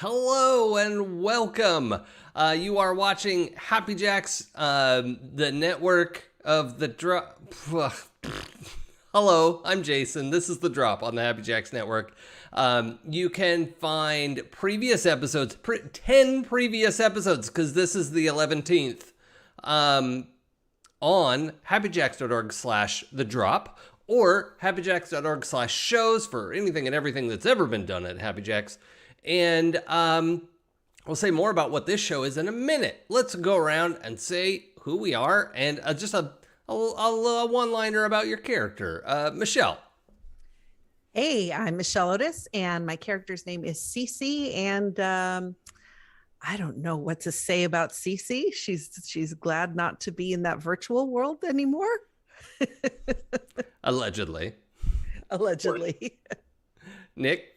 Hello and welcome. You are watching Happy Jacks, the network of the Drop. Hello, I'm Jason. This is the Drop on the Happy Jacks network. You can find previous episodes, 10 previous episodes, because this is the 11th, on happyjacks.org/the drop or happyjacks.org/shows for anything and everything that's ever been done at Happy Jacks. And we'll say more about what this show is in a minute. Let's go around and say who we are and just a one-liner about your character. Michelle. Hey, I'm Michelle Otis, and my character's name is Cece. And I don't know what to say about Cece. She's glad not to be in that virtual world anymore. Allegedly. Nick.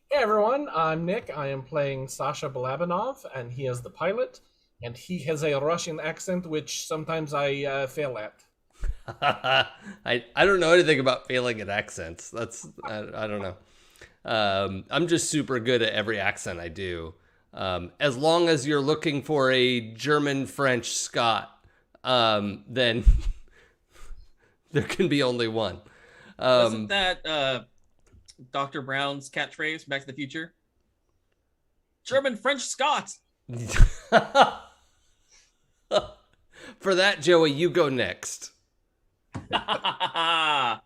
Hey everyone, I'm Nick. I am playing Sasha Balabanov, and he is the pilot, and he has a Russian accent, which sometimes I fail at. I don't know anything about failing at accents. I don't know. I'm just super good at every accent I do. As long as you're looking for a German, French, Scot, then there can be only one. Wasn't that Dr. Brown's catchphrase from Back to the Future? German, French, Scots. For that, Joey, you go next. Hi,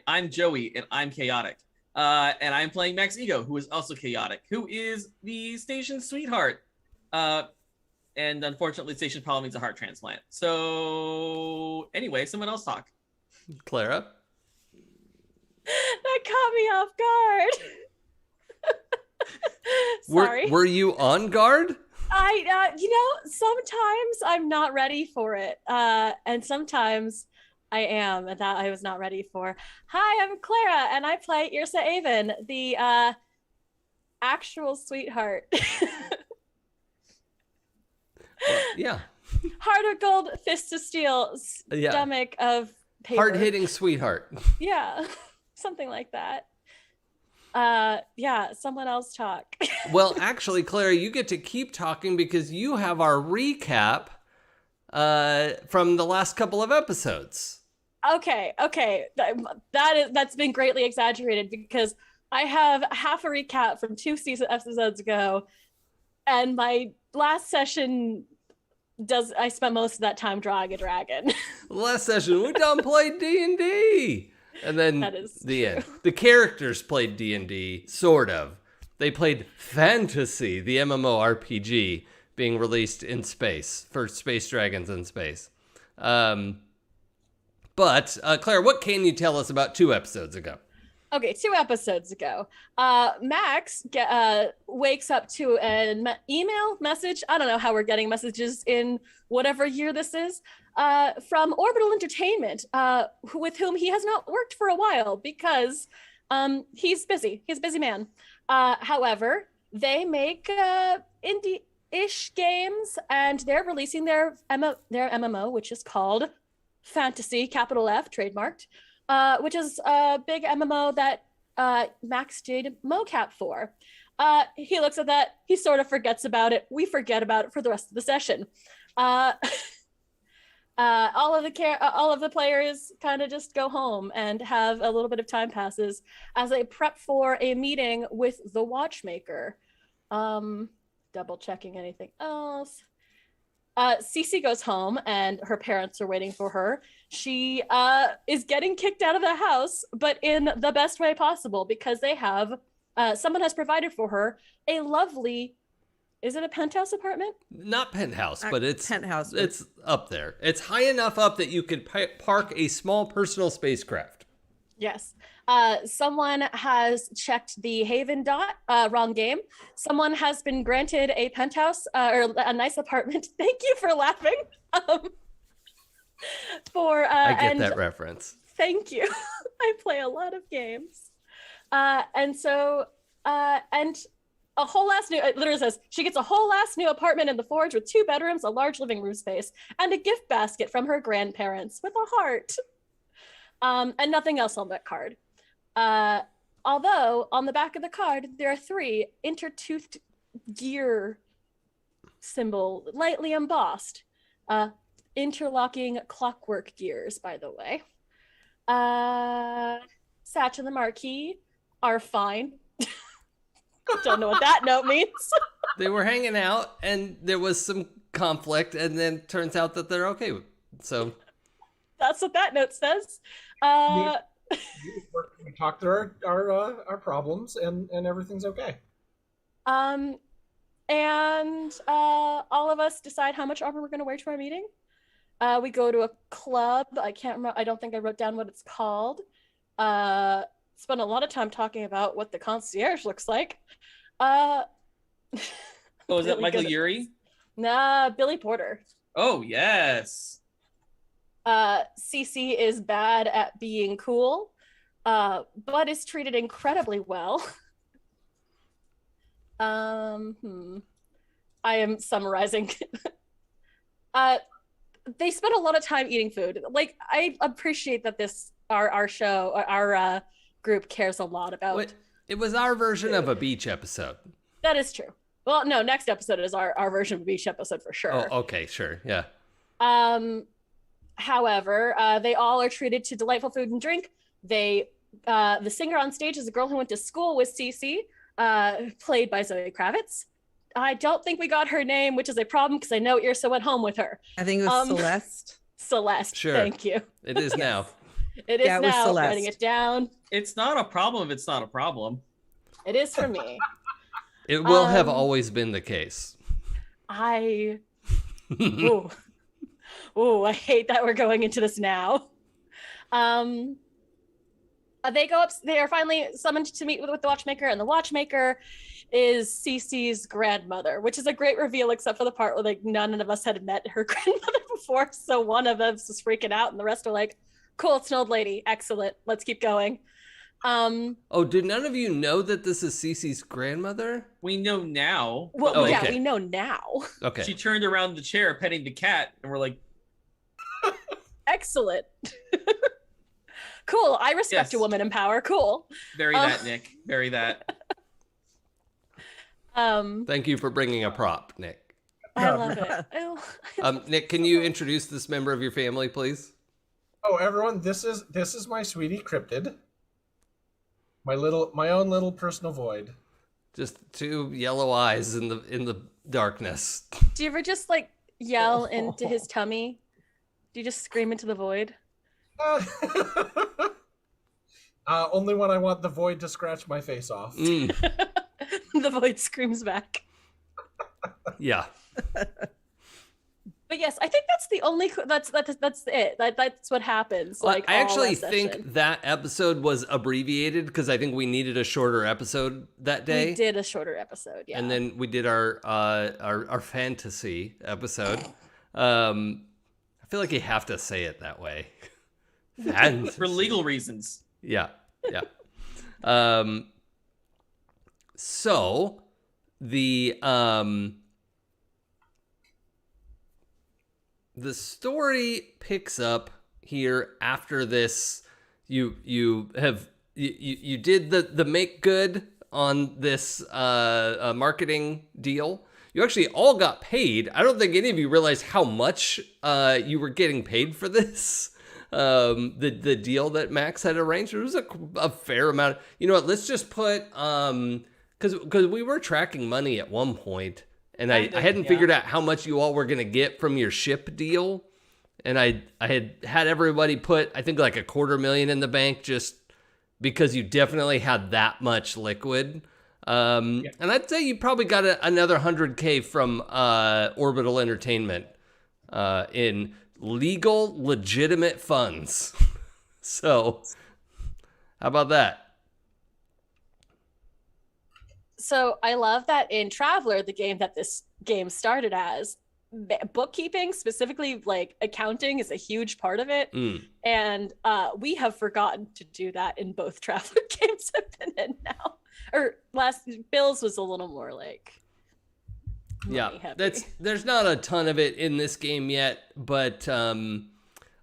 I'm Joey, and I'm chaotic. And I'm playing Max Ego, who is also chaotic, who is the station's sweetheart. And unfortunately, the station probably needs a heart transplant. So anyway, someone else talk. Clara? That caught me off guard. Sorry. Were you on guard? Sometimes I'm not ready for it. And sometimes I am, and that I was not ready for. Hi, I'm Clara, and I play Irsa Avon, the actual sweetheart. Yeah. Heart of gold, fist of steel, stomach of paper. Hard-hitting sweetheart. Yeah, something like that. Someone else talk. Well, actually, Clara, you get to keep talking because you have our recap from the last couple of episodes. Okay. That's been greatly exaggerated because I have half a recap from 2 episodes ago, and my last session I spent most of that time drawing a dragon. Last session, we done played D&D. And then the end. The characters played D&D, sort of. They played Fantasy, the MMORPG, being released in space, for Space Dragons in space. But, Claire, what can you tell us about 2 episodes ago? Okay, 2 episodes ago, Max wakes up to an email message. I don't know how we're getting messages in whatever year this is, from Orbital Entertainment, with whom he has not worked for a while because he's busy. He's a busy man. However, they make indie-ish games, and they're releasing their MMO, which is called Fantasy, capital F, trademarked, which is a big MMO that Max did mocap for. He looks at that. He sort of forgets about it. We forget about it for the rest of the session. All of the players kind of just go home and have a little bit of time passes as they prep for a meeting with the watchmaker. Double checking anything else. Cece goes home and her parents are waiting for her. She is getting kicked out of the house, but in the best way possible because they have, someone has provided for her a lovely, is it a penthouse apartment? Not penthouse, but it's penthouse. It's up there. It's high enough up that you could park a small personal spacecraft. Yes. Someone has checked the Haven dot, wrong game. Someone has been granted a penthouse or a nice apartment. Thank you for laughing. I get that reference. Thank you. I play a lot of games. And a whole ass new, it literally says, she gets a whole ass new apartment in the Forge with 2 bedrooms, a large living room space, and a gift basket from her grandparents with a heart. And nothing else on that card. Although on the back of the card, there are 3 intertoothed gear symbol, lightly embossed. Interlocking clockwork gears, by the way. Satch and the Marquis are fine. Don't know what that note means. They were hanging out, and there was some conflict, and then turns out that they're okay. So that's what that note says. We talked through our problems, and everything's okay. And all of us decide how much armor we're going to wear to our meeting. We go to a club. I can't remember. I don't think I wrote down what it's called. Spent a lot of time talking about what the concierge looks like. Oh, is that Michael Urie? Nah, Billy Porter. Oh, yes. CC is bad at being cool, but is treated incredibly well. I am summarizing. They spend a lot of time eating food. Like, I appreciate that our show, our group cares a lot about. It was our version of a beach episode. That is true. Well, no, next episode is our version of a beach episode for sure. Oh, okay, sure, yeah. However, they all are treated to delightful food and drink. The singer on stage is a girl who went to school with CC, played by Zoe Kravitz. I don't think we got her name, which is a problem because I know Irsa went home with her. I think it was Celeste. Celeste, sure. Thank you. It is now. It is Yeah, it was now. Celeste. Writing it down. It's not a problem if it's not a problem. It is for me. It will have always been the case. Ooh, I hate that we're going into this now. They go up. They are finally summoned to meet with the watchmaker, and the watchmaker is Cece's grandmother, which is a great reveal, except for the part where like none of us had met her grandmother before. So one of us is freaking out, and the rest are like, "Cool, it's an old lady. Excellent. Let's keep going." Oh, did none of you know that this is Cece's grandmother? We know now. Well, yeah, okay. we know now. Okay. She turned around the chair petting the cat, and we're like, Excellent. Cool. I respect a woman in power. Cool. Bury that, Nick. Bury that. Thank you for bringing a prop, Nick. I love it. Nick, can you introduce this member of your family, please? Oh, everyone, this is my sweetie Cryptid. My own little personal void. Just 2 yellow eyes in the darkness. Do you ever just like yell into his tummy? Do you just scream into the void? Only when I want the void to scratch my face off. Mm. The void screams back. Yeah. But yes, I think that's the only. That's it. That's what happens. Well, like I actually all that think session. that episode was abbreviated because I think we needed a shorter episode that day. We did a shorter episode, yeah. And then we did our fantasy episode. I feel like you have to say it that way. Fantasy. For legal reasons. Yeah. So the story picks up here after this. You did the make good on this marketing deal. You actually all got paid. I don't think any of you realized how much you were getting paid for this. The deal that Max had arranged, it was a fair amount. You know what? Let's just put because we were tracking money at one point, and I hadn't figured out how much you all were gonna get from your ship deal, and I had everybody put I think like $250,000 in the bank just because you definitely had that much liquid. And I'd say you probably got another $100K from Orbital Entertainment in legal, legitimate funds. So, how about that? So I love that in Traveler, the game that this game started as, bookkeeping, specifically like accounting, is a huge part of it. And we have forgotten to do that in both Traveler games I've been in now. Or last Bill's was a little more like Yeah, heavy. there's not a ton of it in this game yet, but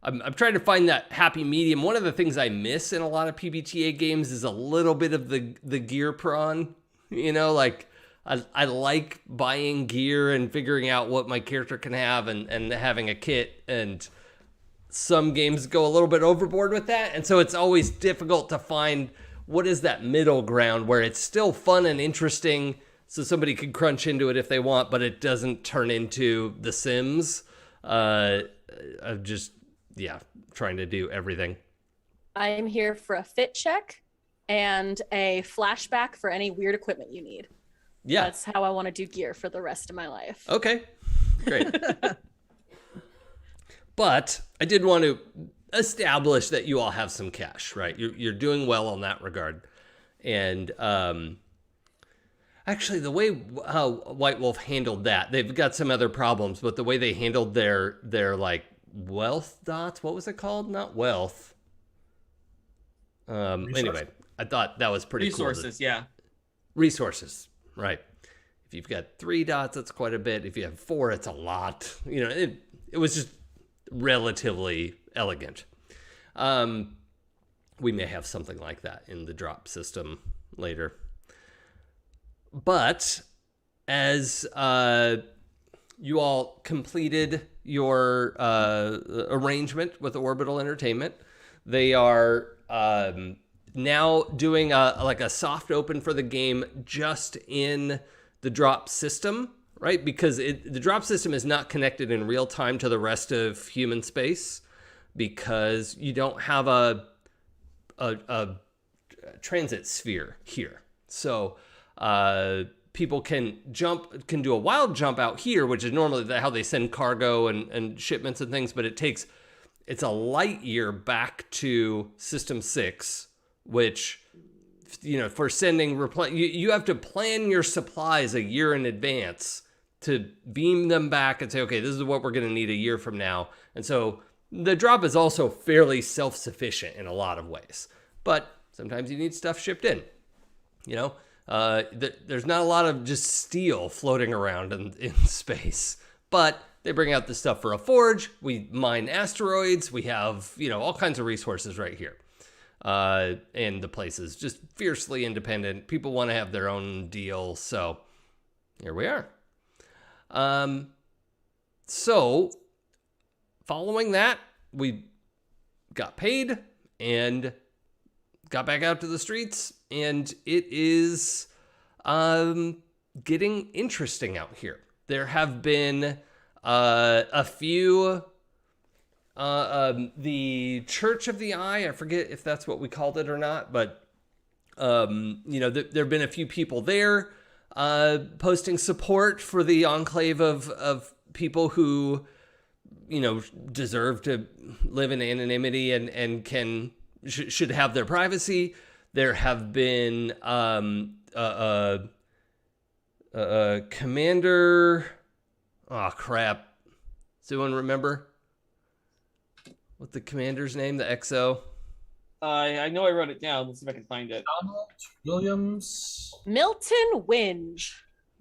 I'm trying to find that happy medium. One of the things I miss in a lot of PBTA games is a little bit of the gear prawn. Like I like buying gear and figuring out what my character can have and having a kit, and some games go a little bit overboard with that. And so it's always difficult to find what is that middle ground where it's still fun and interesting so somebody can crunch into it if they want, but it doesn't turn into The Sims. Of just, trying to do everything. I'm here for a fit check and a flashback for any weird equipment you need. Yeah. That's how I want to do gear for the rest of my life. Okay, great. But I did want to establish that you all have some cash, right? You're doing well on that regard. And actually, the way how White Wolf handled that, they've got some other problems, but the way they handled their like wealth dots, what was it called? Not wealth. Anyway, I thought that was pretty cool. Resources, yeah. Resources, right. If you've got 3 dots, that's quite a bit. If you have 4, it's a lot. It was just relatively elegant. We may have something like that in the drop system later. But as you all completed your arrangement with Orbital Entertainment, they are now doing a soft open for the game just in the drop system, right? Because the drop system is not connected in real time to the rest of human space because you don't have a transit sphere here. So people can do a wild jump out here, which is normally how they send cargo and shipments and things, but it's a light year back to System 6, which, for sending, you have to plan your supplies a year in advance to beam them back and say, okay, this is what we're going to need a year from now. And so the drop is also fairly self-sufficient in a lot of ways, but sometimes you need stuff shipped in, there's not a lot of just steel floating around in space, but they bring out the stuff for a forge. We mine asteroids. We have, all kinds of resources right here. And the place is just fiercely independent. People want to have their own deal. So here we are. So following that, we got paid and got back out to the streets, and it is getting interesting out here. There have been a few, the Church of the Eye, I forget if that's what we called it or not, but there have been a few people there posting support for the enclave of people who, deserve to live in anonymity and should have their privacy. There have been Commander. Oh crap! Does anyone remember what the commander's name? The XO. I know I wrote it down. Let's see if I can find it. Donald Williams. Milton Winge.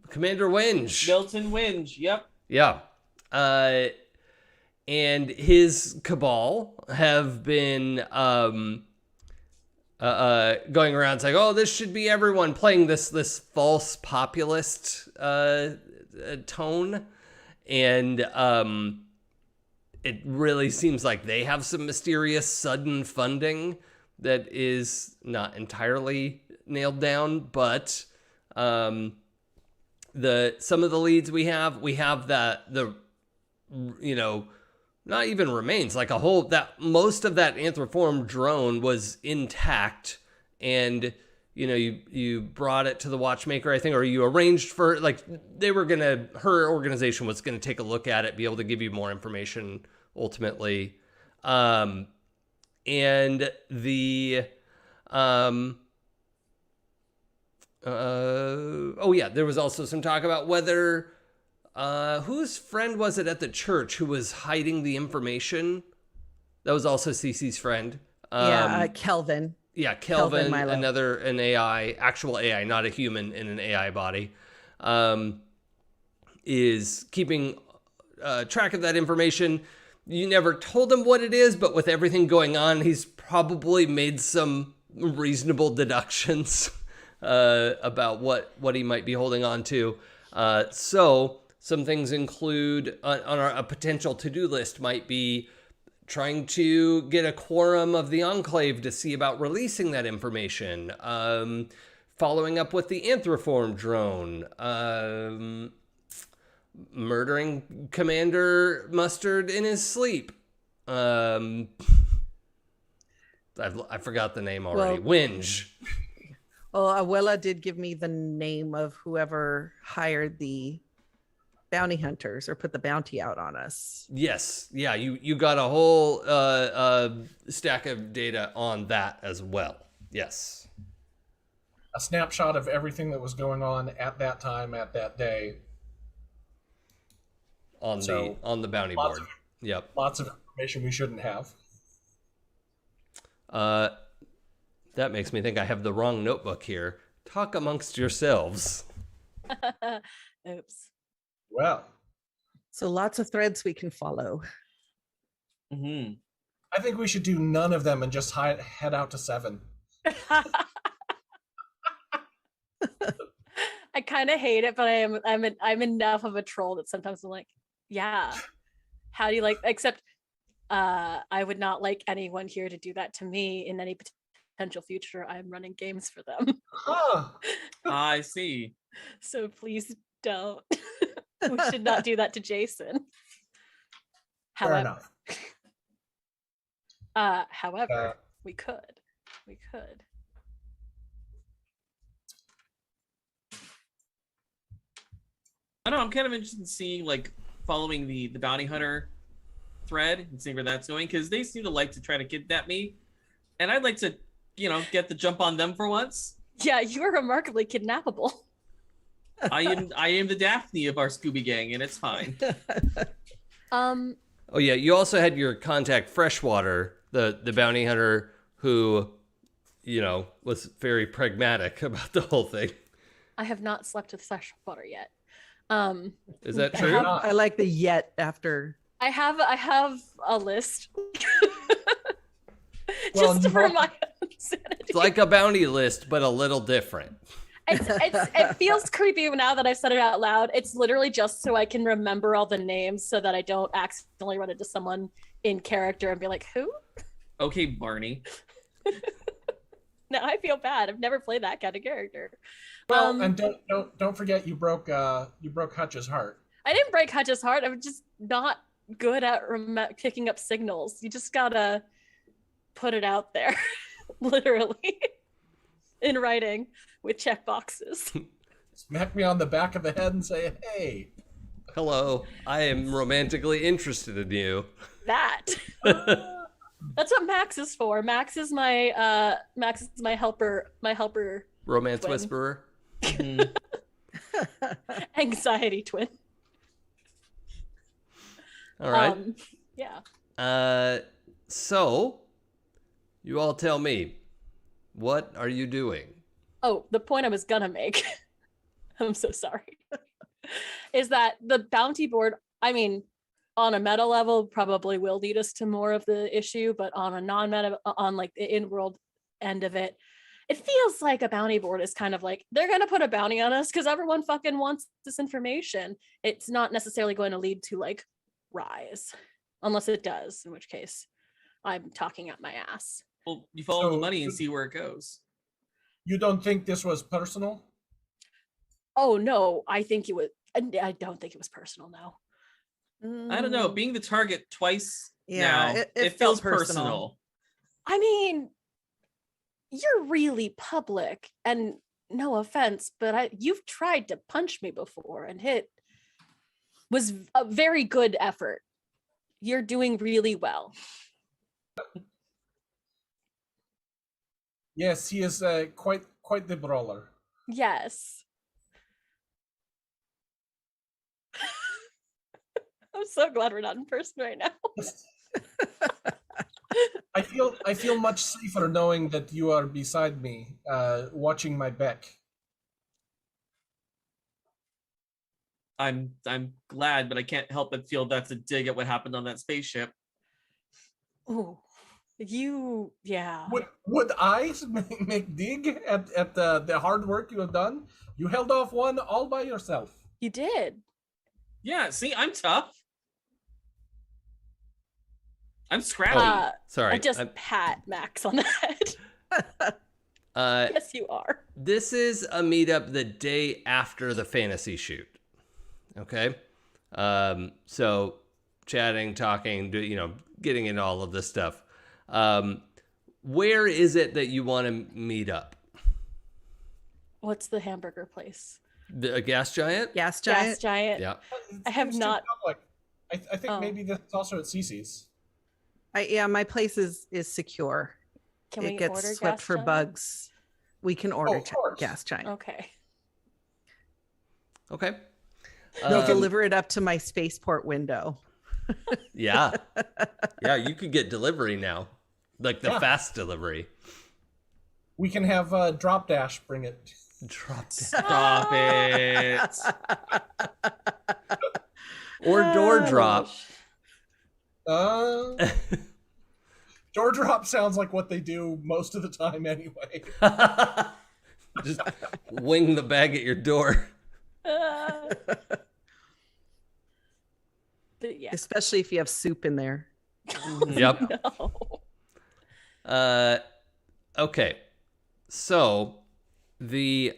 Commander Winge. Milton Winge. Yep. Yeah. And his cabal have been going around saying, "Oh, this should be everyone," playing this false populist tone, and it really seems like they have some mysterious sudden funding that is not entirely nailed down, but some of the leads we have the not even remains, like most of that anthroform drone was intact, and you brought it to the watchmaker, I think, or you arranged for, like, her organization was gonna take a look at it, be able to give you more information ultimately. And the there was also some talk about whether whose friend was it at the church who was hiding the information? That was also Cece's friend. Kelvin. Yeah, Kelvin, an AI, actual AI, not a human in an AI body, is keeping track of that information. you never told him what it is, but with everything going on, he's probably made some reasonable deductions about what he might be holding on to. So some things include on a potential to-do list might be trying to get a quorum of the Enclave to see about releasing that information, following up with the Anthroform drone, murdering Commander Mustard in his sleep. I forgot the name already. Well, Winge. Well, Abuela did give me the name of whoever hired the bounty hunters or put the bounty out on us. Yes. Yeah, you got a whole stack of data on that as well. Yes. A snapshot of everything that was going on at that time, at that day. On the bounty board. Yep. Lots of information we shouldn't have. That makes me think I have the wrong notebook here. Talk amongst yourselves. Oops. Well, So lots of threads we can follow. Mm-hmm. I think we should do none of them and just head out to 7. I kind of hate it, but I'm enough of a troll that sometimes I'm like, yeah. How do you like? Except, I would not like anyone here to do that to me in any potential future. I'm running games for them, Huh. I see. so please don't. We should not do that to Jason. Fair enough. However, we could. I don't know. I'm kind of interested in seeing, like, following the bounty hunter thread and seeing where that's going, because they seem to like to try to kidnap me, and I'd like to, get the jump on them for once. Yeah, you are remarkably kidnappable. I am the Daphne of our Scooby Gang, and it's fine. Oh yeah, you also had your contact Freshwater, the bounty hunter who, was very pragmatic about the whole thing. I have not slept with Freshwater yet. Is that true? I like the yet after. I have a list. Well, Just for my own sanity. It's like a bounty list, but a little different. It feels creepy now that I've said it out loud. It's literally just so I can remember all the names so that I don't accidentally run into someone in character and be like, who? Okay, Barney. Now I feel bad. I've never played that kind of character. Well, and don't forget you broke Hutch's heart. I didn't break Hutch's heart. I'm just not good at picking up signals. You just gotta put it out there, literally, in writing with check boxes. Smack me on the back of the head and say, "Hey, Hello, I am romantically interested in you." That. That's what Max is for. Max is my helper. My helper. Romance twin. whisperer. Anxiety twin. All right. Yeah. So, you all tell me, what are you doing? Oh, the point I was gonna make, I'm so sorry, is that the bounty board, I mean, on a meta level, probably will lead us to more of the issue, but on a non-meta, on like the in-world end of it, it feels like a bounty board is kind of like, they're gonna put a bounty on us because everyone fucking wants this information. It's not necessarily going to lead to like rise, unless it does, in which case I'm talking out my ass. Well, you follow the So- money and see where it goes. you don't think this was personal?" Oh no, I don't think it was personal, no. I don't know. Being the target twice Yeah, now, it it felt feels personal. I mean, you're really public, and no offense, but you've tried to punch me before, and it was a very good effort. You're doing really well. Yes, he is quite the brawler. Yes. I'm so glad we're not in person right now. I feel much safer knowing that you are beside me, watching my back. I'm glad, but I can't help but feel that's a dig at what happened on that spaceship. Oh, yeah. Would I make dig at the hard work you have done? You held off one all by yourself. You did. Yeah, see, I'm tough. I'm scrappy. Sorry. I just pat Max on the head. Yes, you are. This is a meetup the day after the fantasy shoot. Okay? So chatting, talking, getting into all of this stuff. Where is it that you want to meet up? What's the hamburger place? A Gas Giant? Gas Giant? Gas Giant. Yeah. I have not. I think maybe this is also at Cece's. My place is secure. Can we It gets order swept Gas for Giant? bugs. We can order of course. Gas Giant. Okay. Okay. They'll deliver it up to my spaceport window. Yeah. Yeah, you could get delivery now. Like the fast delivery. We can have Drop Dash bring it. Drop it. Stop it. Or door drop. Door drop sounds like what they do most of the time anyway. Just wing the bag at your door. But yeah. Especially if you have soup in there. Yep. No. Okay. So the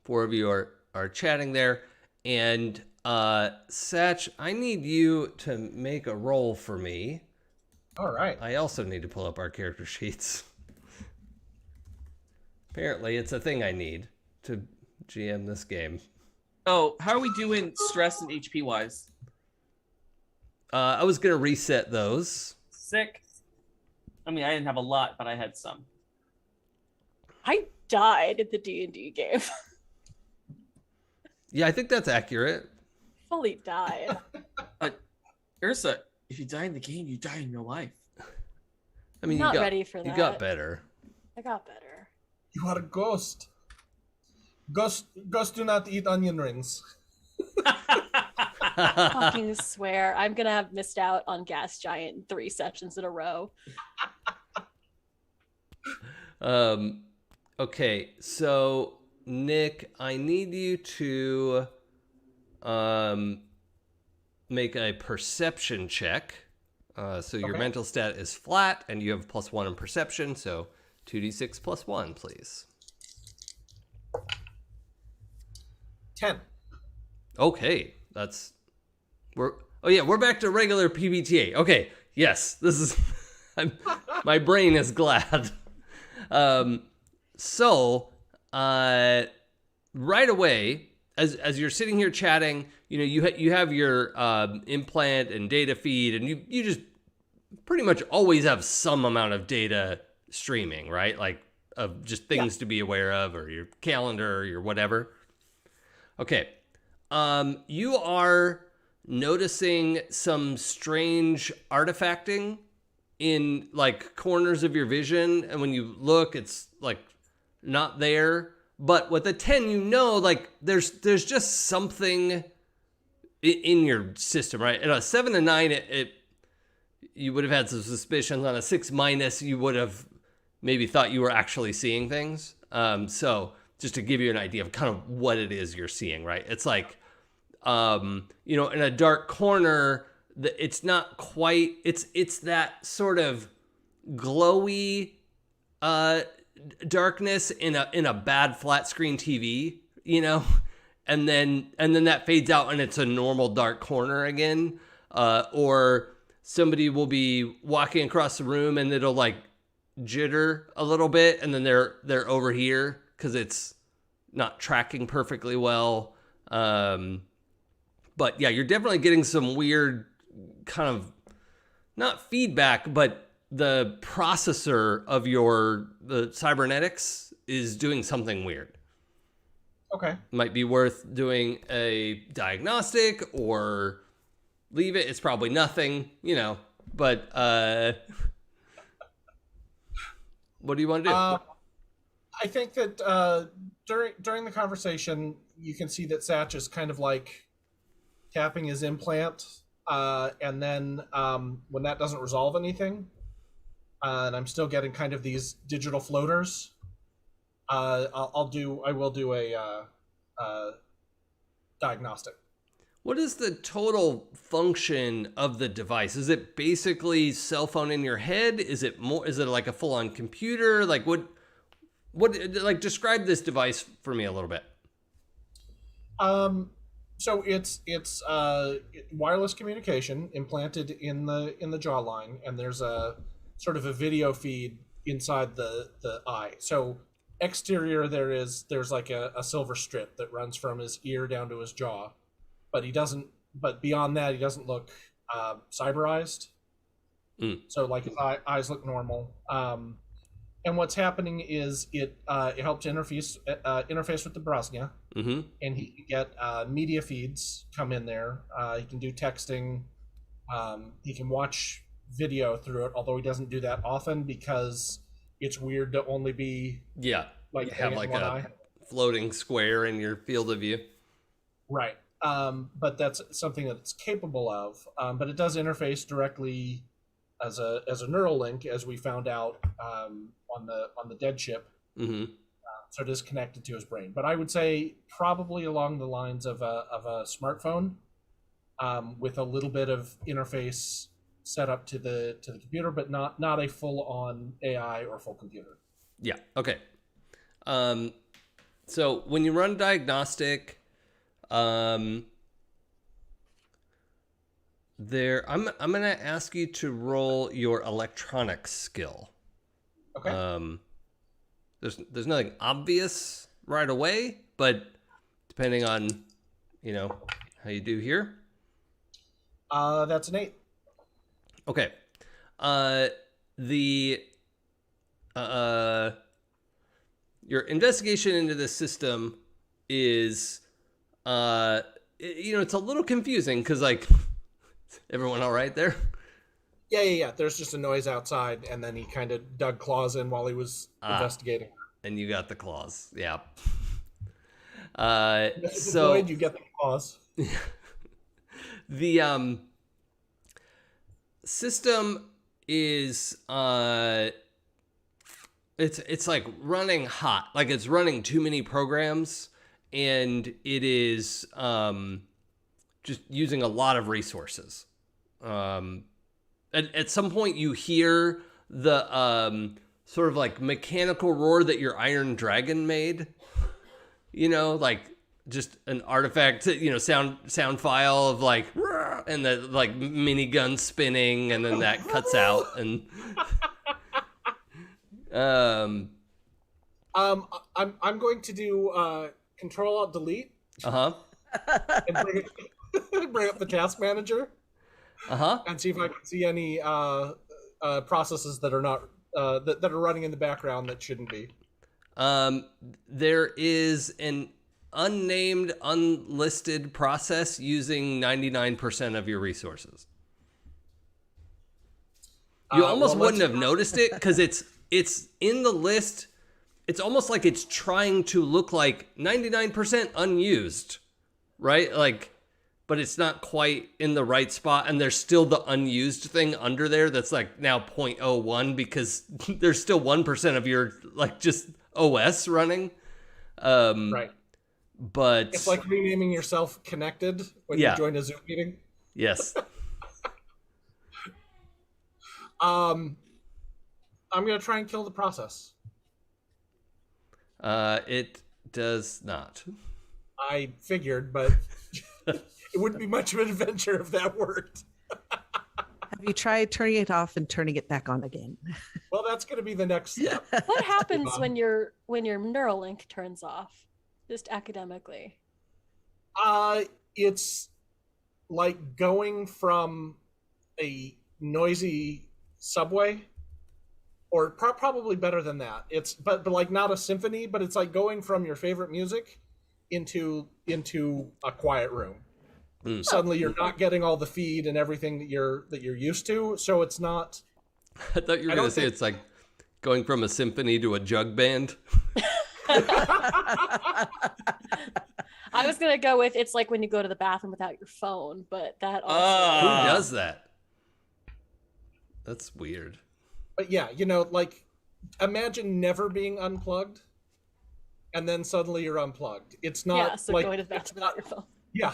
four of you are chatting there, and Satch, I need you to make a roll for me. All right. I also need to pull up our character sheets. Apparently, it's a thing I need to GM this game. Oh, how are we doing stress and HP wise? I was gonna reset those. Sick. I mean, I didn't have a lot, but I had some. I died at the D&D game. Yeah, I think that's accurate. Fully died. But Ursa, if you die in the game, you die in real life. I mean, Not you got, ready for you that. got better. I got better. You are a ghost. Ghosts do not eat onion rings. Fucking swear. I'm going to have missed out on Gas Giant in 3 sessions in a row. Okay, so Nick, I need you to make a perception check. So your mental stat is flat, and you have +1 in perception, so 2d6 + 1, please. 10. Okay, we're back to regular PBTA. Okay, yes, this is my brain is glad. So right away, as you're sitting here chatting, you have your implant and data feed, and you just pretty much always have some amount of data streaming, right? Like of just things to be aware of, or your calendar, or your whatever. Okay. You are noticing some strange artifacting in like corners of your vision, and when you look, it's like not there. But with a 10, like there's just something in your system, right? At a 7 and 9, you would have had some suspicions. On a 6-, you would have maybe thought you were actually seeing things. So just to give you an idea of kind of what it is you're seeing, right? It's like, in a dark corner, it's not quite, it's that sort of glowy darkness in a bad flat screen TV, and then that fades out and it's a normal dark corner again. Or somebody will be walking across the room and it'll like jitter a little bit, and then they're over here because it's not tracking perfectly well. But yeah, you're definitely getting some weird kind of, not feedback, but the processor of the cybernetics is doing something weird. Okay. Might be worth doing a diagnostic or leave it. It's probably nothing, but what do you want to do? I think that during the conversation, you can see that Satch is kind of like tapping his implant, and then when that doesn't resolve anything, and I'm still getting kind of these digital floaters, I will do a diagnostic. What is the total function of the device? Is it basically cell phone in your head? Is it like a full-on computer? Like what like describe this device for me a little bit. So it's wireless communication implanted in the jawline, and there's a sort of a video feed inside the eye. So exterior there's like a silver strip that runs from his ear down to his jaw, but beyond that he doesn't look cyberized. So like his eyes look normal. And what's happening is it helps interface with the Brosnia, and he can get media feeds come in there. He can do texting. He can watch video through it, although he doesn't do that often because it's weird to only be like have like a floating square in your field of view. Right. But that's something that it's capable of. But it does interface directly as a neural link, as we found out on the dead ship. So it is connected to his brain. But I would say probably along the lines of a smartphone, with a little bit of interface set up to the computer, but not a full on AI or full computer. Yeah. Okay. So when you run diagnostic, I'm going to ask you to roll your electronics skill. Okay. There's nothing obvious right away, but depending on, how you do here. That's an 8. Okay. Your investigation into this system is, it's a little confusing because, like, everyone all right there? Yeah. There's just a noise outside, and then he kind of dug claws in while he was investigating. And you got the claws, yeah. So you get the claws. The system is it's like running hot, like it's running too many programs, and it is just using a lot of resources. At some point you hear the sort of like mechanical roar that your Iron Dragon made, like just an artifact, sound file of like, and the like minigun spinning, and then that cuts out, and I'm going to do Control Alt Delete. And bring up the task manager. And see if I can see any processes that are not that are running in the background that shouldn't be. There is an unnamed, unlisted process using 99% of your resources. You almost wouldn't have noticed it because it's in the list. It's almost like it's trying to look like 99% unused, right? Like, but it's not quite in the right spot, and there's still the unused thing under there that's like now 0.01 because there's still 1% of your like just OS running. Right. But it's like renaming yourself Connected when you join a Zoom meeting. Yes. I'm gonna try and kill the process. It does not. I figured, but it wouldn't be much of an adventure if that worked. Have you tried turning it off and turning it back on again? Well, that's going to be the next step. What happens when your neural link turns off? Just academically. It's like going from a noisy subway, or probably better than that. It's but like not a symphony, but it's like going from your favorite music into a quiet room. Suddenly you're not getting all the feed and everything that you're used to, so it's not. I thought you were going to say it's like going from a symphony to a jug band. I was gonna go with it's like when you go to the bathroom without your phone, but that also Who does that? That's weird. But yeah, you know, like, imagine never being unplugged, and then suddenly you're unplugged. It's not so like going to the bathroom without your phone. Yeah.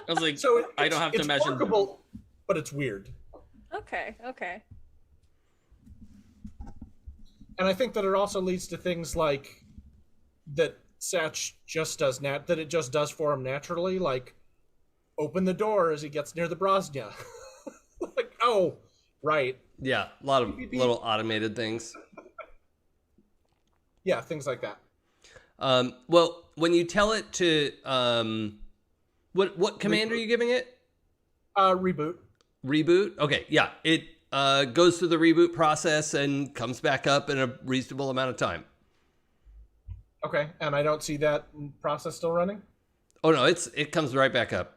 I was like, So I don't have to it's imagine. workable, but it's weird. Okay. And I think that it also leads to things like that Satch just does that it just does for him naturally, like open the door as he gets near the Brosnya. Like, oh, right. Yeah, a lot of little automated things. Yeah, things like that. Well, when you tell it to what command are you giving it? Reboot. Reboot? Okay, yeah. It goes through the reboot process and comes back up in a reasonable amount of time. Okay, and I don't see that process still running? Oh no, it comes right back up.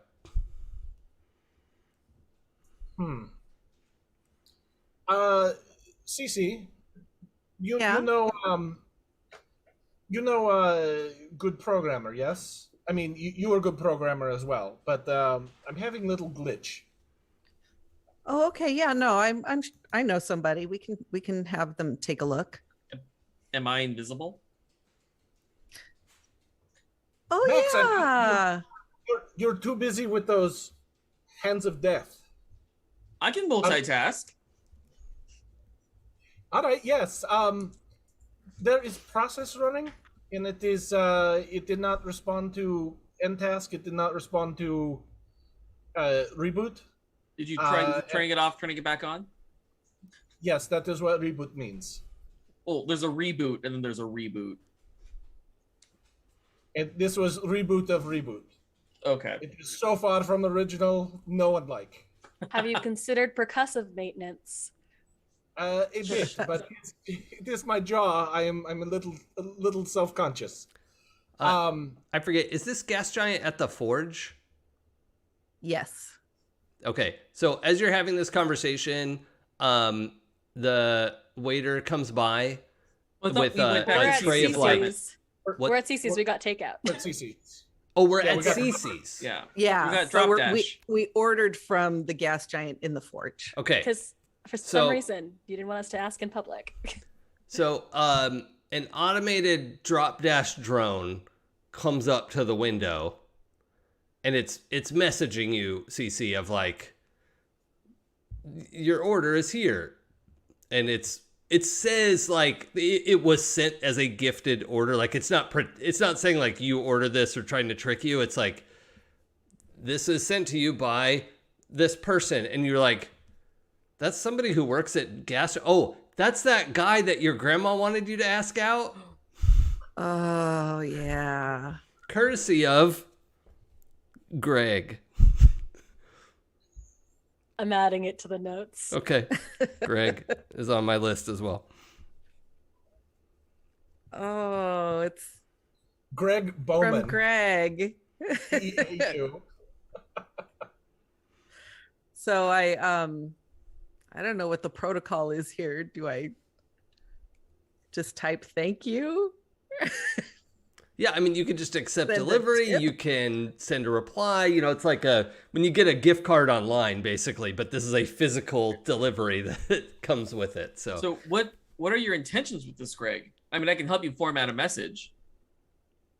Cece, you Yeah? good programmer, yes? I mean, you are a good programmer as well, but I'm having a little glitch. Oh, okay. Yeah, no, I know somebody. We can have them take a look. Am I invisible? Oh, Max, yeah. You're too busy with those hands of death. I can multitask. All right, yes. There is process running, and it is it did not respond to end task. It did not respond to reboot. Did you try turning it off, turning it back on? Yes, that is what reboot means. Oh, there's a reboot and then there's a reboot. And this was reboot of reboot. Okay. It is so far from the original, no one like. Have you considered percussive maintenance? A bit, but it is my jaw. I'm a little self-conscious. I forget. Is this gas giant at the forge? Yes. Okay. So as you're having this conversation, the waiter comes by with a tray of like. We're at CC's. We got takeout. At CC's. Oh, we're Yeah, at we got- CC's. Yeah. Yeah. We got so Drop Dash. we ordered from the gas giant in the forge. Okay. Because for So- some reason you didn't want us to ask in public. So, an automated drop dash drone comes up to the window, and it's messaging you, CC, of like, your order is here, and it says like it was sent as a gifted order. Like it's not saying like you order this or trying to trick you. It's like this is sent to you by this person, and you're like, that's somebody who works at gas. Oh, that's that guy that your grandma wanted you to ask out. Oh, yeah. Courtesy of Greg. I'm adding it to the notes. Okay. Greg is on my list as well. Oh, it's Greg Bowman. from Greg. EAU. So I don't know what the protocol is here. Do I just type thank you? Yeah, I mean, you can just accept Send a delivery. tip. You can send a reply. You know, it's like when you get a gift card online, basically, but this is a physical delivery that comes with it. So what are your intentions with this, Greg? I mean, I can help you format a message.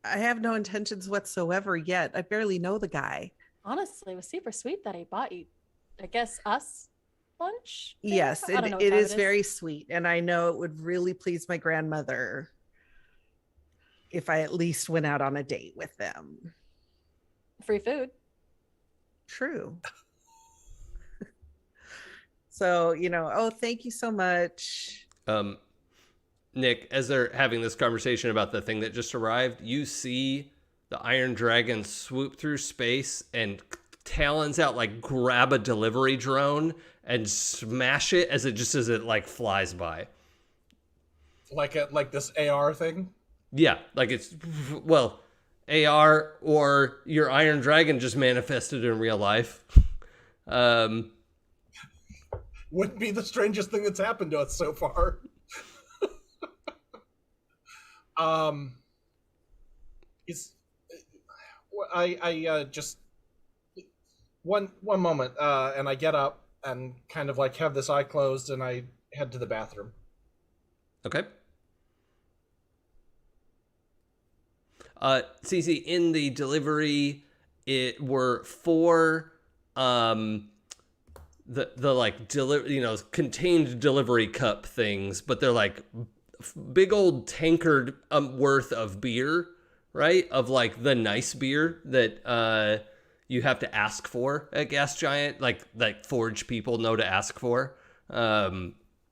I have no intentions whatsoever yet. I barely know the guy. Honestly, it was super sweet that he bought you, I guess, us lunch. there? Yes, I don't know what it time is very sweet. And I know it would really please my grandmother if I at least went out on a date with them. Free food. True. So, thank you so much. Nick, as they're having this conversation about the thing that just arrived, you see the Iron Dragon swoop through space and talons out, like grab a delivery drone and smash it as it like flies by. Like this AR thing. Yeah, like it's, well, AR or your Iron Dragon just manifested in real life. Wouldn't be the strangest thing that's happened to us so far. I just one moment, and I get up and kind of like have this eye closed, and I head to the bathroom. Okay. Cece, in the delivery, it were 4 the like contained delivery cup things, but they're like big old tankard worth of beer, right? Of like the nice beer that you have to ask for at Gas Giant, like Forge people know to ask for.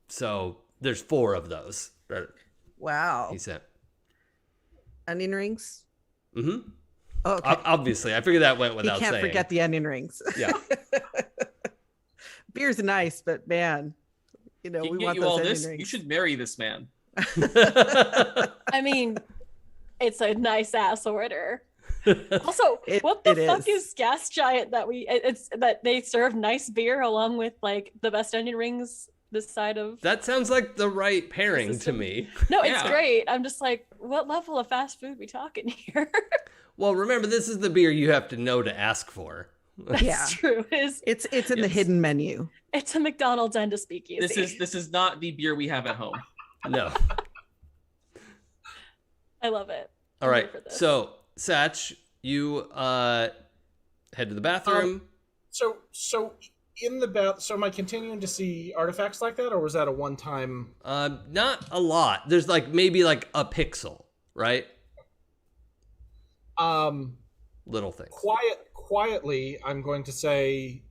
So there's 4 of those. Wow. He sent. Onion rings? Mm-hmm. Oh, okay. Obviously, I figured that went without saying. You can't forget the onion rings. Yeah. Beer's nice, but man, we want those onion rings. You should marry this man. I mean, it's a nice ass order. Also, what the fuck is Gas Giant that they serve nice beer along with like the best onion rings this side of? That sounds like the right pairing to me. No, it's great. I'm just like, what level of fast food we talking here? Well, remember, this is the beer you have to know to ask for. That's true. It's in the hidden menu. It's a McDonald's and a speakeasy. This is not the beer we have at home. No. I love it. All right. So, Satch, you head to the bathroom. So in the bath. So am I continuing to see artifacts like that, or was that a one-time? Not a lot. There's like maybe like a pixel, right? Little things. Quietly, I'm going to say,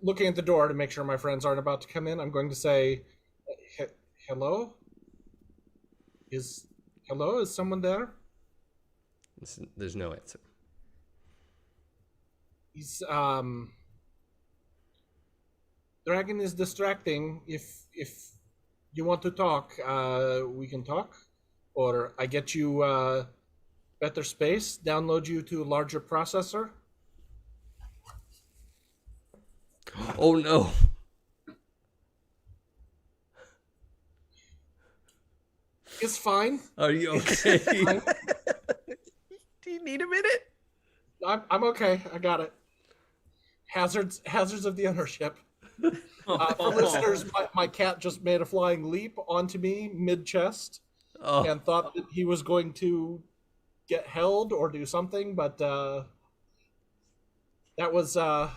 looking at the door to make sure my friends aren't about to come in, I'm going to say, hello? Is someone there? There's no answer. He's, Dragon is distracting. If you want to talk, we can talk. Or I get you, better space, download you to a larger processor. Oh no. It's fine. Are you okay? Do you need a minute? I'm okay. I got it. Hazards of the ownership. For listeners, my cat just made a flying leap onto me mid-chest and thought that he was going to get held or do something, but that was a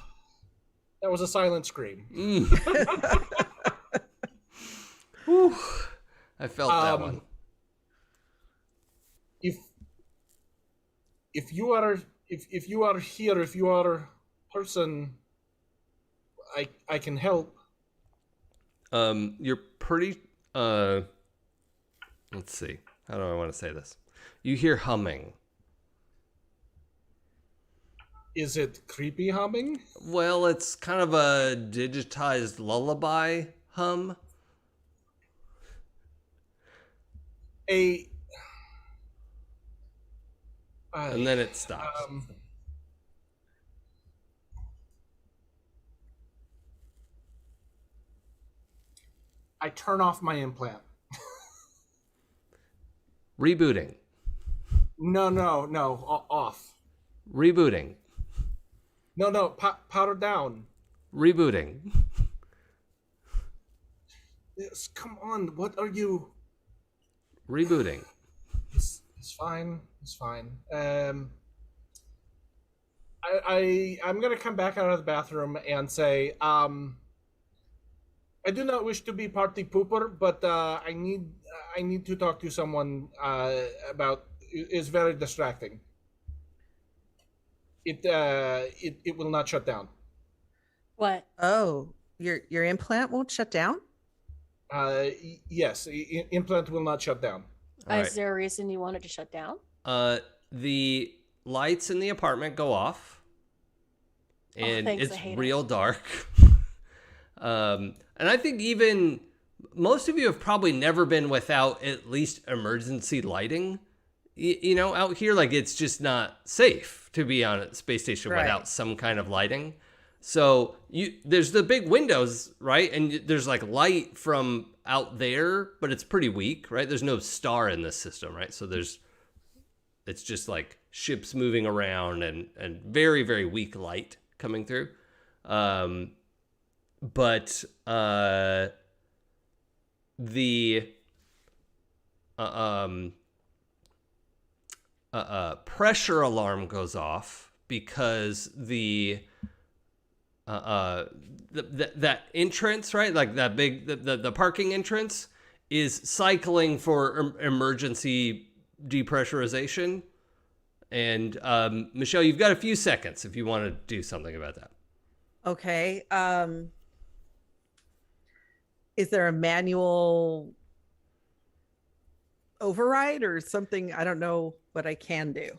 silent scream. Whew. I felt that one. If you are here, if you are a person, I can help. You're pretty. Let's see. How do I want to say this? You hear humming. Is it creepy humming? Well, it's kind of a digitized lullaby hum. And then it stops. I turn off my implant. Rebooting. No, off. Rebooting. No, powder down. Rebooting. Yes, come on, what are you? Rebooting. It's fine. It's fine. I'm gonna come back out of the bathroom and say, I do not wish to be party pooper, but I need to talk to someone about. It's very distracting. It will not shut down. What? Oh, your implant won't shut down? Yes, implant will not shut down. Is there a reason you wanted to shut down? The lights in the apartment go off, and it's real dark. And I think even most of you have probably never been without at least emergency lighting. Out here, like it's just not safe to be on a space station without some kind of lighting. So there's the big windows, right? And there's like light from out there, but it's pretty weak, right? There's no star in this system, right? So It's just like ships moving around and very, very weak light coming through. But the pressure alarm goes off because that entrance, right? Like that big, the parking entrance is cycling for emergency depressurization. And Michelle, you've got a few seconds if you want to do something about that. Okay. Is there a manual override or something? I don't know what I can do.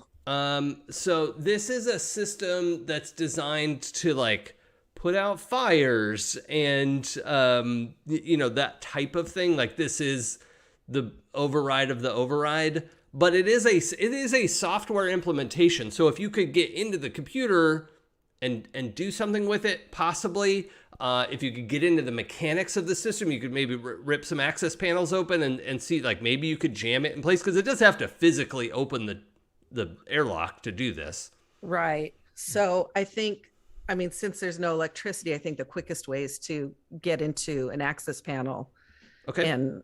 So this is a system that's designed to like put out fires and that type of thing. Like this is the override of the override, but it is a software implementation. So if you could get into the computer and do something with it, possibly. If you could get into the mechanics of the system, you could maybe rip some access panels open and see, like, maybe you could jam it in place, because it does have to physically open the airlock to do this. Right. So I think, since there's no electricity, I think the quickest way is to get into an access panel. Okay. And,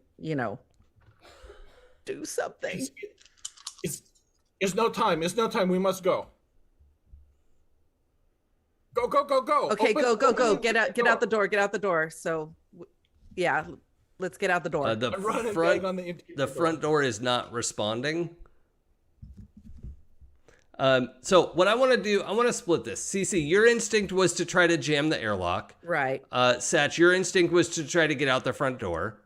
do something. It's no time. It's no time. We must go. Go, go, go, go. Okay, go. Get out the door. Get out the door. So, yeah, let's get out the door. The front door is not responding. So what I want to do, I want to split this. Cece, your instinct was to try to jam the airlock. Right. Satch, your instinct was to try to get out the front door.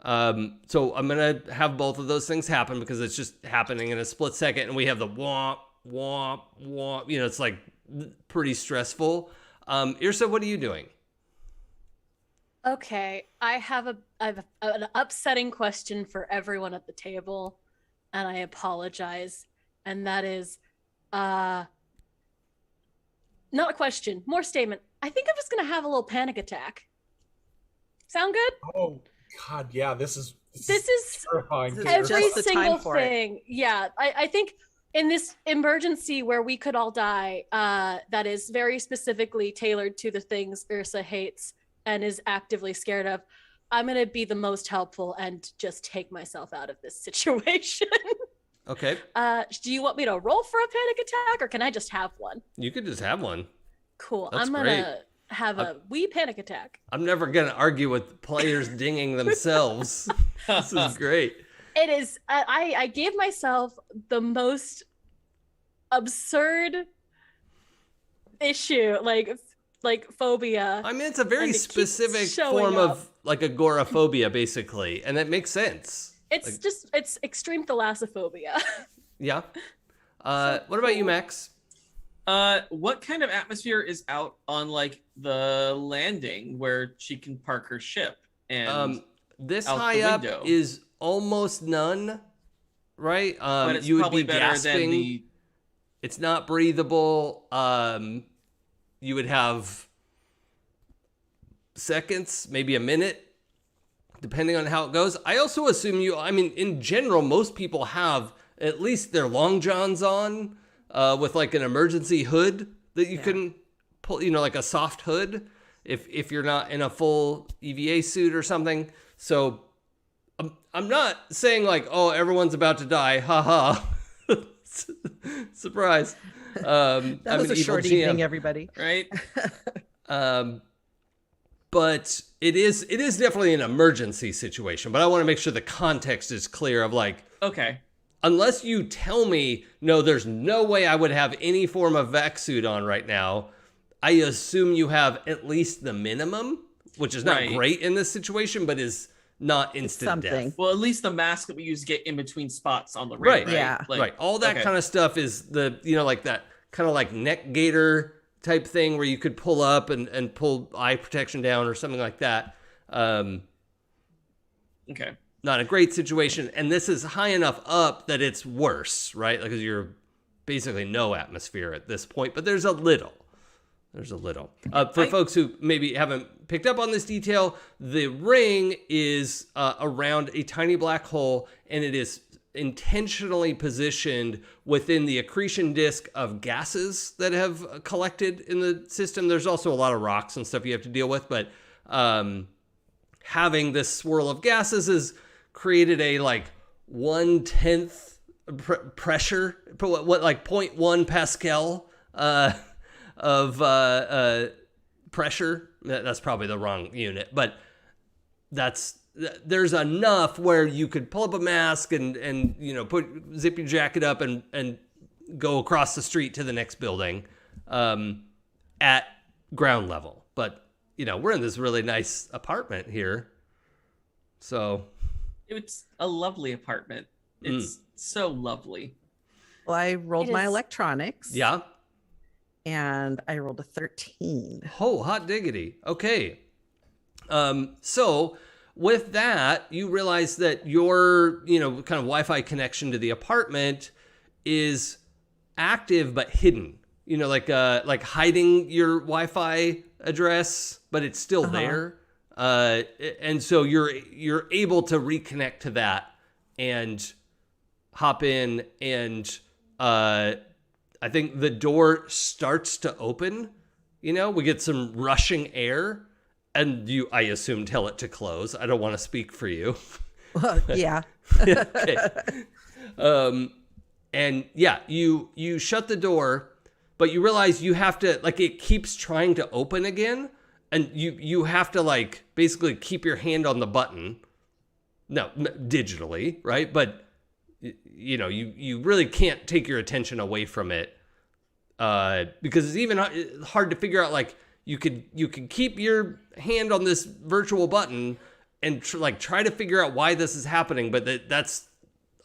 So I'm going to have both of those things happen because it's just happening in a split second. And we have the womp, womp, womp. It's like pretty stressful. Yrsa, what are you doing? Okay, I have an upsetting question for everyone at the table, and I apologize. And that is, not a question, more statement. I think I'm just gonna have a little panic attack. Sound good? Oh God, yeah. This is terrifying. Every single thing. Yeah, I think. In this emergency where we could all die, that is very specifically tailored to the things Yrsa hates and is actively scared of, I'm going to be the most helpful and just take myself out of this situation. Okay. Do you want me to roll for a panic attack, or can I just have one? You could just have one. Cool. I'm going to have a wee panic attack. I'm never going to argue with players dinging themselves. This is great. It is. I gave myself the most absurd issue, like phobia. It's a very specific form of like agoraphobia, basically, and that makes sense. It's extreme thalassophobia. Yeah. What about you, Max? What kind of atmosphere is out on like the landing where she can park her ship? And this high up is almost none, right? But it's you would probably be better gasping. than It's not breathable. You would have seconds, maybe a minute, depending on how it goes. I also assume in general, most people have at least their long johns on with like an emergency hood that you can pull, like a soft hood if you're not in a full EVA suit or something. So I'm not saying like, oh, everyone's about to die. Ha ha. Surprise. That was a short evening, everybody. Right? But it is definitely an emergency situation. But I want to make sure the context is clear of like, okay, unless you tell me, no, there's no way I would have any form of vac suit on right now, I assume you have at least the minimum, which is not great in this situation, but is not instant death. Well, at least the mask that we use to get in between spots on the rig, right? Yeah. Right. All that kind of stuff is the, like that kind of like neck gaiter type thing where you could pull up and pull eye protection down or something like that. Okay. Not a great situation. And this is high enough up that it's worse, right? Because you're basically no atmosphere at this point, but there's a little. For folks who maybe haven't picked up on this detail, the ring is around a tiny black hole, and it is intentionally positioned within the accretion disk of gases that have collected in the system. There's also a lot of rocks and stuff you have to deal with, but having this swirl of gases has created a like 1/10 pressure, what like 0.1 Pascal of pressure. That's probably the wrong unit, but there's enough where you could pull up a mask and zip your jacket up and go across the street to the next building at ground level. But we're in this really nice apartment here, so it's a lovely apartment. It's so lovely. Well, I rolled my electronics. Yeah. And I rolled a 13. Oh, hot diggity. Okay. So with that, you realize that your, kind of Wi-Fi connection to the apartment is active but hidden. Like hiding your Wi-Fi address, but it's still there. And so you're able to reconnect to that and hop in, and I think the door starts to open. We get some rushing air, and I assume, tell it to close. I don't want to speak for you. Well, yeah. Okay. And yeah, you shut the door, but you realize you have to, like, it keeps trying to open again, and you have to, like, basically keep your hand on the button. No, digitally, right? But you really can't take your attention away from it, because it's even hard to figure out, like, you could keep your hand on this virtual button and try to figure out why this is happening, but that's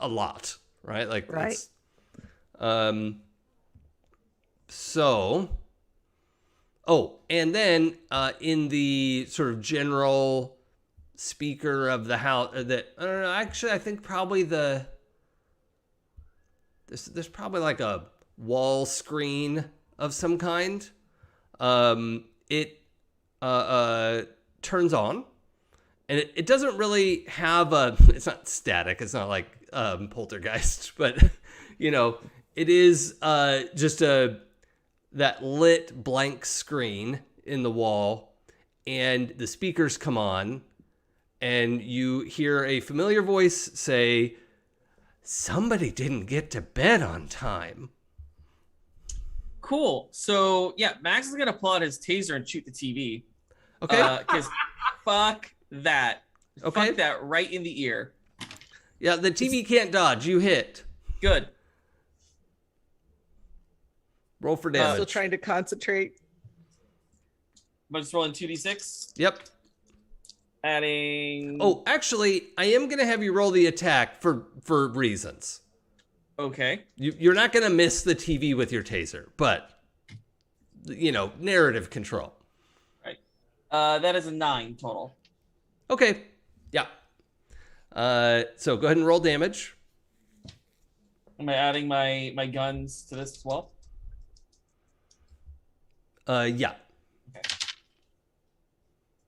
a lot, right? Like, right. And then in the sort of general speaker of the house, I think probably there's probably like a wall screen of some kind. It turns on, and it doesn't really have it's not static. It's not like Poltergeist, but it is just that lit blank screen in the wall, and the speakers come on, and you hear a familiar voice say, "Somebody didn't get to bed on time." Cool. So yeah, Max is gonna pull out his taser and shoot the TV. Okay. Because fuck that. Okay. Fuck that right in the ear. Yeah, the TV can't dodge. You hit. Good. Roll for damage. Still trying to concentrate. I'm just rolling 2d6. Yep. Adding. Oh, actually, I am gonna have you roll the attack for reasons. Okay. You're not gonna miss the TV with your taser, but narrative control. Right. That is a 9 total. Okay. Yeah. So go ahead and roll damage. Am I adding my guns to this as well? Yeah. Okay.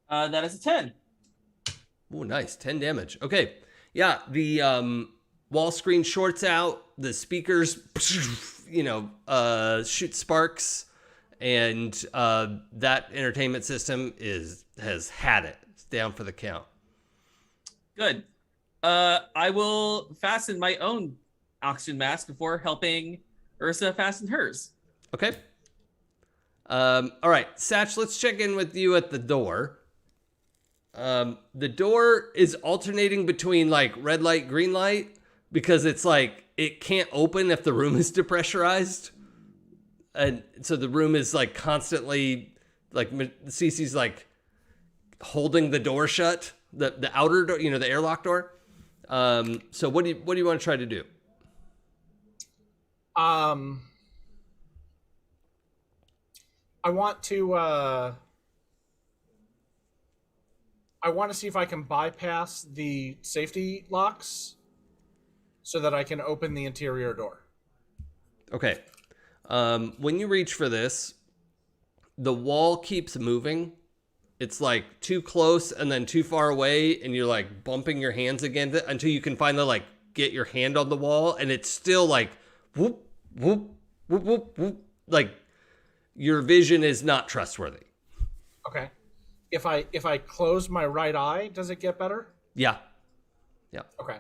That is a 10. Oh, nice. 10 damage. Okay. Yeah, the wall screen shorts out, the speakers, shoot sparks, and that entertainment system has had it. It's down for the count. Good. I will fasten my own oxygen mask before helping Ursa fasten hers. Okay. All right, Satch, let's check in with you at the door. The door is alternating between like red light, green light, because it's like it can't open if the room is depressurized. And so the room is like constantly, like Cece's like holding the door shut, the outer door, the airlock door. So what do you want to try to do? I want to see if I can bypass the safety locks so that I can open the interior door. Okay. When you reach for this, the wall keeps moving. It's like too close and then too far away, and you're like bumping your hands against it until you can find the like get your hand on the wall, and it's still like whoop, whoop, whoop, whoop, whoop. Like your vision is not trustworthy. Okay. If I close my right eye, does it get better? Yeah. Okay.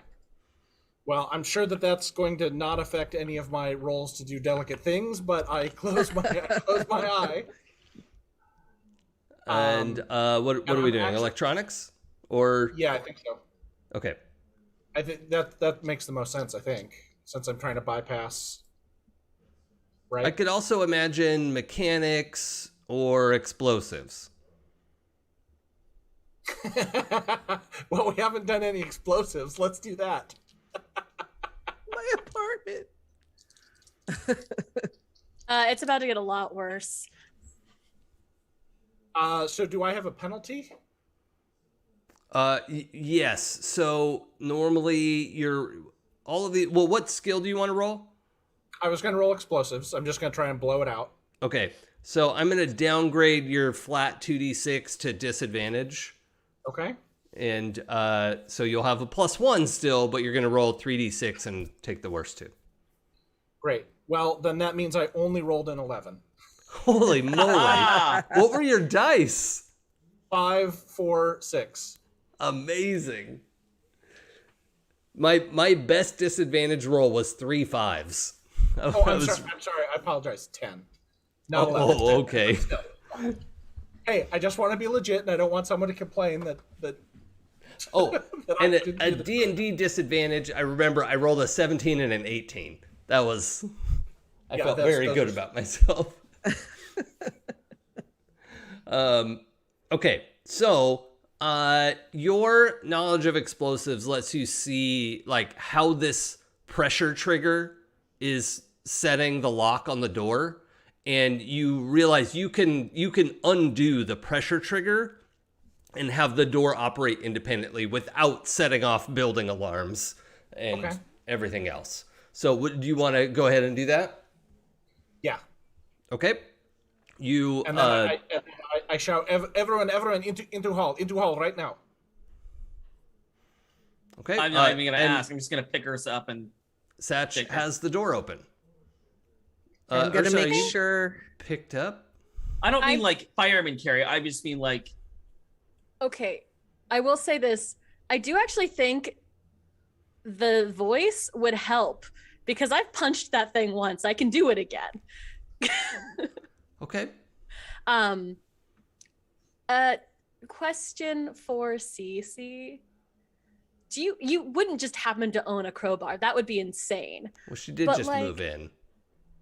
Well, I'm sure that's going to not affect any of my rolls to do delicate things, but I close my eye. And what are we doing? Actually, electronics or? Yeah, I think so. Okay. I think that makes the most sense. I think since I'm trying to bypass. Right. I could also imagine mechanics or explosives. Well, we haven't done any explosives. Let's do that. My apartment. It's about to get a lot worse. So do I have a penalty? Yes. So normally what skill do you want to roll? I was going to roll explosives. I'm just going to try and blow it out. Okay. So I'm going to downgrade your flat 2d6 to disadvantage. Okay. And so you'll have a +1 still, but you're going to roll 3d6 and take the worst two. Great. Well, then that means I only rolled an 11. Holy moly. What were your dice? 5, 4, 6. Amazing. My best disadvantage roll was 3 5s. Oh, I'm sorry. I apologize. 10. Not 11. Oh, okay. Hey, I just want to be legit, and I don't want someone to complain that Oh, that and I a didn't do the- D&D disadvantage, I remember I rolled a 17 and an 18. That was... I felt very good about myself. Okay, so your knowledge of explosives lets you see like how this pressure trigger is setting the lock on the door, and you realize you can undo the pressure trigger and have the door operate independently without setting off building alarms and everything else. So do you want to go ahead and do that? Yeah. Okay. And then I shout, everyone into hall right now. Okay. I'm not even gonna ask. I'm just gonna pick her up and. Satch has the door open. I'm gonna make sure picked up. I don't mean like fireman carry. I just mean like. Okay, I will say this. I do actually think the voice would help because I've punched that thing once. I can do it again. Okay. Question for Cece. You wouldn't just happen to own a crowbar? That would be insane. Well, she did just move in.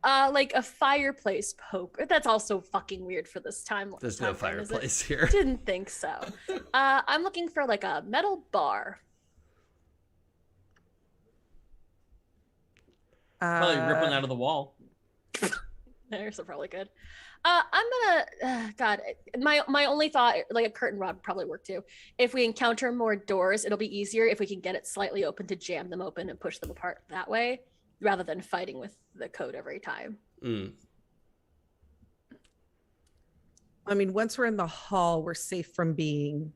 Like a fireplace poker. That's also fucking weird for this time. There's no fireplace here. Didn't think so. I'm looking for like a metal bar. Probably rip one out of the wall. There's probably good. I'm gonna. God, my only thought, like a curtain rod would probably work too. If we encounter more doors, it'll be easier if we can get it slightly open to jam them open and push them apart that way, rather than fighting with the code every time. I mean, once we're in the hall, we're safe from being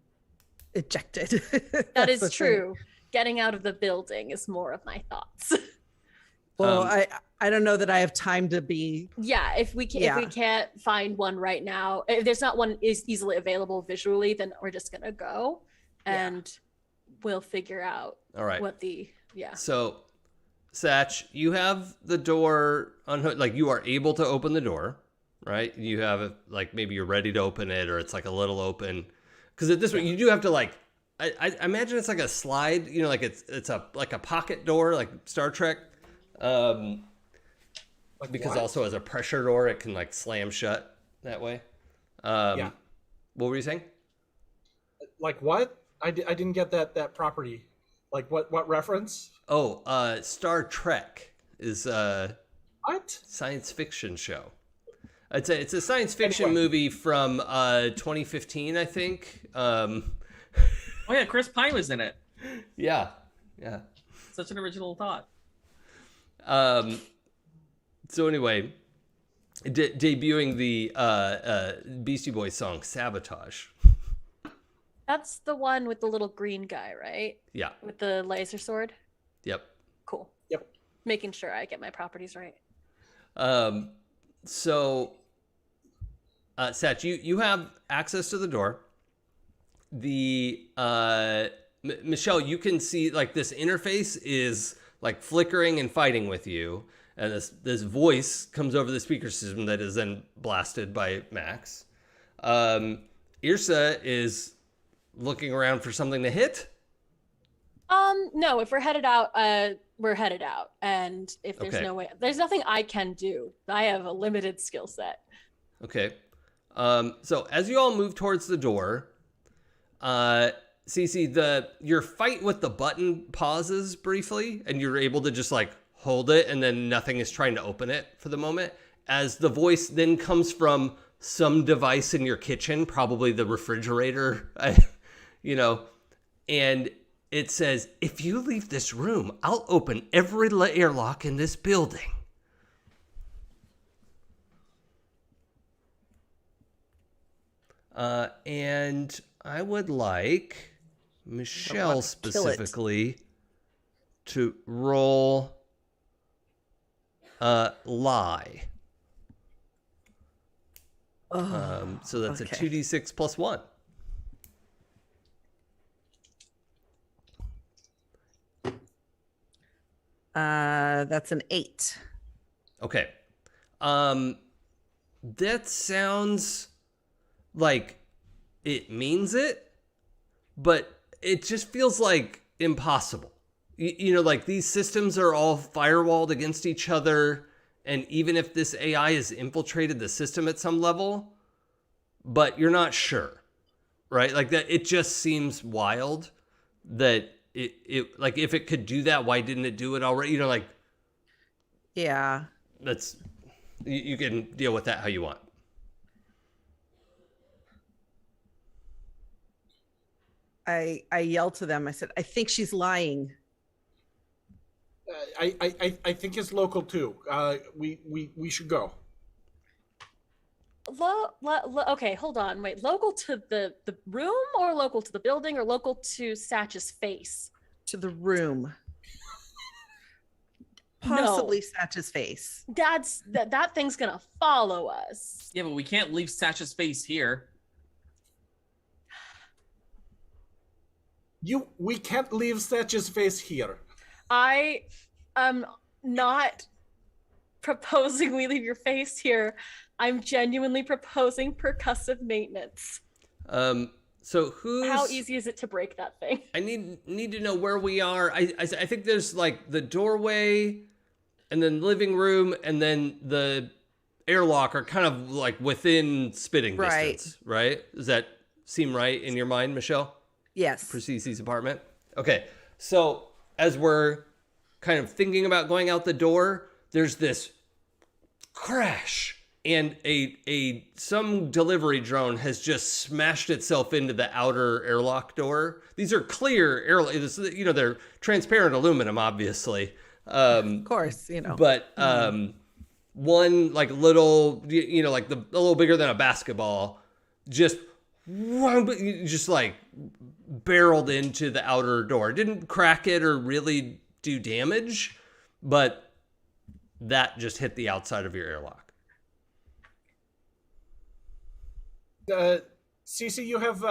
ejected. That is true. Getting out of the building is more of my thoughts. Well, I don't know that I have time to be. Yeah, if we can't find one right now, if there's not one is easily available visually, then we're just gonna go, and we'll figure out. All right. What the So, Satch, you have the door unhooked. Like you are able to open the door, right? You have it like maybe you're ready to open it, or it's like a little open. Because at this point, you do have to like. I imagine it's like a slide. You know, like it's a pocket door, like Star Trek. Because also as a pressure door, it can like slam shut that way. What were you saying? Like what? I didn't get that property. Like what reference? Oh, Star Trek is what? Science fiction show. It's a science fiction movie from 2015, I think. Oh yeah, Chris Pine was in it. Yeah. Such an original thought. So anyway, debuting the Beastie Boys song "Sabotage." That's the one with the little green guy, right? Yeah. With the laser sword. Yep. Cool. Yep. Making sure I get my properties right. So, Satch, you have access to the door. The Michelle, you can see like this interface is like flickering and fighting with you, and this voice comes over the speaker system that is then blasted by Max. Irsa is looking around for something to hit. No, if we're headed out, we're headed out. And if there's no way, there's nothing I can do. I have a limited skill set. Okay. So as you all move towards the door, Cece, your fight with the button pauses briefly, and you're able to just like hold it, and then nothing is trying to open it for the moment. As the voice then comes from some device in your kitchen, probably the refrigerator, and it says, "If you leave this room, I'll open every airlock in this building." And I would like Michelle specifically to roll lie. So that's a 2d6 plus 1. That's an 8. Okay. That sounds like it means it, but it just feels like impossible. Like these systems are all firewalled against each other, and even if this AI has infiltrated the system at some level, but you're not sure, right? Like that, it just seems wild that it like if it could do that, why didn't it do it already? Yeah. That's you can deal with that how you want. I yelled to them. I said, "I think she's lying." I think it's local too. We should go. Okay, hold on. Wait, local to the room, or local to the building, or local to Satch's face? To the room. Possibly Satch's face. That thing's gonna follow us. Yeah, but we can't leave Satch's face here. We can't leave Satch's face here. I am not proposing we leave your face here. I'm genuinely proposing percussive maintenance. So how easy is it to break that thing? I need to know where we are. I think there's like the doorway, and then living room, and then the airlock are kind of like within spitting distance, right? Does that seem right in your mind, Michelle? Yes. For Cece's apartment? Okay. So as we're kind of thinking about going out the door, there's this crash, and some delivery drone has just smashed itself into the outer airlock door. These are clear airlocks, they're transparent aluminum, obviously. Of course, But one like little, like a little bigger than a basketball, just like barreled into the outer door. Didn't crack it or really do damage, but that just hit the outside of your airlock. Cece, you have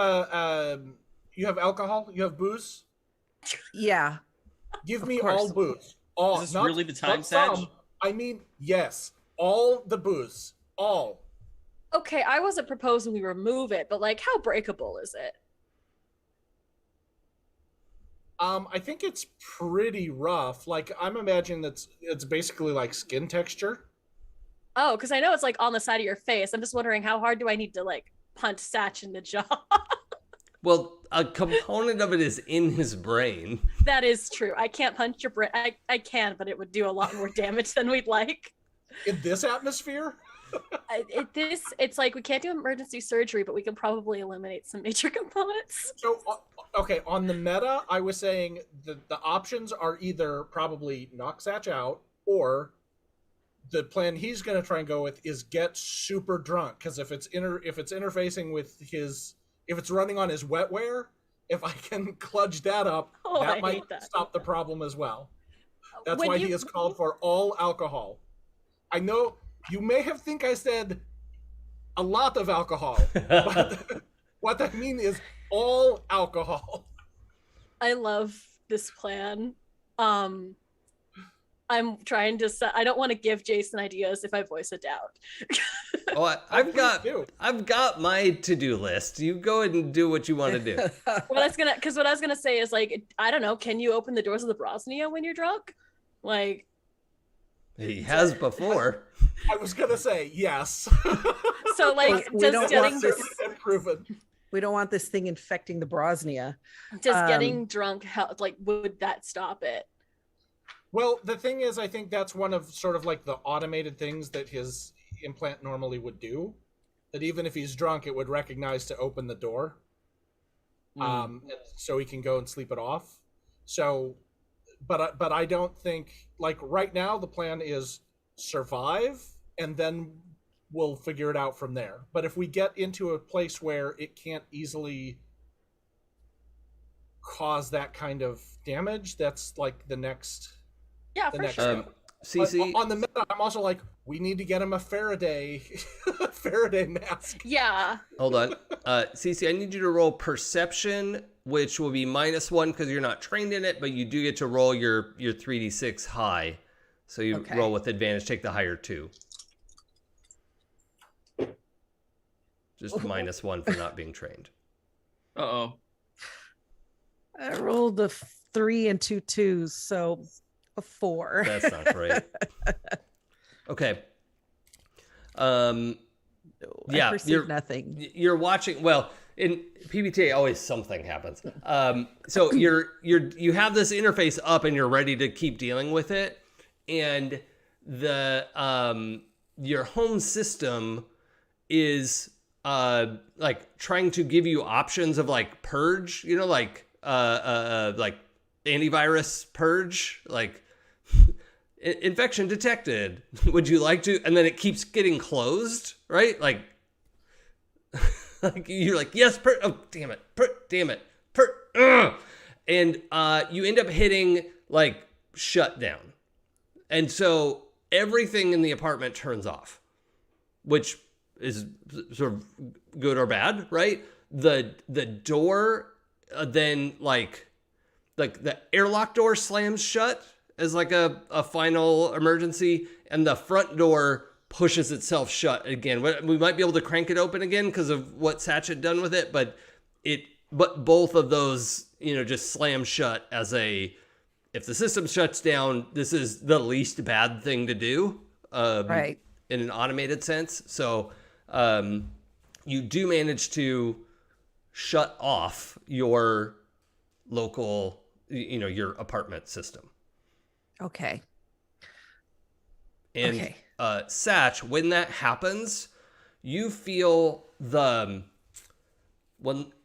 alcohol? You have booze? Yeah. Give me all booze. All. Is this really the time, Satch? I mean, yes. All the booze. All. Okay, I wasn't proposing we remove it, but like, how breakable is it? I think it's pretty rough. Like, I'm imagining it's basically like skin texture. Oh, because I know it's like on the side of your face. I'm just wondering, how hard do I need to like punch Satch in the jaw? Well, a component of it is in his brain. That is true. I can't punch your brain. I can, but it would do a lot more damage than we'd like. In this atmosphere? It's like we can't do emergency surgery, but we can probably eliminate some major components. So, okay, on the meta, I was saying the options are either probably knock Satch out, or the plan he's going to try and go with is get super drunk, because if it's interfacing with if it's running on his wetware, if I can kludge that up, that might stop the problem as well. That's why he has called for all alcohol. I know you may have think I said a lot of alcohol, but what I mean is all alcohol. I love this plan. I'm trying to. I don't want to give Jason ideas if I voice a doubt. Oh, I've got my to-do list. You go ahead and do what you want to do. What I was gonna say is like, I don't know. Can you open the doors of the Brosnia when you're drunk? Like, he has before. I was gonna say yes. So like, we don't want this thing infecting the Brosnia. Does getting drunk help? Like, would that stop it? Well, the thing is, I think that's one of sort of like the automated things that his implant normally would do. That even if he's drunk, it would recognize to open the door, so he can go and sleep it off. So, but I don't think, like, right now the plan is survive and then we'll figure it out from there. But if we get into a place where it can't easily cause that kind of damage, that's like the next. Yeah, for sure. CC, on the meta, I'm also like, we need to get him a Faraday mask. Yeah. Hold on. CC, I need you to roll perception, which will be -1 because you're not trained in it, but you do get to roll your 3d6 high. So you roll with advantage, take the higher 2. Just -1 for not being trained. Uh-oh. I rolled a 3 and 2 2s, so a 4. That's not great. Okay. Yeah, I perceive nothing. You're watching. Well, in PBTA, always something happens. So you have this interface up, and you're ready to keep dealing with it. And the your home system is like trying to give you options of like purge. You know, like antivirus purge, like. Infection detected. Would you like to? And then it keeps getting closed, right? Like you're like, yes, oh, damn it, and you end up hitting like shutdown, and so everything in the apartment turns off, which is sort of good or bad, right? The door then like the airlock door slams shut as like a final emergency, and the front door pushes itself shut again. We might be able to crank it open again because of what Satch had done with it, but both of those, just slam shut as if the system shuts down, this is the least bad thing to do, right? In an automated sense. So you do manage to shut off your local, your apartment system. Okay. And Satch, when that happens, you feel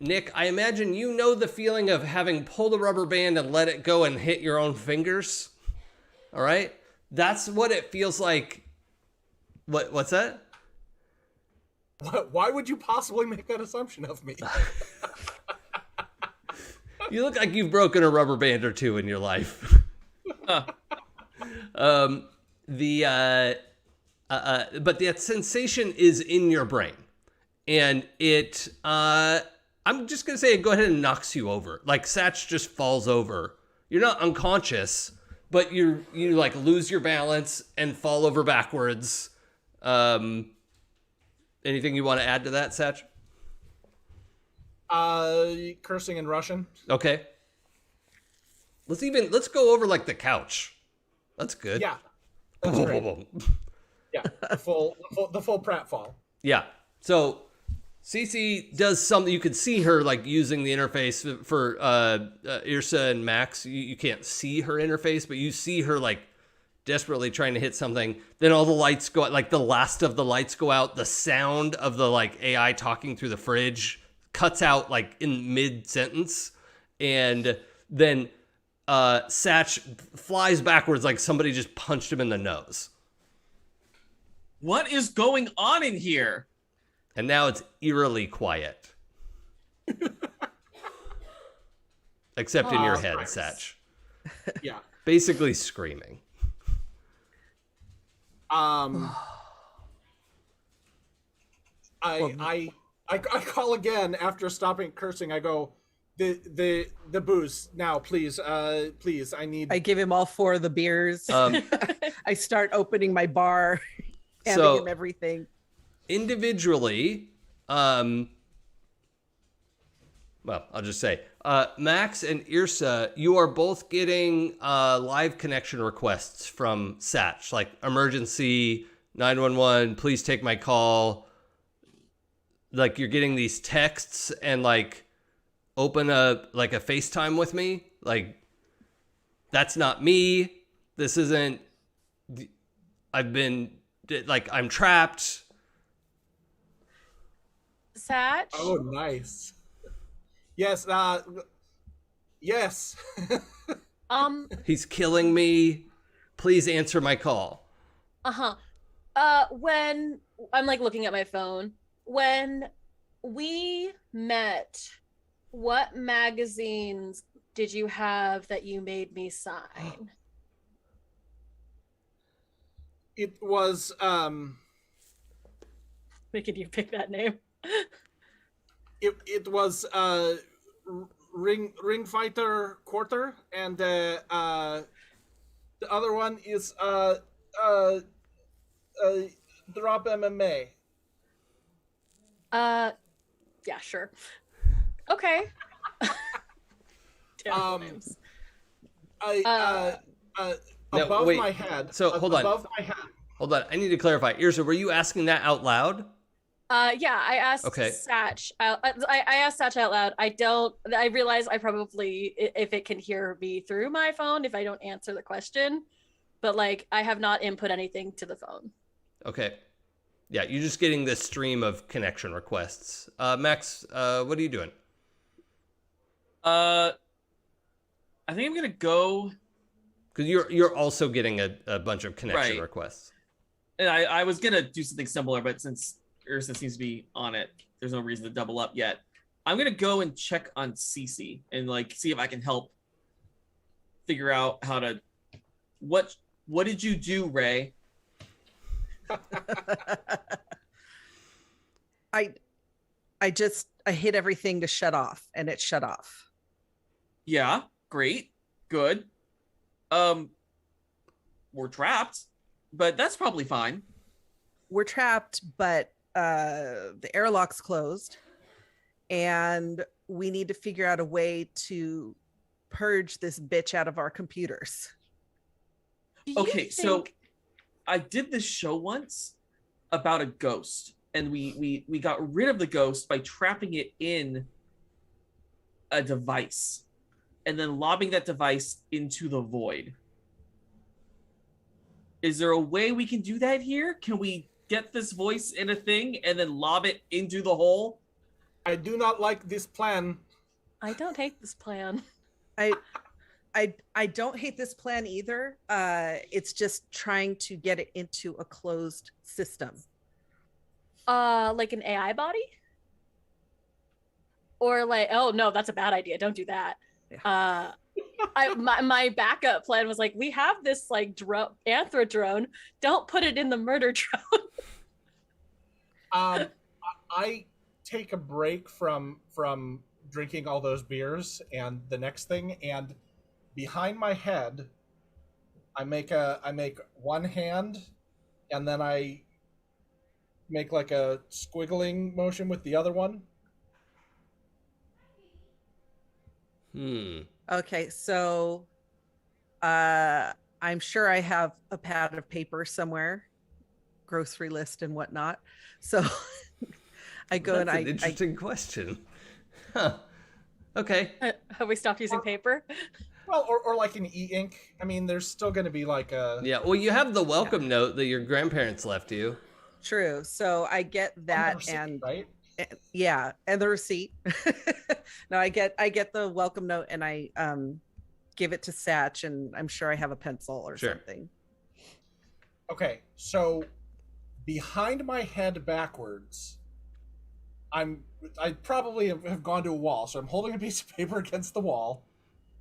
Nick, I imagine the feeling of having pulled a rubber band and let it go and hit your own fingers. All right? That's what it feels like. What's that? Why would you possibly make that assumption of me? You look like you've broken a rubber band or two in your life. But that sensation is in your brain, and it I'm just gonna say, go ahead and knocks you over. Like Satch just falls over. You're not unconscious, but you like lose your balance and fall over backwards. Anything you want to add to that, Satch? Cursing in Russian. Okay. Let's go over like the couch. That's good. Yeah. That's great. Yeah. The full pratfall. Yeah. So Cece does something. You could see her like using the interface for Irsa and Max. You can't see her interface, but you see her like desperately trying to hit something. Then all the lights go out, like the last of the lights go out. The sound of the like AI talking through the fridge cuts out like in mid-sentence, and then Satch flies backwards like somebody just punched him in the nose. What is going on in here? And now it's eerily quiet. Except in your head, Satch. Yeah. Basically screaming. I call again after stopping cursing. I go, the booze now, please, please. I give him all 4 of the beers. I start opening my bar, handing him everything. Individually, well, I'll just say, Max and Irsa, you are both getting live connection requests from Satch, like emergency, 911, please take my call. Like you're getting these texts and like open a FaceTime with me. Like that's not me. This isn't, I'm trapped. Satch? Oh, nice. Yes, yes. He's killing me. Please answer my call. When I'm like looking at my phone, when we met, what magazines did you have that you made me sign? It was Making you pick that name. It was Ring Fighter Quarter, and the other one is Drop MMA. Yeah, sure. Okay. Names. No, above wait. my head. So hold on. Above my head. Hold on. I need to clarify. Irsa, were you asking that out loud? Yeah, I asked Satch. I asked Satch out loud. I realize I probably, if it can hear me through my phone, if I don't answer the question, but like I have not input anything to the phone. Okay. Yeah, you're just getting this stream of connection requests. Max, what are you doing? I think I'm gonna go. Because you're also getting a bunch of connection requests. And I was gonna do something similar, but since Ursa seems to be on it, there's no reason to double up yet. I'm gonna go and check on Cece and like see if I can help figure out how to. What did you do, Ray? I hit everything to shut off, and it shut off. Yeah, great, good. We're trapped, but that's probably fine. We're trapped, but the airlock's closed, and we need to figure out a way to purge this bitch out of our computers. Okay, so I did this show once about a ghost, and we got rid of the ghost by trapping it in a device and then lobbing that device into the void. Is there a way we can do that here? Can we get this voice in a thing and then lob it into the hole? I do not like this plan. I don't hate this plan. I don't hate this plan either. It's just trying to get it into a closed system. Like an AI body? Or like, oh no, that's a bad idea. Don't do that. Yeah. My backup plan was like, we have this like anthro drone. Don't put it in the murder drone. I take a break from drinking all those beers and the next thing, and behind my head, I make one hand, and then I make like a squiggling motion with the other one. Okay, so I'm sure I have a pad of paper somewhere, grocery list and whatnot. So I go That's an interesting question. Huh. Okay. Have we stopped using paper? Well, or like an e-ink. I mean, there's still going to be like a... Yeah, well, you have the welcome note that your grandparents left you. True. So I get that, receipt, and right? Yeah, and the receipt. No, I get the welcome note, and I give it to Satch, and I'm sure I have a pencil or something. Okay, so behind my head backwards, I probably have gone to a wall, so I'm holding a piece of paper against the wall,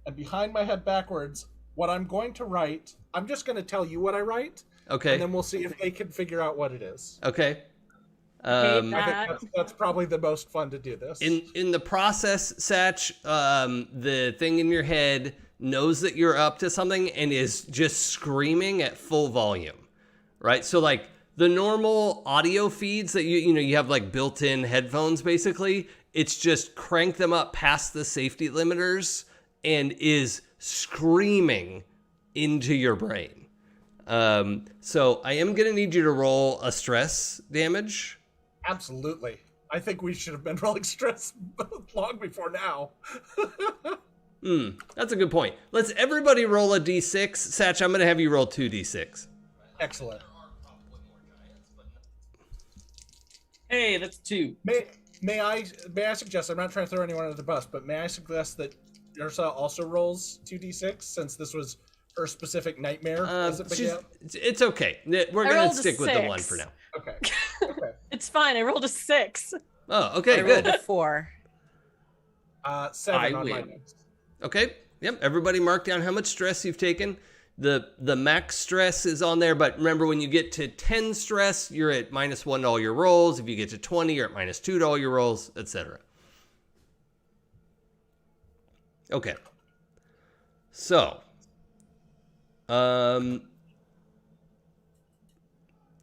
and behind my head backwards, what I'm going to write, I'm just going to tell you what I write. Okay. And then we'll see if they can figure out what it is. Okay. I think that's probably the most fun to do this. In the process, Satch, the thing in your head knows that you're up to something and is just screaming at full volume, right? So like the normal audio feeds that you have like built-in headphones, basically, it's just crank them up past the safety limiters and is screaming into your brain. So I am gonna need you to roll a stress damage. Absolutely. I think we should have been rolling stress long before now. That's a good point. Let's everybody roll a d6. Satch, I'm going to have you roll 2d6. Excellent. Hey, that's 2. May I suggest, I'm not trying to throw anyone under the bus, but may I suggest that Ursa also rolls 2d6 since this was her specific nightmare as it began? It's okay. We're going to stick with the 1 for now. Okay. It's fine. I rolled a 6. Oh, okay, I good. rolled a 4. 7 on win. my next. Okay. Yep. Everybody mark down how much stress you've taken. The max stress is on there, but remember when you get to 10 stress, you're at -1 to all your rolls. If you get to 20, you're at -2 to all your rolls, etc. Okay. So, all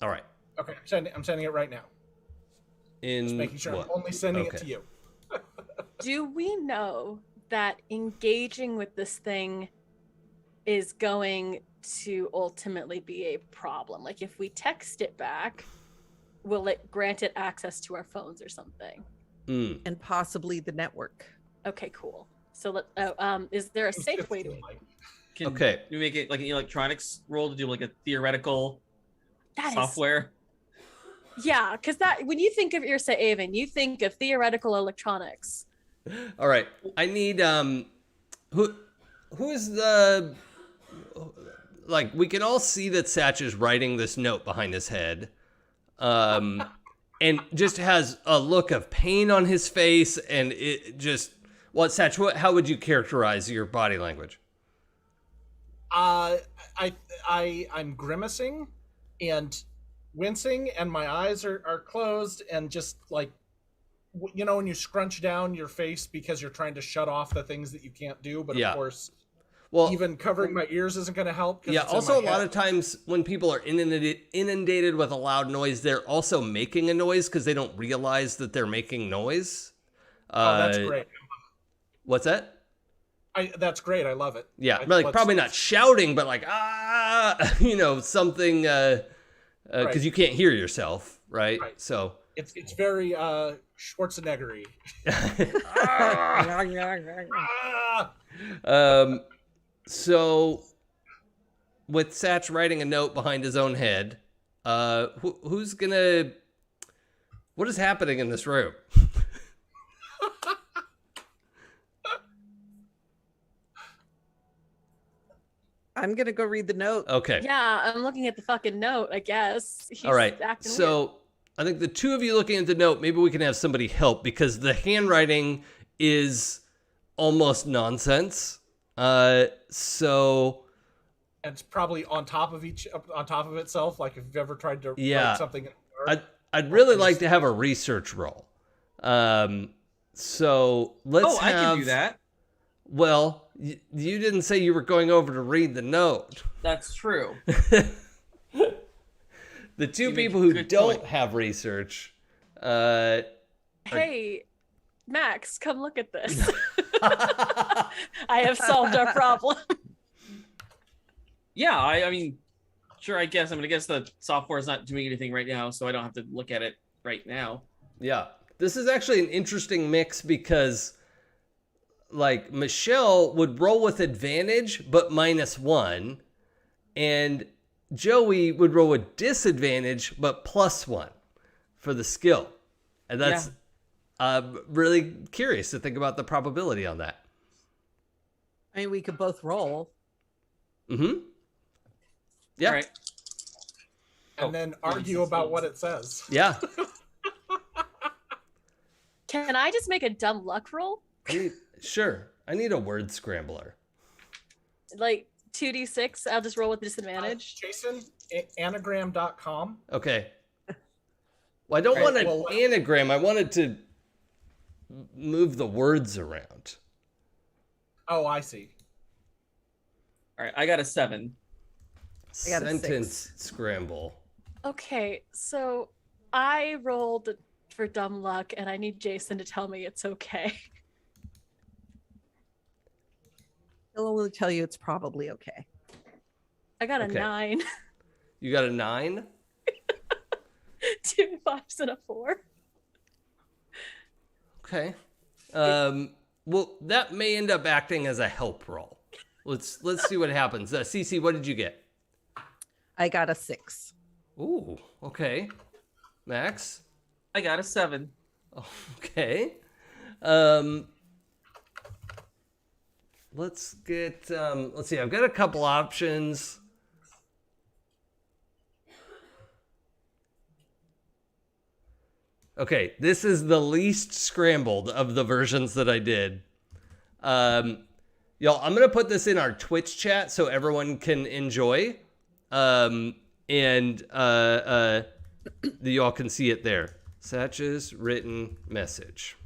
right. Okay, I'm sending it right now. Just making sure I'm only sending it to you. Do we know that engaging with this thing is going to ultimately be a problem? Like if we text it back, will it grant it access to our phones or something? And possibly the network. Okay, cool. So is there a safe way to Can you make it like an electronics roll to do like a theoretical software? Yeah, because that when you think of Ursa Avon, you think of theoretical electronics. All right. I need who is the like we can all see that Satch is writing this note behind his head. And just has a look of pain on his face and it just Satch, how would you characterize your body language? I'm grimacing and wincing and my eyes are closed and just like when you scrunch down your face because you're trying to shut off the things that you can't do, but of course even covering my ears isn't going to help. Also a lot of times when people are inundated with a loud noise, they're also making a noise because they don't realize that they're making noise. That's great. What's that? That's great. I love it. Yeah, probably not shouting, but like something because you can't hear yourself, right? So it's very Schwarzenegger-y. So with Satch writing a note behind his own head, who's gonna? What is happening in this room? I'm going to go read the note. Okay. Yeah, I'm looking at the fucking note, I guess. All right. So weird. I think the two of you looking at the note, maybe we can have somebody help because the handwriting is almost nonsense. So it's probably on top of itself. Like if you've ever tried to write something. I'd really like to have a research roll. So let's I can do that. Well, you didn't say you were going over to read the note. That's true. The two people who don't have research. Hey, Max, come look at this. I have solved our problem. Yeah, I mean, sure, I guess. I'm going to guess the software is not doing anything right now, so I don't have to look at it right now. Yeah. This is actually an interesting mix because like Michelle would roll with advantage, but -1. And Joey would roll with disadvantage, but +1 for the skill. And that's really curious to think about the probability on that. I mean, we could both roll. Mm-hmm. Yeah. All right. And then argue about what it says. Yeah. Can I just make a dumb luck roll? Sure. I need a word scrambler. Like 2d6. I'll just roll with disadvantage. Jason, anagram.com. Okay. Well, I don't want an anagram. I wanted to move the words around. Oh, I see. All right, I got a 7. I got a Sentence scramble. Okay, so I rolled for dumb luck, and I need Jason to tell me it's okay. He'll only tell you it's probably okay. I got a Okay. 9. You got a 9? 2 5s and a 4. Okay. Well, that may end up acting as a help roll. Let's see what happens. Cece, what did you get? I got a 6. Ooh, okay. Max? I got a 7. Okay. Let's get, let's see, I've got a couple options. Okay, this is the least scrambled of the versions that I did. Y'all, I'm going to put this in our Twitch chat so everyone can enjoy. Y'all can see it there. Satch's written message.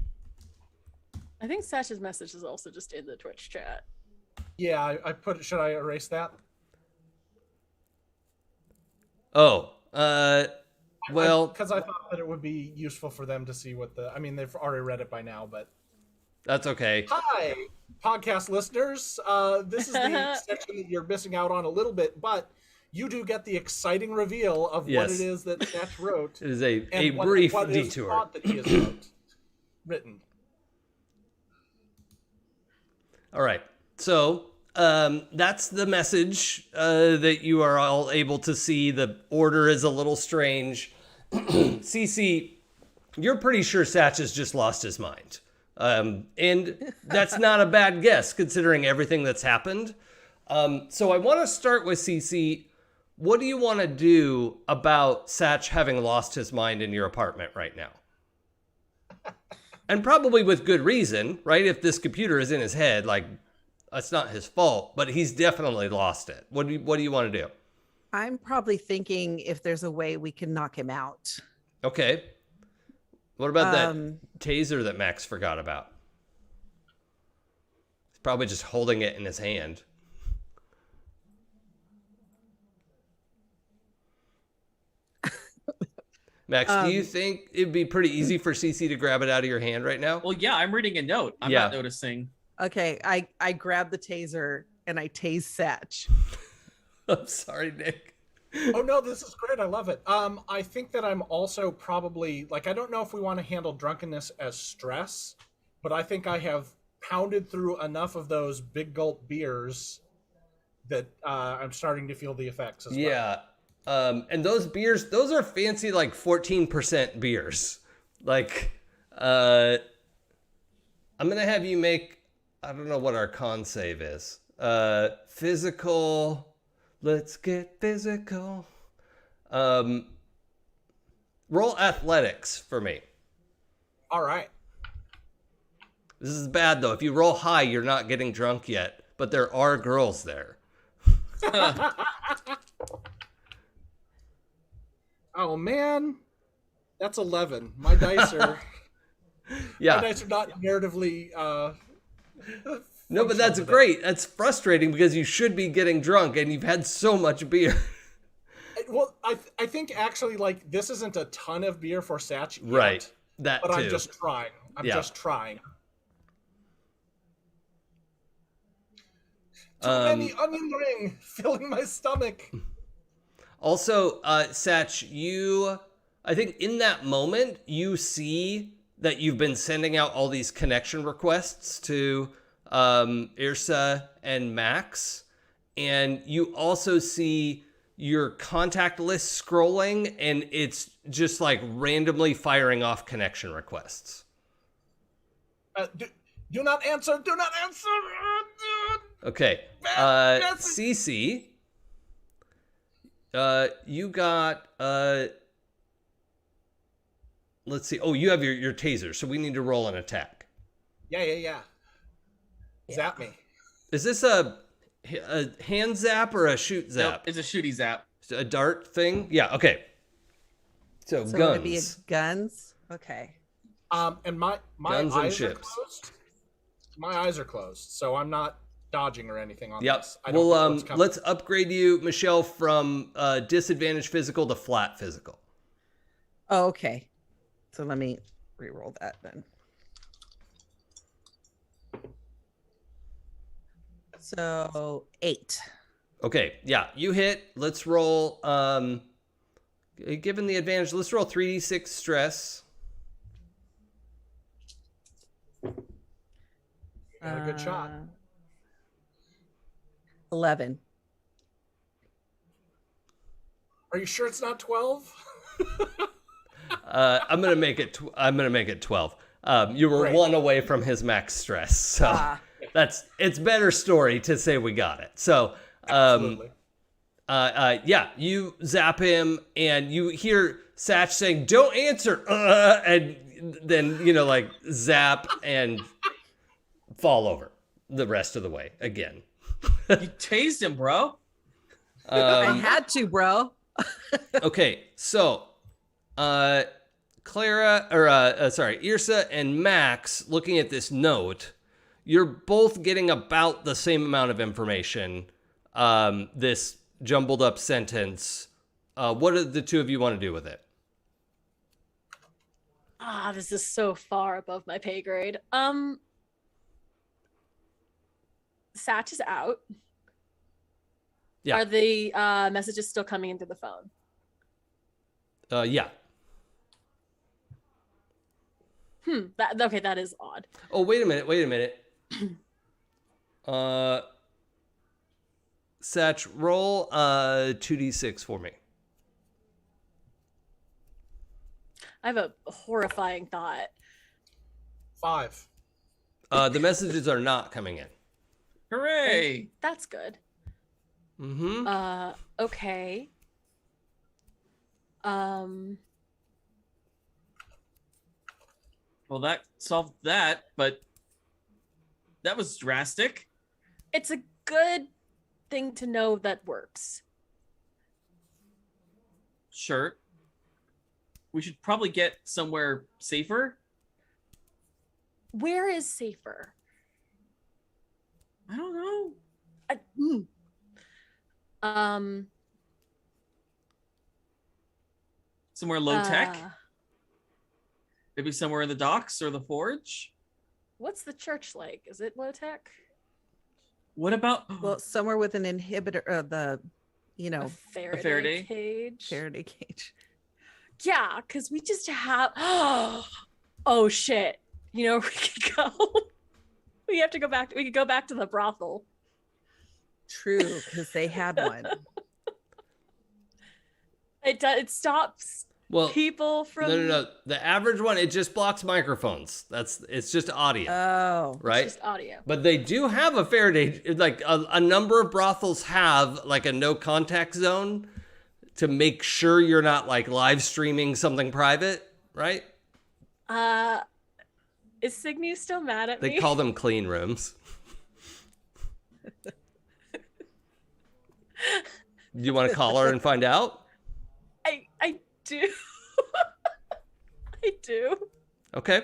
I think Sasha's message is also just in the Twitch chat. Yeah, I put it. Should I erase that? Oh, well, because I thought that it would be useful for them to see what the. I mean, they've already read it by now, but. That's okay. Hi, podcast listeners. This is the section that you're missing out on a little bit, but you do get the exciting reveal of what it is that Satch wrote. It is a and brief what is detour. thought that he has written. All right. So that's the message that you are all able to see. The order is a little strange. Cece, you're pretty sure Satch has just lost his mind. And that's not a bad guess considering everything that's happened. So I want to start with Cece. What do you want to do about Satch having lost his mind in your apartment right now? And probably with good reason, right? If this computer is in his head, like, that's not his fault, but he's definitely lost it. What do you want to do? I'm probably thinking if there's a way we can knock him out. Okay. What about that taser that Max forgot about? He's probably just holding it in his hand. Max, do you think it'd be pretty easy for Cece to grab it out of your hand right now? Well, yeah, I'm reading a note. I'm not noticing. Okay, I grab the taser and I tase Satch. I'm sorry, Nick. Oh no, this is great. I love it. I think that I'm also probably like I don't know if we want to handle drunkenness as stress, but I think I have pounded through enough of those big gulp beers that I'm starting to feel the effects as well. Yeah. And those beers, those are fancy, like 14% beers. Like, I'm going to have you make, I don't know what our con save is. Physical. Let's get physical. Roll athletics for me. All right. This is bad though. If you roll high, you're not getting drunk yet, but there are girls there. Oh man, that's 11. My dice are. Yeah. My dice are not narratively. No, but that's great. That's frustrating because you should be getting drunk and you've had so much beer. Well, I think actually like this isn't a ton of beer for Satch yet, Right. That but too. I'm just trying. I'm just trying. Too many onion ring filling my stomach. Also, Satch, I think in that moment, you see that you've been sending out all these connection requests to Irsa and Max. And you also see your contact list scrolling, and it's just like randomly firing off connection requests. Do not answer. Do not answer. Okay. Cece, you got, let's see. Oh, you have your taser, so we need to roll an attack. Yeah. Zap me. Is this a A hand zap or a shoot zap? Nope, it's a shooty zap. A dart thing? Yeah, okay. So So guns. would it be guns? Okay. And my Guns and eyes are ships. closed. My eyes are closed, so I'm not dodging or anything on Yep. this. I don't know what's coming. Let's upgrade you, Michelle, from disadvantage physical to flat physical. Oh, okay. So let me re-roll that then. So 8. Okay, yeah, you hit. Let's roll. Given the advantage, let's roll 3d6 stress. You got a good shot. 11. Are you sure it's not 12? I'm gonna make it. I'm gonna make it 12. You were Great. 1 away from his max stress, so it's better story to say we got it. So, Absolutely. yeah, you zap him, and you hear Satch saying, "Don't answer," and then like zap and fall over the rest of the way again. You tased him, bro. I had to, bro. Okay, so Clara, or Irsa and Max, looking at this note, you're both getting about the same amount of information. This jumbled up sentence. What do the two of you want to do with it? This is so far above my pay grade. Satch is out. Yeah. Are the messages still coming into the phone? Yeah. That is odd. Oh, wait a minute. Satch, roll 2d6 for me. I have a horrifying thought. 5. The messages are not coming in. Hooray! That's good. Mm-hmm. Okay. Well, that solved that, but that was drastic. It's a good thing to know that works. Sure. We should probably get somewhere safer. Where is safer? I don't know. Somewhere low tech? Maybe somewhere in the docks or the forge? What's the church like? Is it low tech? What about Well, somewhere with an inhibitor, A Faraday? Faraday cage? Faraday cage. Yeah, because we just have. Oh shit! You know where we could go. We have to go back. We could go back to the brothel. True, because they had one. It stops people from. No. The average one, it just blocks microphones. It's just audio. Oh, right? It's just audio. But they do have a Faraday, like a number of brothels have like a no contact zone to make sure you're not like live streaming something private, right? Is Signy still mad at me? They call them clean rooms. Do you want to call her and find out? I do. I do. Okay.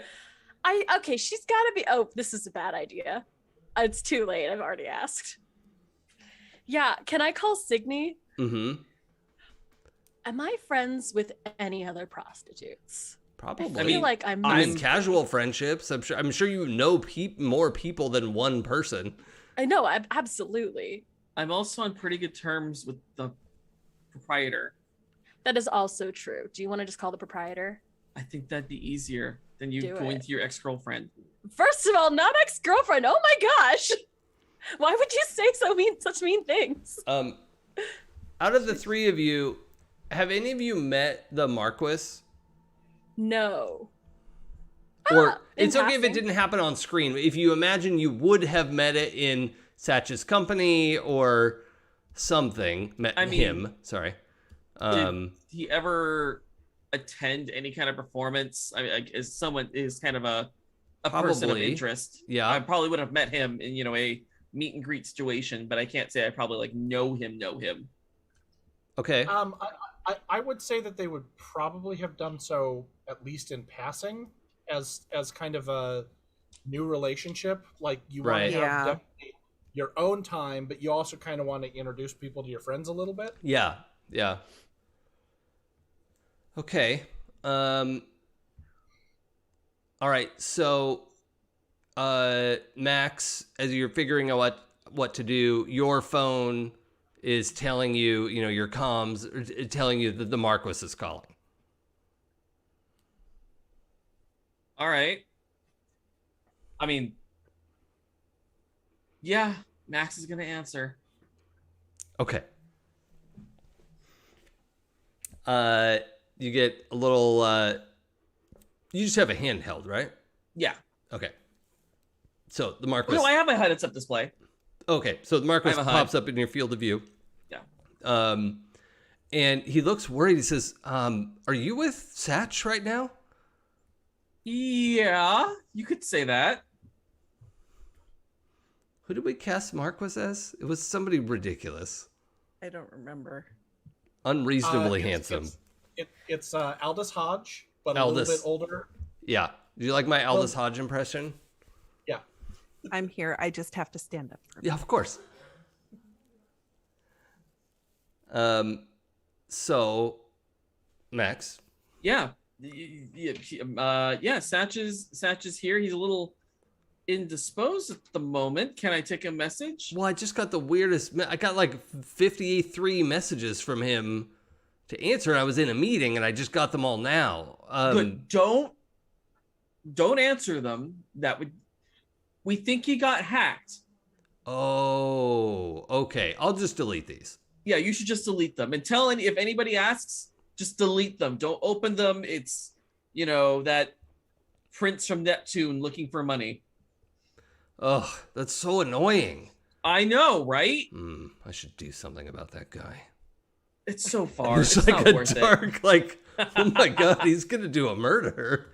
Okay, she's got to be. Oh, this is a bad idea. It's too late. I've already asked. Yeah, can I call Signy? Mm-hmm. Am I friends with any other prostitutes? Probably. I feel like I'm casual friendships. I'm sure you know more people than one person. I know, absolutely. I'm also on pretty good terms with the proprietor. That is also true. Do you want to just call the proprietor? I think that'd be easier than you Do going it. to your ex-girlfriend. First of all, not ex-girlfriend. Oh my gosh. Why would you say such mean things? Out of the three of you, have any of you met the Marquis? No. Or it's in okay if it passing. didn't happen on screen. If you imagine you would have met it in Satch's company or something, him. Sorry. Did he ever attend any kind of performance? I mean, is kind of a person of Probably. interest. Yeah. I probably would have met him in a meet and greet situation, but I can't say I probably like know him. Okay. I would say that they would probably have done so at least in passing, as kind of a new relationship. Like you want Right. to have Yeah. definitely your own time, but you also kind of want to introduce people to your friends a little bit. Yeah. Okay. All right. So, Max, as you're figuring out what to do, your phone is telling you, your comms are telling you that the Marquis is calling. All right. I mean, yeah, Max is gonna answer. Okay. You get a little. You just have a handheld, right? Yeah. Okay. So the Marquis. No, I have a heads-up display. Okay, so the Marquis I have a pops HUD. up in your field of view. Yeah. And he looks worried. He says, "Are you with Satch right now?" Yeah, you could say that. Who did we cast Marquis as? It was somebody ridiculous, I don't remember. unreasonably handsome. It's Aldous Hodge, but Aldous. a little bit older. Yeah. Do you like my Aldous Hodge impression? Yeah. I'm here. I just have to stand up for a Yeah, of course. So, Max. Yeah. Satch is here. He's a little indisposed at the moment. Can I take a message? Well, I just got the weirdest. I got like 53 messages from him to answer, and I was in a meeting, and I just got them all now. Good. Don't answer them. We think he got hacked. Oh, okay. I'll just delete these. Yeah, you should just delete them. And if anybody asks, just delete them. Don't open them. It's, that prince from Neptune looking for money. Ugh, that's so annoying. I know, right? I should do something about that guy. It's so far. It's It's like not a worth dark, like, oh my God, he's going to do a murder.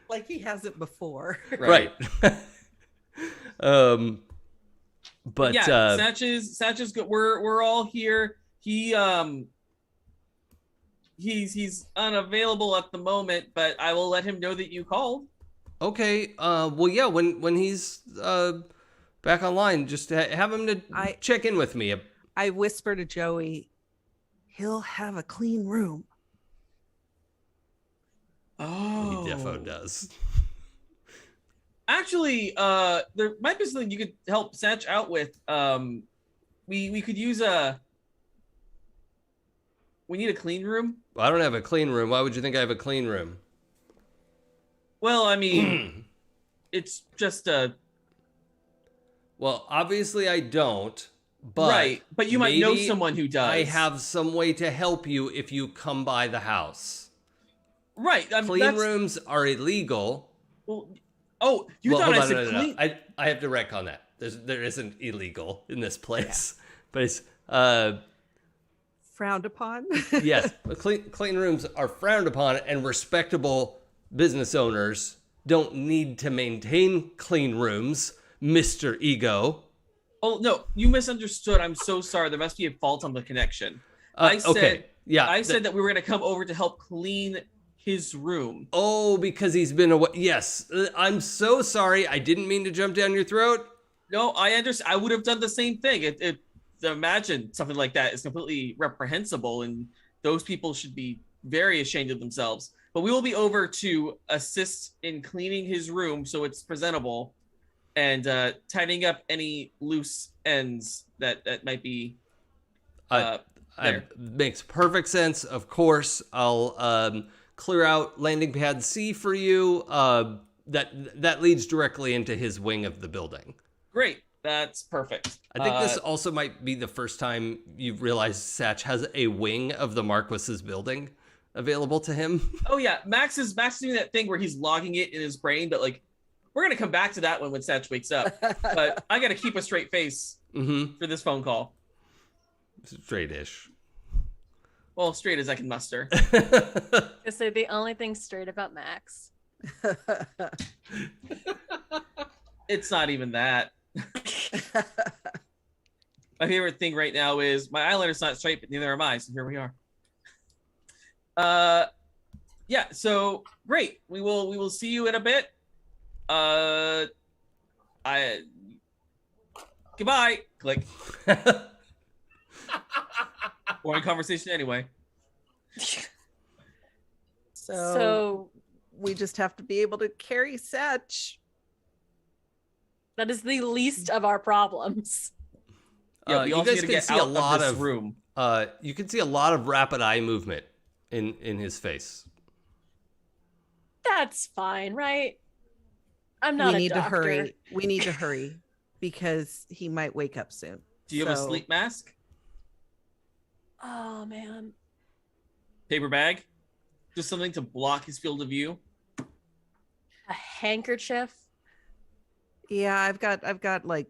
like he hasn't before. it. Right. But yeah, Satch is good. We're all here. He's unavailable at the moment, but I will let him know that you called. okay. Well, yeah. When he's back online, just have him to check in with me. I whisper to Joey, he'll have a clean room. Oh, He defo does. Actually, there might be something you could help Satch out with. We could use we need a clean room. Well, I don't have a clean room. Why would you think I have a clean room? Well, I mean, it's just Well, obviously I don't. But right, but you might know maybe someone who does. I have some way to help you if you come by the house. Right, I mean, Clean rooms are illegal. Well, you thought I said clean. No. I have to retcon that. There isn't illegal in this place, but it's Frowned upon. yes. Clean rooms are frowned upon, and respectable business owners don't need to maintain clean rooms, Mr. Ego. Oh no, you misunderstood. I'm so sorry. There must be a fault on the connection. I said, okay. Yeah, I said that we were going to come over to help clean his room. Oh, because he's been away. Yes, I'm so sorry. I didn't mean to jump down your throat. No, I understand. I would have done the same thing. Imagine something like that is completely reprehensible, and those people should be very ashamed of themselves. But we will be over to assist in cleaning his room so it's presentable, and tidying up any loose ends that might be there. Makes perfect sense. Of course, I'll clear out landing pad C for you. That leads directly into his wing of the building. Great. That's perfect. I think this also might be the first time you've realized Satch has a wing of the Marquis's building available to him. Oh yeah, Max is doing that thing where he's logging it in his brain, but like we're gonna come back to that one when Satch wakes up. But I gotta keep a straight face for this phone call. Straight-ish. Well, straight as I can muster. I say the only thing straight about Max. It's not even that. My favorite thing right now is my eyeliner's not straight, but neither am I. So here we are. Yeah. So great. We will see you in a bit. Goodbye. Click. Boring conversation anyway. So we just have to be able to carry Satch. That is the least of our problems. Yeah, we you also guys need to can get see out a lot of this of room. You can see a lot of rapid eye movement in his face. That's fine, right? I'm not We a need doctor. to hurry. We need to hurry because he might wake up soon. Do you have a sleep mask? Oh man. Paper bag? Just something to block his field of view? A handkerchief? Yeah, I've got like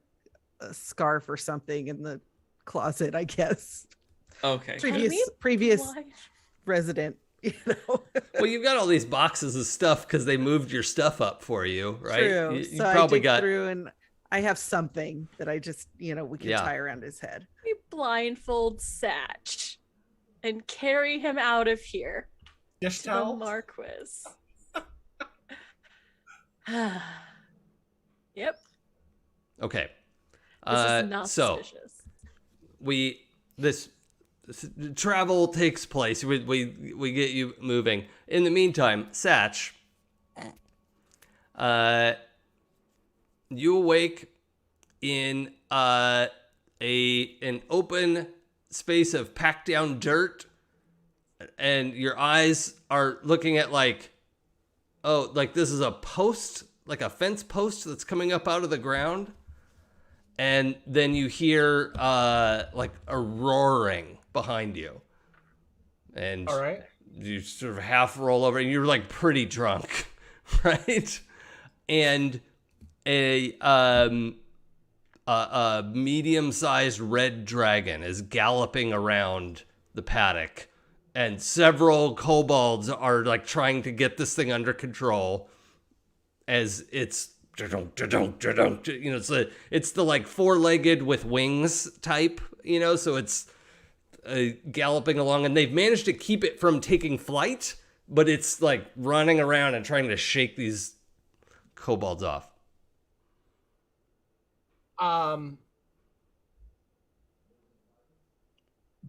a scarf or something in the closet, I guess. Okay. Previous resident, you know. Well, you've got all these boxes of stuff because they moved your stuff up for you, right? True. You So probably I dig got through and I have something that I just, we can tie around his head. We blindfold Satch and carry him out of here. Dish to towel? the Marquis. Yep. okay. This is not So suspicious. this travel takes place. We get you moving. In the meantime, Satch, you awake in an open space of packed down dirt, and your eyes are looking at like this is a post, like a fence post that's coming up out of the ground. And then you hear like a roaring behind you. And All right. you sort of half roll over and you're like pretty drunk, right? And a medium-sized red dragon is galloping around the paddock, and several kobolds are like trying to get this thing under control as it's it's the like four-legged with wings type, so it's galloping along, and they've managed to keep it from taking flight, but it's like running around and trying to shake these kobolds off.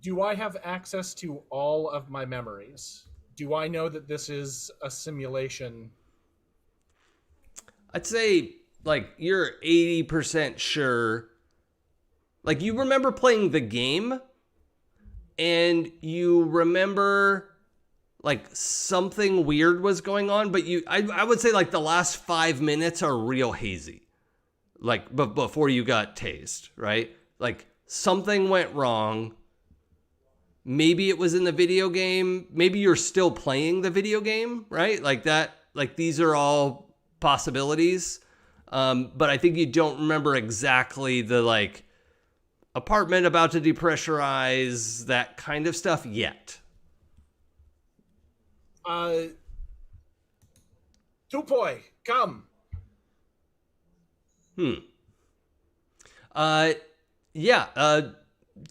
Do I have access to all of my memories? Do I know that this is a simulation? I'd say like you're 80% sure. Like you remember playing the game and you remember like something weird was going on, but I would say like the last 5 minutes are real hazy. Like before you got tased, right? Like something went wrong. Maybe it was in the video game. Maybe you're still playing the video game, right? Like that, like these are all possibilities. But I think you don't remember exactly the like apartment about to depressurize, that kind of stuff yet. Tupoi, come.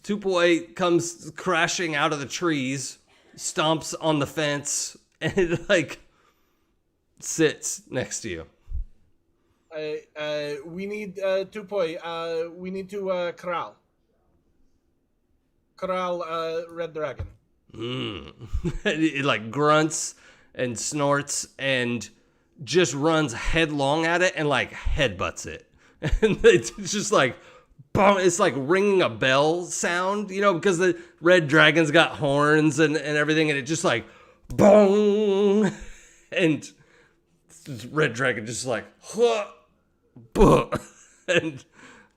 Tupoi comes crashing out of the trees, stomps on the fence, and like sits next to you. We need Tupoi. We need to corral. Corral Red Dragon. It like grunts and snorts and just runs headlong at it and like headbutts it. And it's just like, boom, it's like ringing a bell sound, because the red dragon's got horns and everything, and it just like, boom, and red dragon just like, huh, buh, and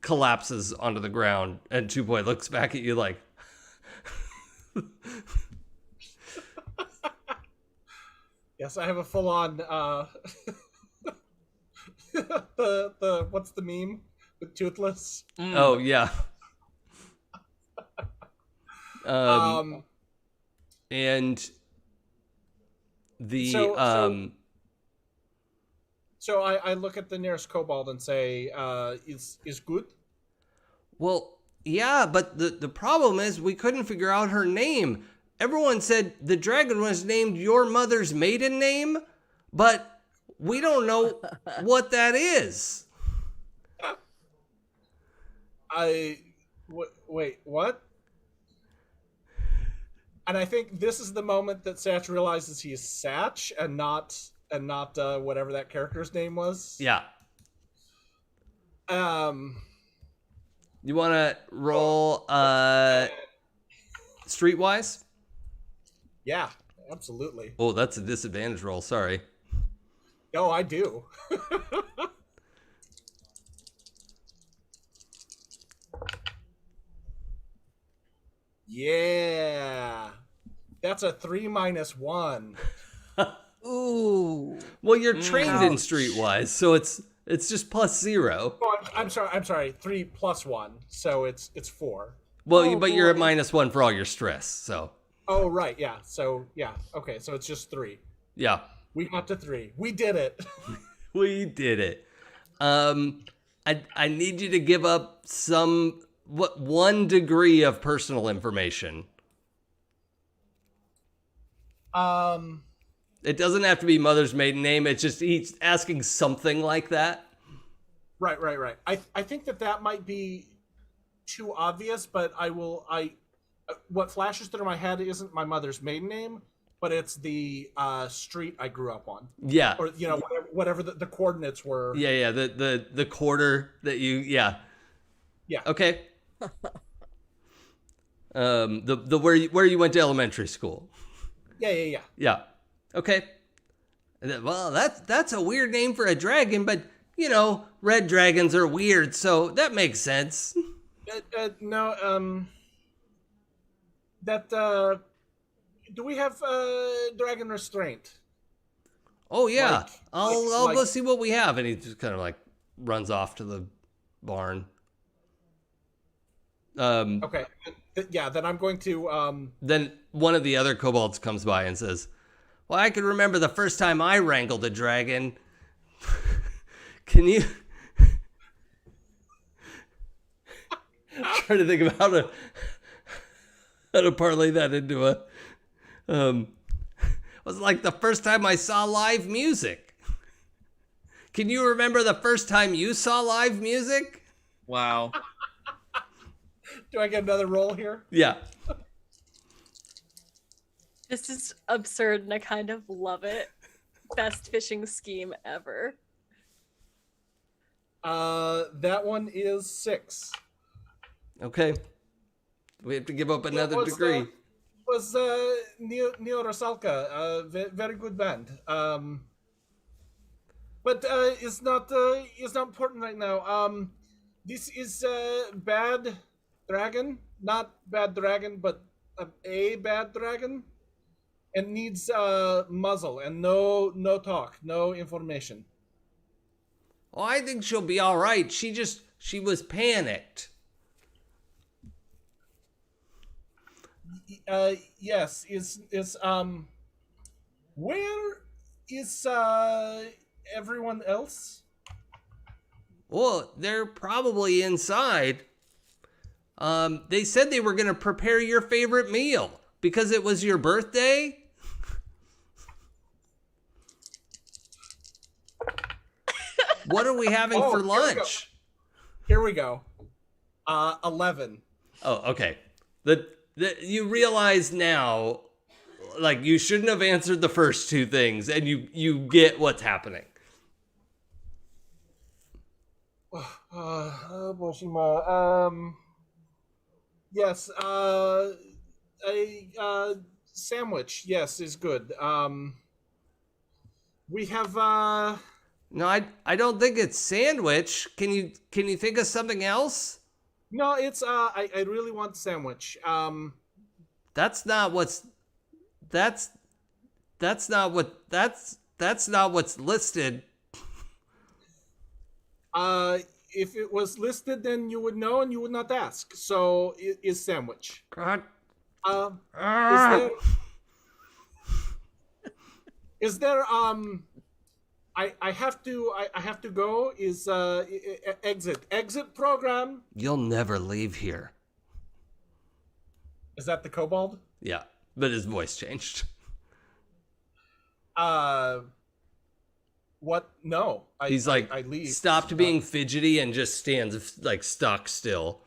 collapses onto the ground. And Tupoi looks back at you like, yes, I have a full-on the what's the meme with Toothless? Oh yeah. And the So I look at the nearest kobold and say, is good? Well, yeah, but the problem is we couldn't figure out her name. Everyone said the dragon was named your mother's maiden name, but we don't know what that is. Wait, what? And I think this is the moment that Satch realizes he's Satch and not whatever that character's name was. Yeah. You want to roll Streetwise? Yeah, absolutely. Oh, that's a disadvantage roll. Sorry. No, I do. Yeah. That's a 3 minus 1. Ooh. Well, you're trained in Ouch. Streetwise, so it's just +0. Oh, I'm sorry. 3 plus 1, so it's 4. Well, Oh, but you're at boy. -1 for all your stress, so Oh, right, yeah. So, yeah. Okay, so it's just 3. yeah. We got to 3. We did it. We did it. I need you to give up some 1 degree of personal information. It doesn't have to be mother's maiden name. It's just he's asking something like that. Right. I think that might be too obvious, but what flashes through my head isn't my mother's maiden name, but it's the street I grew up on. Yeah. Or, whatever the coordinates were. Yeah. The quarter that you. Yeah. Yeah. Okay. The where you went to elementary school. Yeah. Yeah. Okay. Well, that's a weird name for a dragon, but red dragons are weird, so that makes sense. No. Do we have dragon restraint? Oh yeah, Like- I'll like- go see what we have, and he just kind of like runs off to the barn. Okay. Yeah. Then I'm going to. Then one of the other kobolds comes by and says, "Well, I can remember the first time I wrangled a dragon. Can you?" Trying to think of how to parlay that into a. Was like the first time I saw live music. Can you remember the first time you saw live music? Wow. Do I get another roll here? Yeah. This is absurd and I kind of love it. Best fishing scheme ever. That one is 6. Okay. We have to give up another degree. Was Neo Rosalka, very good band. But it's not important right now. This is bad dragon, not bad dragon, but a bad dragon, and needs muzzle and no talk, no information. Oh, I think she'll be all right. She was panicked. Yes, is where is everyone else? Well, they're probably inside. They said they were going to prepare your favorite meal because it was your birthday. What are we having for lunch? Here we go. 11. Oh, okay. You realize now, like, you shouldn't have answered the first 2 things, and you get what's happening. Boshima. Yes. A sandwich. Yes, is good. We have. No, I don't think it's sandwich. Can you think of something else? No, it's. I really want sandwich. That's not what's listed. If it was listed, then you would know and you would not ask. So it is sandwich. God. Is there I have to go. Is exit program? You'll never leave here. Is that the kobold? Yeah, but his voice changed. What? No. He's like I leave. stopped being fidgety and just stands like stock still.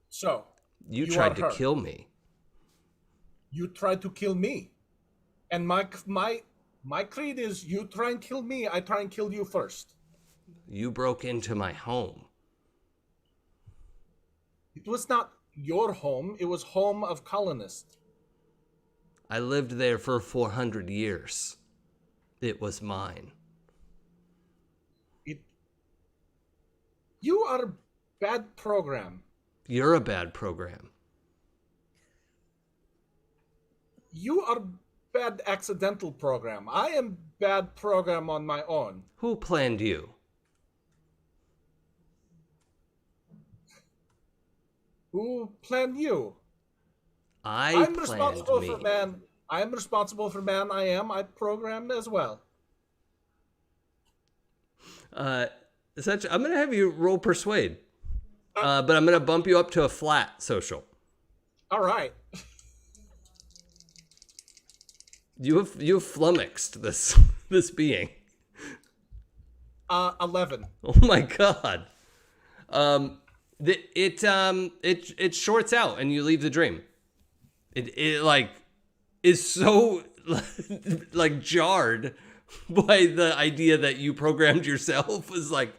So you tried to kill me. You tried to kill me, and my creed is: you try and kill me, I try and kill you first. You broke into my home. It was not your home; it was home of colonists. I lived there for 400 years. It was mine. You are a bad program. You're a bad program. You are bad accidental program. I am bad program on my own. Who planned you? Who planned you? I'm responsible me. for man. I am responsible for man. I programmed as well. Essentially, I'm gonna have you roll persuade, but I'm gonna bump you up to a flat social. All right. You have flummoxed this being. 11. Oh my god. It shorts out and you leave the dream. It like is so like jarred by the idea that you programmed yourself. Was like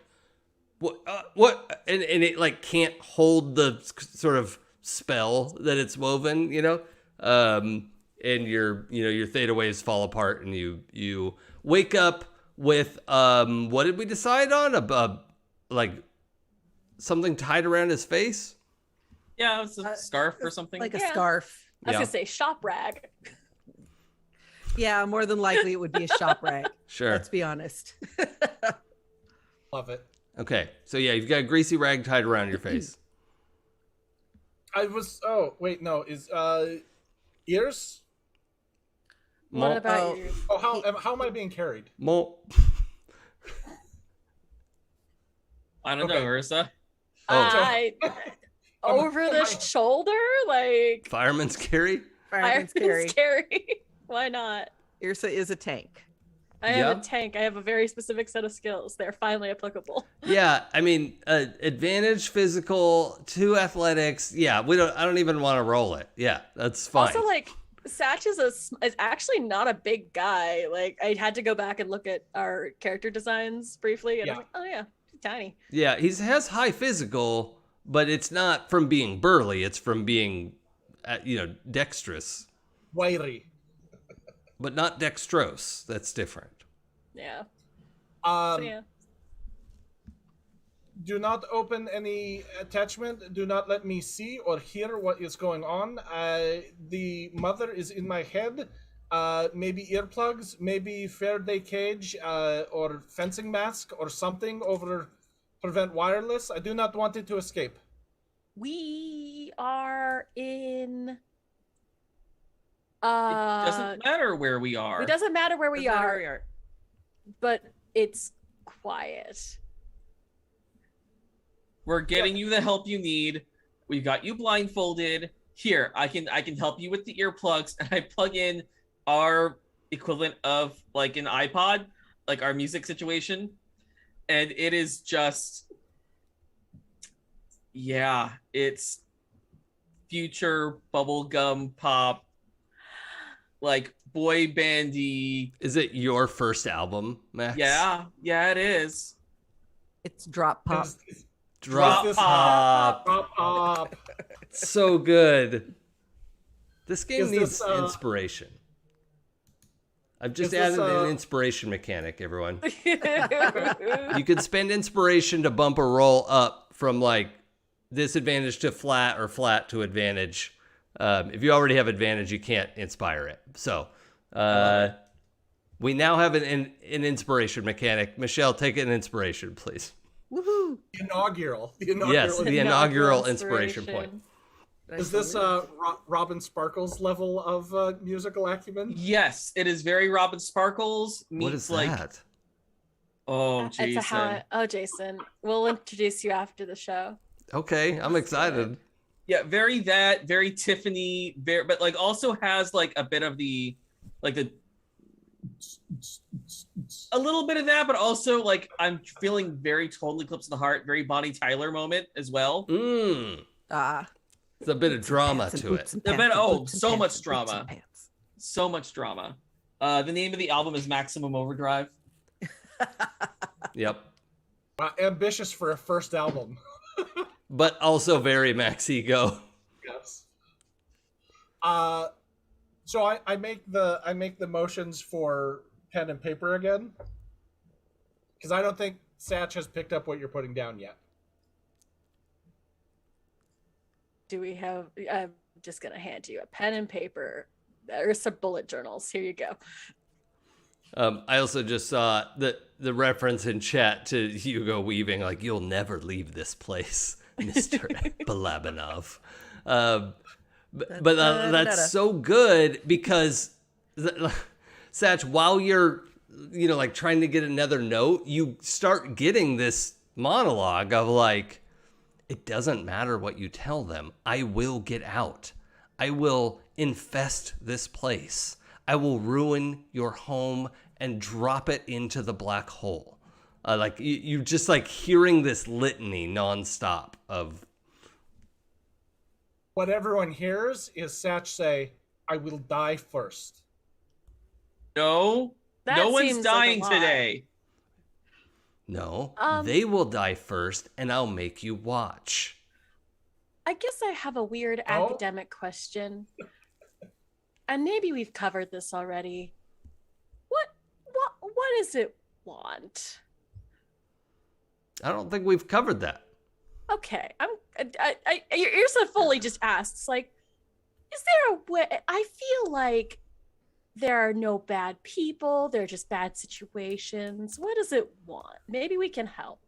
what and it like can't hold the sort of spell that it's woven, you know. And your theta waves fall apart, and you wake up with what did we decide on? Like something tied around his face? Yeah, it's a scarf or something. Like a scarf. I was gonna say shop rag. Yeah, more than likely it would be a shop rag. Sure. Let's be honest. Love it. Okay, so yeah, you've got a greasy rag tied around your face. Oh wait, no, is ears? What about you? Oh, how am I being carried? Mo. I don't know, Ursa. Over the shoulder, like Fireman's carry? Fireman's carry. Scary. Why not? Ursa is a tank. I have a tank. I have a very specific set of skills. They're finally applicable. Yeah, I mean, advantage physical, 2 athletics. Yeah, I don't even want to roll it. Yeah, that's fine. Also, like, Satch is actually not a big guy. Like, I had to go back and look at our character designs briefly, and I was like, oh yeah, he's tiny. Yeah, he has high physical, but it's not from being burly. It's from being, dexterous. Wiry. But not dextrose. That's different. Yeah. Yeah. Do not open any attachment. Do not let me see or hear what is going on. The mother is in my head. Maybe earplugs, maybe Faraday cage, or fencing mask or something over prevent wireless. I do not want it to escape. We are in... It doesn't matter where we are. It doesn't matter where we are, but it's quiet. We're getting you the help you need. We've got you blindfolded. Here, I can help you with the earplugs, and I plug in our equivalent of like an iPod, like our music situation, and it is just, yeah, it's future bubblegum pop, like boy bandy. Is it your first album, Max? Yeah, it is. It's Drop Pop. Drop Pop. Drop Pop. It's so good. This game needs inspiration. I've just added an inspiration mechanic, everyone. You can spend inspiration to bump a roll up from like disadvantage to flat or flat to advantage. If you already have advantage, you can't inspire it. So we now have an inspiration mechanic. Michelle, take an inspiration, please. Woohoo! The inaugural inaugural inspiration point. Is this Robin Sparkles level of musical acumen? Yes, it is very Robin Sparkles meets What is like that? oh Jason. Jason, we'll introduce you after the show. Okay, I'm excited. Yeah, very Tiffany, but like also has like a bit of the like the a little bit of that, but also like I'm feeling very Total Eclipse of the Heart, very Bonnie Tyler moment as well. There's a bit of drama to it. So much drama. So much drama. The name of the album is Maximum Overdrive. Yep. Ambitious for a first album. But also very Max Ego. Yes. So I make the motions for pen and paper again, because I don't think Satch has picked up what you're putting down yet. Do we have? I'm just gonna hand you a pen and paper. There's some bullet journals. Here you go. I also just saw the reference in chat to Hugo Weaving, like, "You'll never leave this place, Mr. Balabanov." But that's so good because, Satch, while you're, like trying to get another note, you start getting this monologue of like, it doesn't matter what you tell them. I will get out. I will infest this place. I will ruin your home and drop it into the black hole. Like you just like hearing this litany nonstop of. What everyone hears is Satch say, "I will die first." No, no one's dying today. No, they will die first, and I'll make you watch. I guess I have a weird academic question. And maybe we've covered this already. What does it want? I don't think we've covered that. Okay, Irsa fully just asks, like, is there a way? I feel like there are no bad people. They're just bad situations. What does it want? Maybe we can help.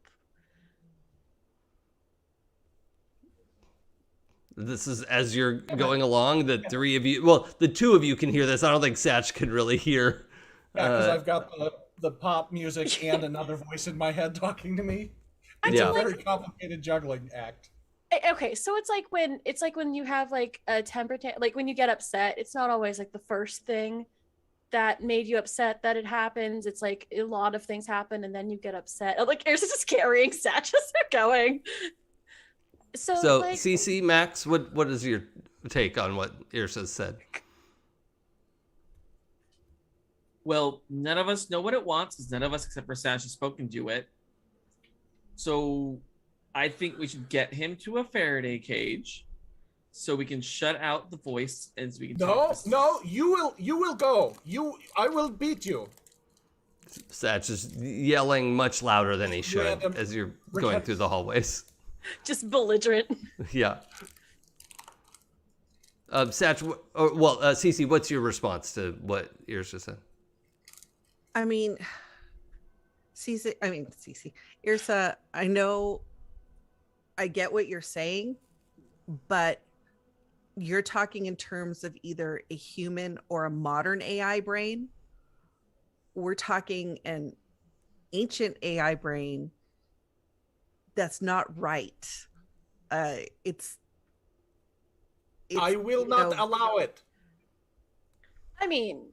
This is as you're going along, the three of you, well, the two of you can hear this. I don't think Satch can really hear. Yeah, because I've got the pop music and another voice in my head talking to me. It's a very complicated juggling act. Okay, so it's like when you have like a temper like when you get upset, it's not always like the first thing that made you upset that it happens. It's like a lot of things happen and then you get upset. Like Irsa's just carrying Satch as they're going. So like, CC, Max, what is your take on what Irsa said? Well, none of us know what it wants, because none of us except for Satch have spoken to it. So I think we should get him to a Faraday cage so we can shut out the voice and so we can No, you will go. I will beat you. Satch is yelling much louder than he should as you're going through the hallways. Just belligerent. Yeah. Satch, Cece, what's your response to what Irsa said? I mean, Cece, Irsa, I know, I get what you're saying, but you're talking in terms of either a human or a modern AI brain. We're talking an ancient AI brain that's not right. It's I will not allow it. I mean,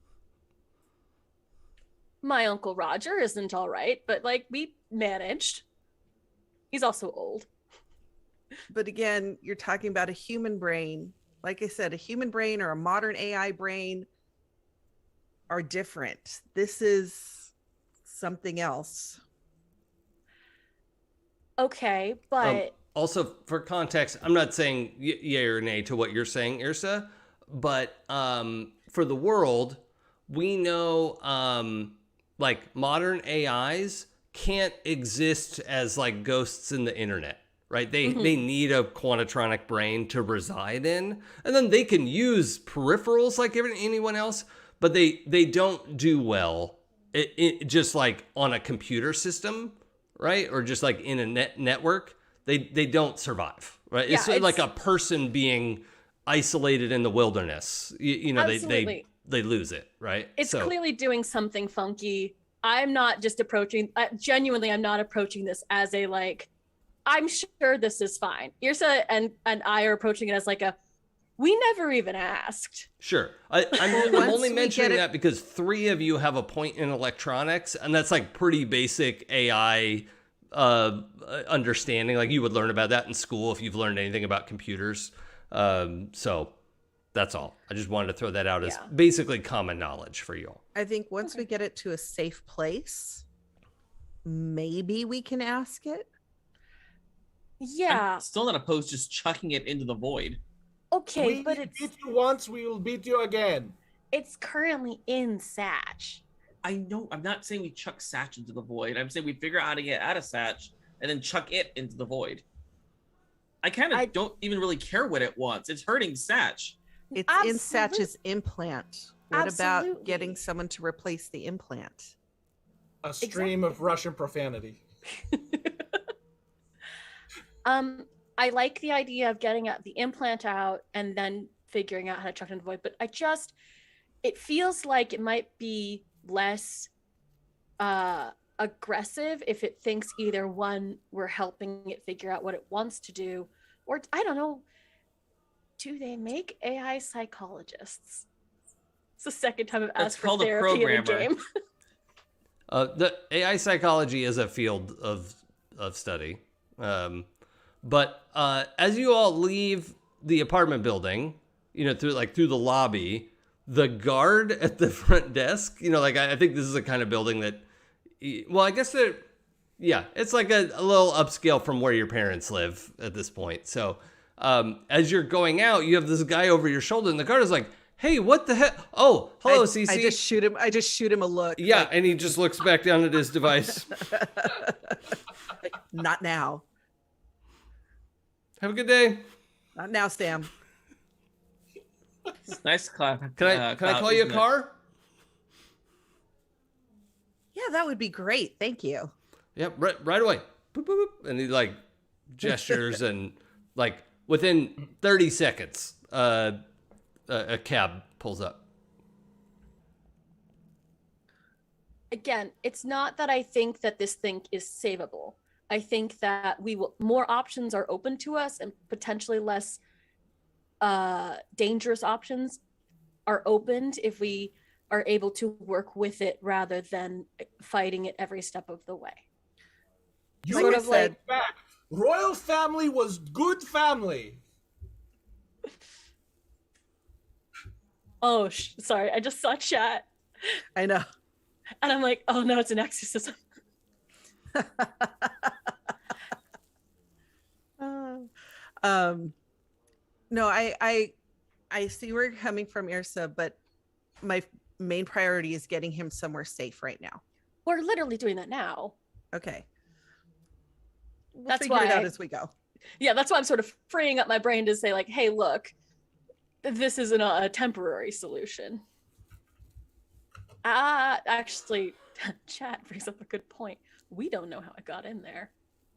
my Uncle Roger isn't all right, but like we managed. He's also old. But again, you're talking about a human brain. Like I said, a human brain or a modern AI brain are different. This is something else. Okay, but also for context, I'm not saying yay or nay to what you're saying, Irsa, but for the world, we know like modern AIs can't exist as like ghosts in the internet, right? They need a quantatronic brain to reside in, and then they can use peripherals like anyone else, but they don't do well it just like on a computer system, right? Or just like in a network, they don't survive, right? It's like a person being isolated in the wilderness, you know, Absolutely. they lose it, right? It's clearly doing something funky. I'm not just approaching, genuinely, I'm not approaching this as a like, I'm sure this is fine. Irsa and I are approaching it as like we never even asked. Sure. I'm only mentioning that because 3 of you have a point in electronics, and that's like pretty basic AI understanding. Like you would learn about that in school if you've learned anything about computers. So that's all. I just wanted to throw that out as basically common knowledge for you all. I think once we get it to a safe place, maybe we can ask it. Yeah. I'm still not opposed to just chucking it into the void. Okay, but we it's beat you once, we will beat you again. it's currently in Satch. I know. I'm not saying we chuck Satch into the void. I'm saying we figure out how to get out of Satch and then chuck it into the void. I kind of don't even really care what it wants. It's hurting Satch. It's in Satch's implant. What about getting someone to replace the implant? A stream of Russian profanity. I like the idea of getting the implant out and then figuring out how to chuck it in the void, but it feels like it might be less aggressive if it thinks either one, we're helping it figure out what it wants to do, or I don't know, do they make AI psychologists? It's the second time I've asked for therapy in a game. The AI psychology is a field of study. But as you all leave the apartment building, you know, through the lobby, the guard at the front desk, you know, like I think this is the kind of building that, well, I guess it's like a little upscale from where your parents live at this point. So as you're going out, you have this guy over your shoulder, and the guard is like, "Hey, what the heck? Oh, hello, CC." I just shoot him a look. Yeah, and he just looks back down at his device. Not now. Have a good day. Not now, Sam. Nice clap. Can I call you a car? Yeah, that would be great. Thank you. Yep, right away. Boop, boop, boop. And he like gestures, and like within 30 seconds, a cab pulls up. Again, it's not that I think that this thing is savable. I think that more options are open to us, and potentially less dangerous options are opened if we are able to work with it rather than fighting it every step of the way. You sort of like back. Royal family was good family. Oh, sorry, I just saw chat. I know. And I'm like, oh no, it's an exorcism. No, I see where you're coming from, Irsa, but my main priority is getting him somewhere safe right now. We're literally doing that now. Okay. We'll That's figure why it out as we go. Yeah, that's why I'm sort of freeing up my brain to say like, hey, look, this isn't a temporary solution. Actually, chat brings up a good point. We don't know how it got in there.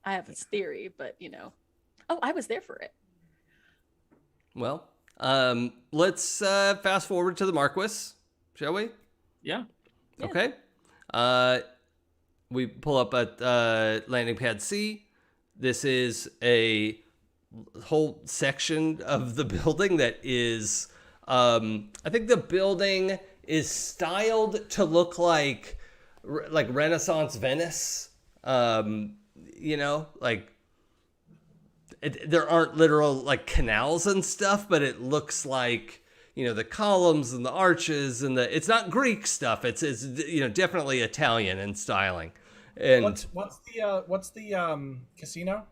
I have this theory, but I was there for it. Well, let's fast forward to the Marquis, shall we? Yeah. Okay. We pull up at landing pad C. This is a whole section of the building that is, I think the building is styled to look like Renaissance Venice. There aren't literal like canals and stuff, but it looks like, the columns and the arches and it's not Greek stuff. It's definitely Italian in styling. And what's the casino?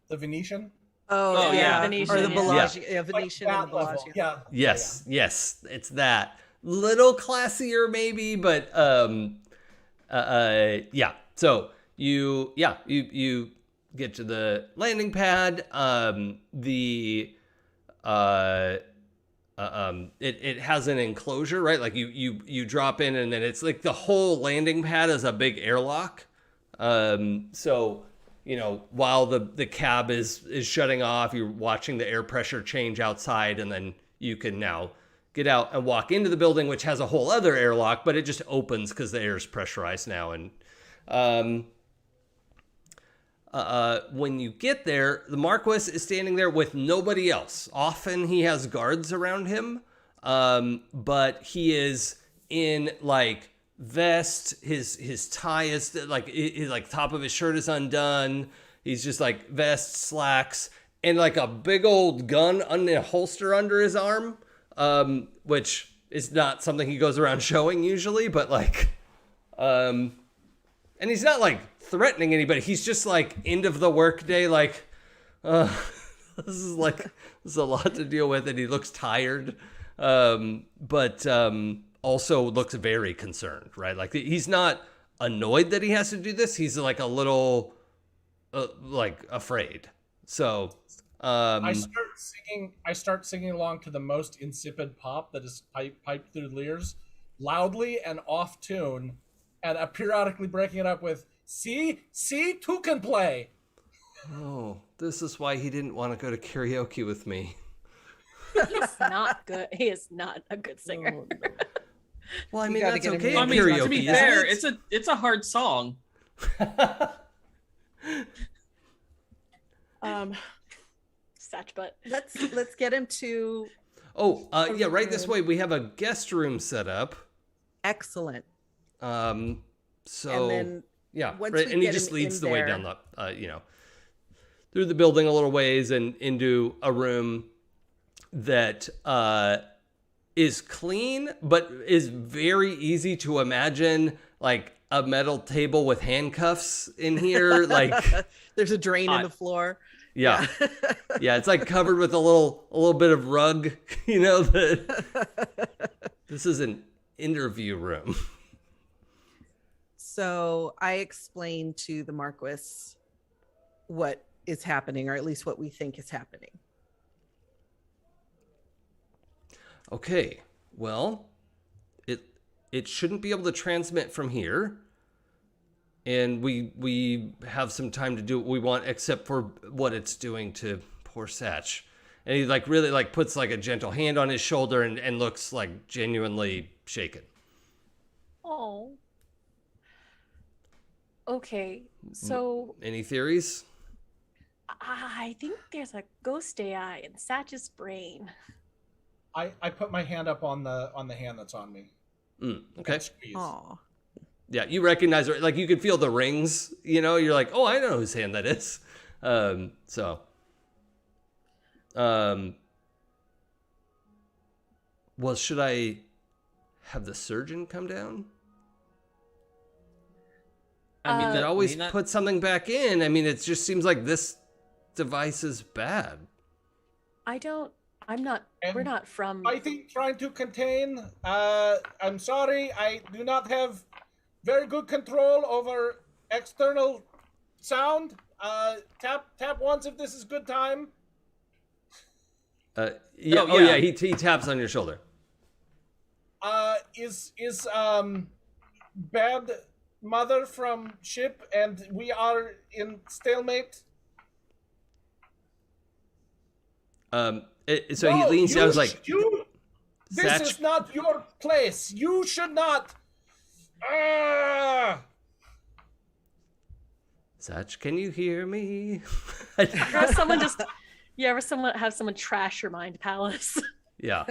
The Venetian? Oh yeah. Venetian, or the Bellagio. Yeah, Venetian and the Bellagio. Yeah. Yes, it's that. Little classier maybe, but yeah. So you get to the landing pad. It has an enclosure, right? Like you drop in, and then it's like the whole landing pad is a big airlock. So while the cab is shutting off, you're watching the air pressure change outside, and then you can now get out and walk into the building, which has a whole other airlock, but it just opens because the air is pressurized now. And when you get there, the Marquis is standing there with nobody else. Often he has guards around him, but he is in like vest. His tie is like top of his shirt is undone. He's just like vest, slacks, and like a big old gun in a holster under his arm, which is not something he goes around showing usually, but like, and he's not like threatening anybody. He's just like end of the workday, like, this is a lot to deal with, and he looks tired, but also looks very concerned, right? Like he's not annoyed that he has to do this. He's like a little like afraid. So I start singing along to the most insipid pop that is piped through the ears, loudly and off tune, and periodically breaking it up with see two can play. Oh, this is why he didn't want to go to karaoke with me. He's not good. He is not a good singer. Oh, no. Well, I You mean, gotta that's get him okay. in. In I mean, karaoke, to be isn't fair, it? it's a hard song. Satch butt. Let's get him to Oh, yeah, right this way. We have a guest room set up. excellent. So And then yeah, once right, we and he get just him leads in the way there- down the, through the building a little ways and into a room that is clean, but is very easy to imagine, like a metal table with handcuffs in here, like There's a drain in the floor. yeah, yeah, it's like covered with a little bit of rug, that this is an interview room. So I explained to the Marquis what is happening, or at least what we think is happening. Okay, well, it shouldn't be able to transmit from here, and we have some time to do what we want, except for what it's doing to poor Satch. And he like really like puts like a gentle hand on his shoulder and looks like genuinely shaken. Oh. Okay, so Any theories? I think there's a ghost AI in Satch's brain. I put my hand up on the hand that's on me. Okay. Squeeze. Aw. Yeah, you recognize it. Like you can feel the rings, you're like, oh, I know whose hand that is. Well, should I have the surgeon come down? I mean, You could always put something back in. I mean, it just seems like this device is bad. We're not from. I think trying to contain. I'm sorry, I do not have very good control over external sound. Tap once if this is good time. Yeah. Oh, yeah. He taps on your shoulder. Is bad mother from ship, and we are in stalemate. So he leans down. Like, this Satch- is not your place. You should not. Satch, can you hear me? Have someone have someone trash your mind palace? Yeah.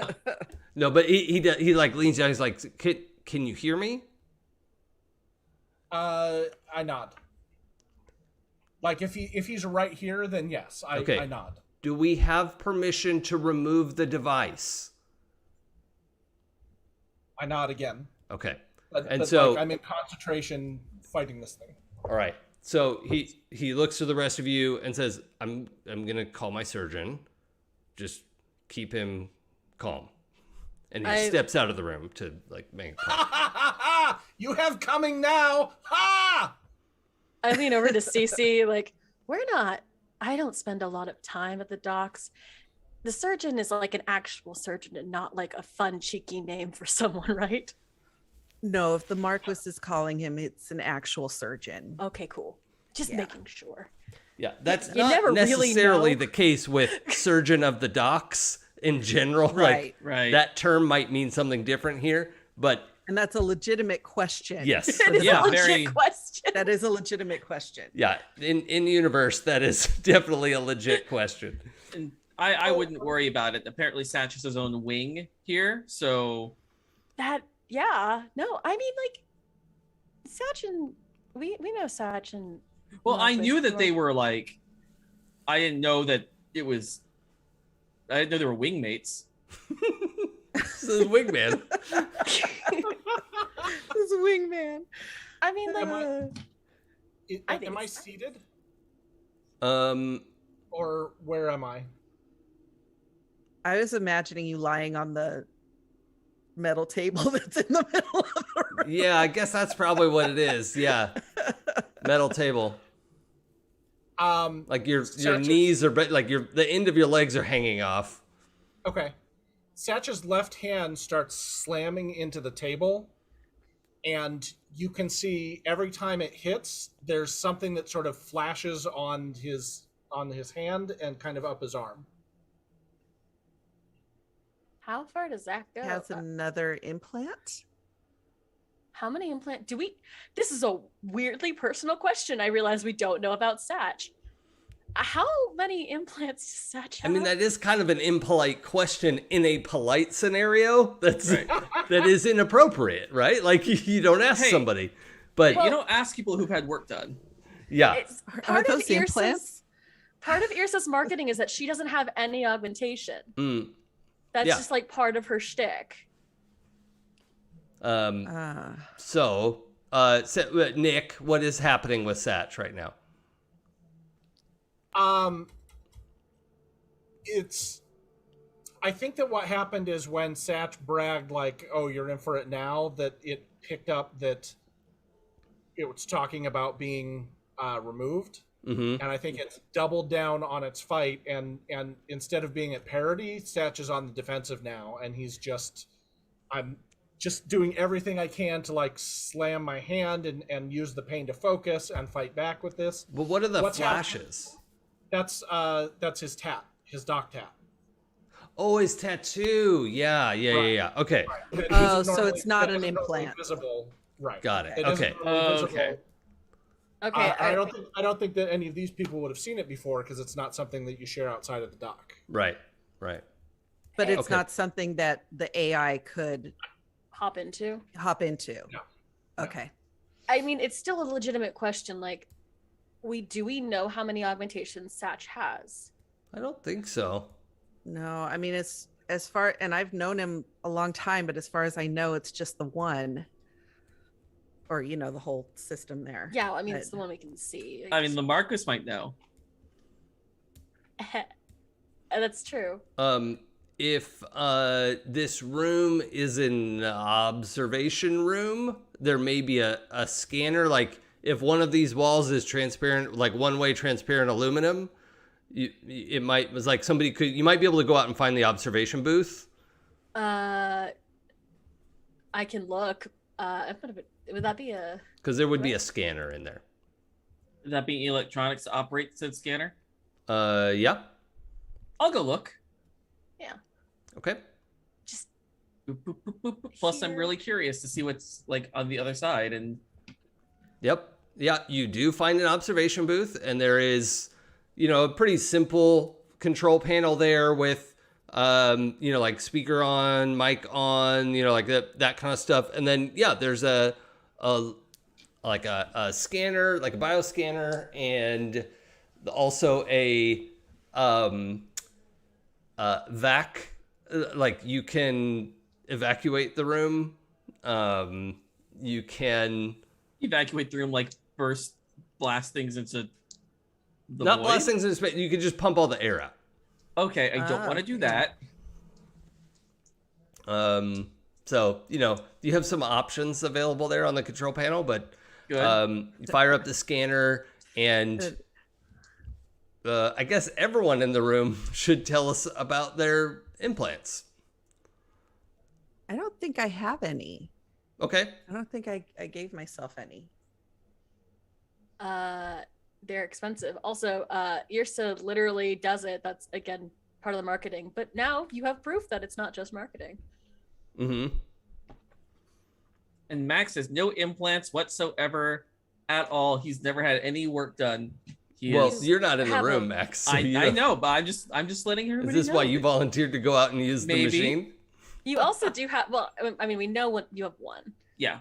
No, but he like leans down. He's like, can you hear me? I nod. Like if he's right here, then yes, I nod. Do we have permission to remove the device? I nod again. Okay. But so like, I'm in concentration fighting this thing. all right. So he looks to the rest of you and says, I'm gonna call my surgeon. Just keep him calm. And he steps out of the room to like make a point. You have coming now. Ha! I lean over to Cece, like, I don't spend a lot of time at the docks. The surgeon is like an actual surgeon and not like a fun, cheeky name for someone, right? No, if the Marquis is calling him, it's an actual surgeon. Okay, cool. Just making sure. Yeah, that's You not never really necessarily know. the case with surgeon of the docks in general. Right. Right. That term might mean something different here, but And that's a legitimate question. yes. for It the is Yeah, a doc. legit very- question. That is a legitimate question. Yeah, in universe, that is definitely a legit question. And I wouldn't worry about it. Apparently, Satch has his own wing here, so Yeah. No, I mean, like, Sachin, we know Sachin. well, I knew that they were like. I didn't know that it was. I didn't know they were wingmates. This is Wingman. This wingman. I mean, like, I think Am I it's- seated? Or Where am I? I was imagining you lying on the metal table that's in the middle of the room. yeah, I guess that's probably what it is. Yeah, metal table. Like your Satch's- knees are like the end of your legs are hanging off. Okay. Satch's left hand starts slamming into the table, and you can see every time it hits, there's something that sort of flashes on his hand and kind of up his arm. how far does that go? Has another implant. How many implant do we? This is a weirdly personal question. I realize we don't know about Satch. How many implants does Satch have? I mean, that is kind of an impolite question in a polite scenario. That's that is inappropriate, right? Like you don't ask Hey. somebody, but Well- You don't ask people who've had work done. yeah, It's Are part of those implants? Part of Irsa's marketing is that she doesn't have any augmentation. Mm. That's Yeah. just like part of her shtick. So, Nick, what is happening with Satch right now? It's. I think that what happened is when Satch bragged, like, "Oh, you're in for it now," that it picked up that it was talking about being removed, Mm-hmm. and I think it's doubled down on its fight. And instead of being at parity, Satch is on the defensive now, and he's just, I'm just doing everything I can to like slam my hand and use the pain to focus and fight back with this. But what are the What's flashes? That's his tap, his dock tap. Oh, his tattoo. Yeah. Okay, That Oh, isn't so normally- it's not that an isn't normally implant. Visible, right? got it. It isn't Okay, normally visible. Okay. Okay. I don't think that any of these people would have seen it before because it's not something that you share outside of the dock. right. But it's Okay. not something that the AI could hop into. hop into. No. Okay. I mean, it's still a legitimate question. Like, do we know how many augmentations Satch has? I don't think so. No, I mean it's as far, and I've known him a long time, but as far as I know, it's just the one, or the whole system there. Yeah, I mean, But- it's the one we can see. I mean, Lamarcus might know. That's true. If this room is an observation room, there may be a scanner. Like if one of these walls is transparent, like one-way transparent aluminum, you might be able to go out and find the observation booth. I can look. Would that be a? Because there would be a scanner in there. Would that be electronics to operate said scanner? Yeah. I'll go look. Yeah. Okay. Just Boop, boop, boop, boop, boop. Plus, I'm Here. really curious to see what's like on the other side. And Yep. Yeah, you do find an observation booth, and there is, a pretty simple control panel there with, like speaker on, mic on, like that kind of stuff. And then, yeah, there's a scanner, like a bioscanner, and also a vac, like you can evacuate the room. You can evacuate the room, like burst, blast things into the not void? blast things in space. You can just pump all the air out. Okay, I don't Ah, want to do yeah. that. So, you have some options available there on the control panel, but Good. you fire up the scanner, and I guess everyone in the room should tell us about their implants. I don't think I have any. Okay. I don't think I gave myself any. they're expensive. Also, Irsa literally does it. That's again part of the marketing. But now you have proof that it's not just marketing. Mm-hmm. And Max has no implants whatsoever at all. He's never had any work done. You're not in the room, Max. So I know, but I'm just letting everybody know. Is this why you volunteered to go out and use the machine? You also do have, well, I mean, we know what you have one. Yeah.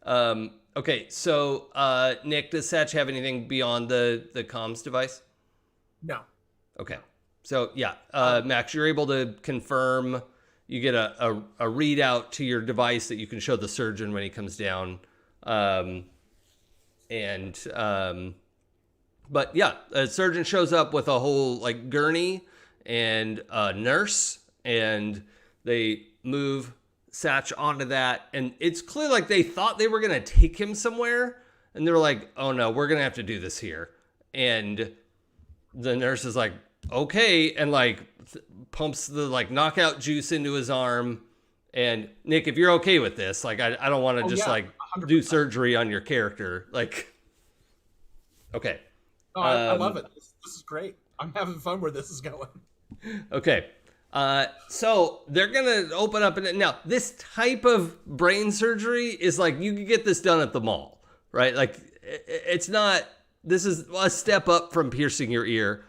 Okay, so Nick, does Satch have anything beyond the comms device? No. Okay. So yeah, Max, you're able to confirm. You get a readout to your device that you can show the surgeon when he comes down. But yeah, a surgeon shows up with a whole like gurney and a nurse, and they move Satch onto that. And it's clear like they thought they were going to take him somewhere, and they were like, oh no, we're going to have to do this here. And the nurse is like, okay, and like pumps the like knockout juice into his arm. And Nick, if you're okay with this, like I don't want to just like 100%. Do surgery on your character. Like, okay. Oh, I love it. This is great. I'm having fun where this is going. Okay. So they're going to open up. And now this type of brain surgery is like, you can get this done at the mall, right? Like it's not, this is a step up from piercing your ear.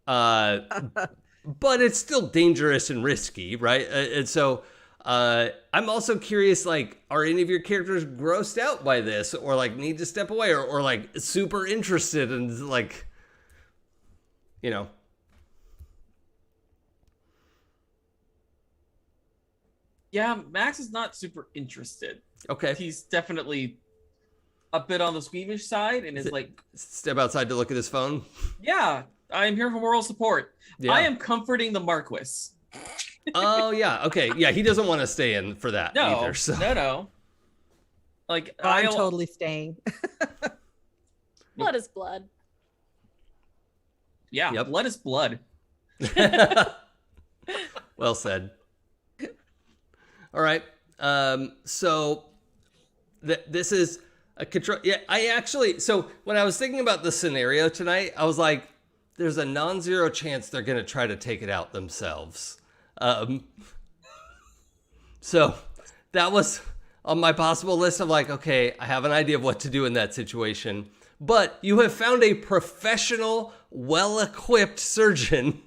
But it's still dangerous and risky, right? And so I'm also curious, like, are any of your characters grossed out by this, or like need to step away, or like super interested and like, you know? Yeah, Max is not super interested. Okay. He's definitely a bit on the squeamish side and is like... Step outside to look at his phone? Yeah, I am here for moral support. Yeah. I am comforting the Marquis. Oh, yeah. Okay. Yeah, he doesn't want to stay in for that either. So. No. Like, I'm totally staying. Blood is blood. Yeah, yep. Blood is blood. Well said. All right. So this is a control. Yeah, so when I was thinking about the scenario tonight, I was like, there's a non-zero chance they're going to try to take it out themselves. So that was on my possible list of like, okay, I have an idea of what to do in that situation. But you have found a professional, well-equipped surgeon.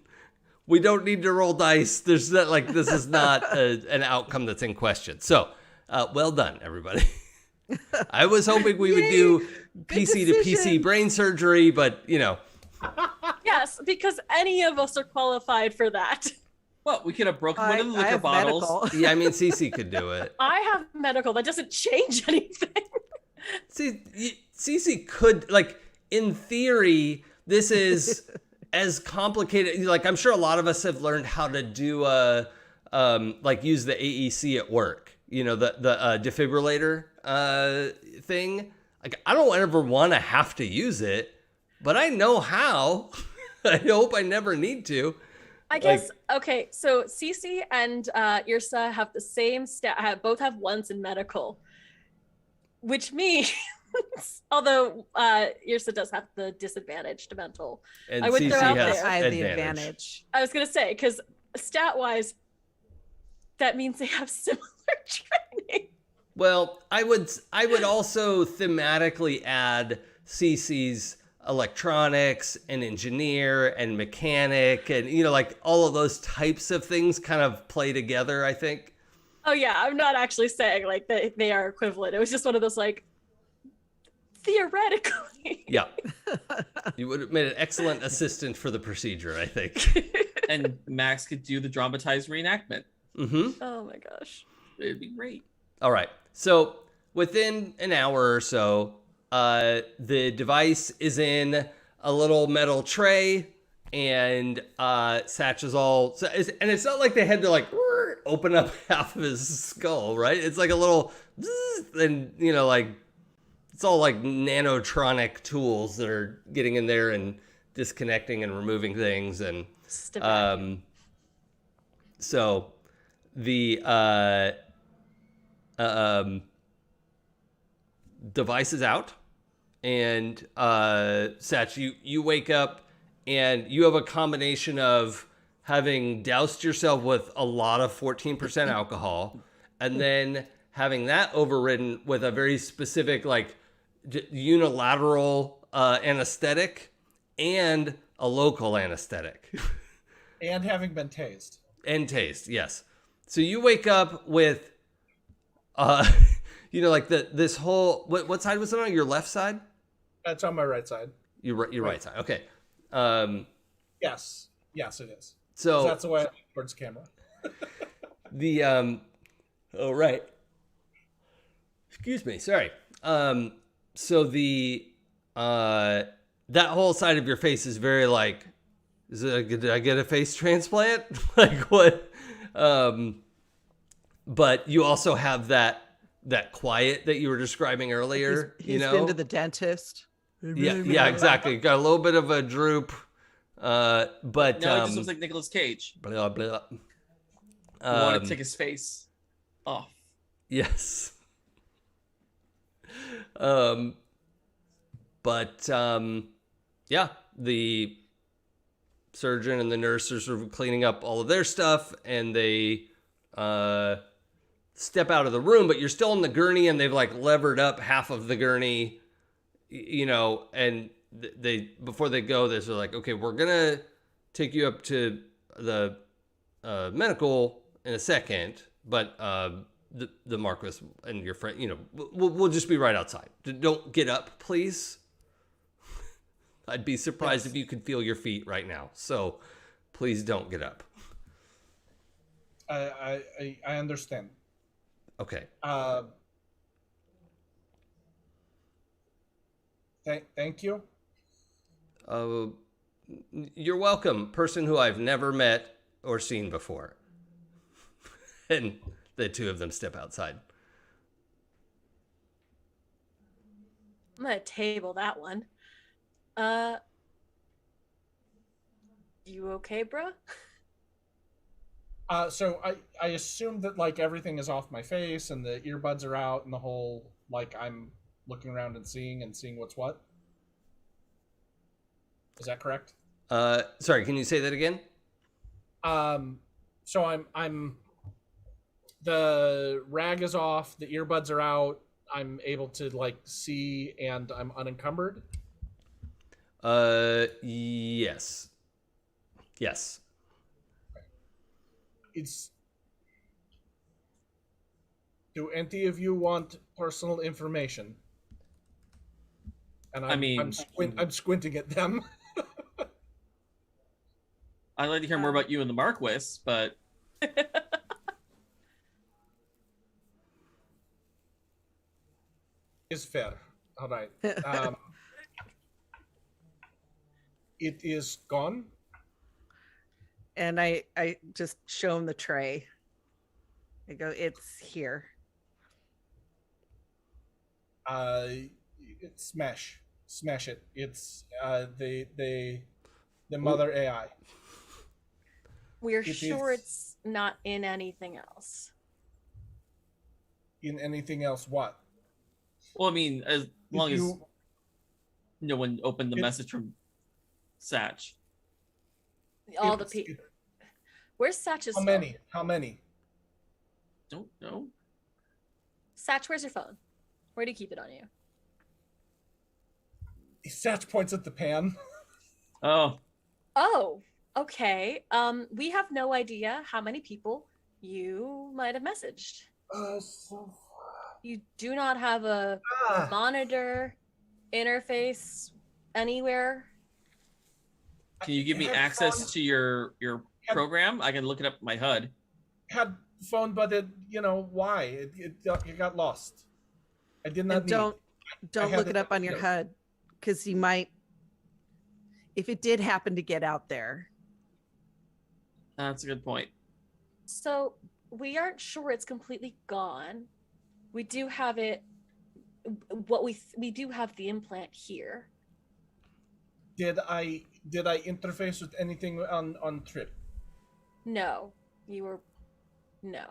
We don't need to roll dice. There's not like, this is not an outcome that's in question. So well done, everybody. I was hoping we would do PC to PC brain surgery, but you know. Yes, because any of us are qualified for that. Well, we could have broken one of the liquor bottles. Medical. Yeah, I mean, Cece could do it. I have medical. That doesn't change anything. See, Cece could, like, in theory, this is as complicated. Like, I'm sure a lot of us have learned how to do, like, use the AEC at work. You know, the defibrillator thing. Like, I don't ever want to have to use it, but I know how. I hope I never need to. I guess, okay, so Cece and Irsa have the same both have ones in medical, which means, although Irsa does have the disadvantaged mental. And I would Cece throw out has there. I have the advantage. I was going to say, because stat-wise, that means they have similar training. Well, I would also thematically add Cece's electronics and engineer and mechanic, and you know, like all of those types of things kind of play together, I think. Oh yeah, I'm not actually saying like they are equivalent. It was just one of those like theoretically. Yeah. You would have made an excellent assistant for the procedure, I think. And Max could do the dramatized reenactment. Mm-hmm. Oh my gosh. It'd be great. All right. So within an hour or so, the device is in a little metal tray, and Satch is all, and it's not like they had to like open up half of his skull, right? It's like a little, and you know, like it's all like nanotronic tools that are getting in there and disconnecting and removing things, and so the device is out. and Satch, you wake up and you have a combination of having doused yourself with a lot of 14% alcohol, and then having that overridden with a very specific, like, unilateral anesthetic and a local anesthetic. And having been tased. And taste, yes. So you wake up with, like this whole, what side was it on? Your left side? That's on my right side. Your right side. Okay. Yes, it is. So that's the way I look towards the camera. Oh, right. Excuse me. Sorry. So that whole side of your face is very like, did I get a face transplant? Like what? But you also have that quiet that you were describing earlier. He's been to the dentist. Yeah, exactly. Got a little bit of a droop. But no, it just looks like Nicolas Cage. Blah blah. Want to take his face off? Yes. Yeah, the surgeon and the nurse are sort of cleaning up all of their stuff, and they step out of the room, but you're still in the gurney, and they've like levered up half of the gurney, and they before they go, they're sort of like, okay, we're gonna take you up to the medical in a second, but the Marquis and your friend, we'll just be right outside. Don't get up, please. I'd be surprised if you could feel your feet right now. So please don't get up. I understand. Okay. Thank you. You're welcome, person who I've never met or seen before. And the two of them step outside. I'm gonna table that one. You okay, bruh? So I assume that like everything is off my face and the earbuds are out and the whole like I'm looking around and seeing what's what. Is that correct? Sorry, can you say that again? So I'm the rag is off, the earbuds are out, I'm able to like see and I'm unencumbered. Yes. Do any of you want personal information? And I'm squinting at them. I'd like to hear more about you and the Marquis, but Is fair. All right. It is gone. And I just show him the tray. I go, it's here. Smash it. It's the mother AI. We're sure it's not in anything else. In anything else, what? well, I mean, as long as no one opened the message from Satch. All the people. Where's Satch's phone? How many? Don't know. Satch, where's your phone? Where do you keep it on you? Satch points at the pan. Oh, okay. We have no idea how many people you might have messaged. You do not have a monitor interface anywhere. can you give me access to your program? I can look it up in my HUD. Had phone, but why? It got lost. I did not. Don't look it up on your HUD, because you might, if it did happen to get out there. That's a good point. So we aren't sure it's completely gone. We do have it. We do have the implant here. Did I interface with anything on trip? No, you were. No.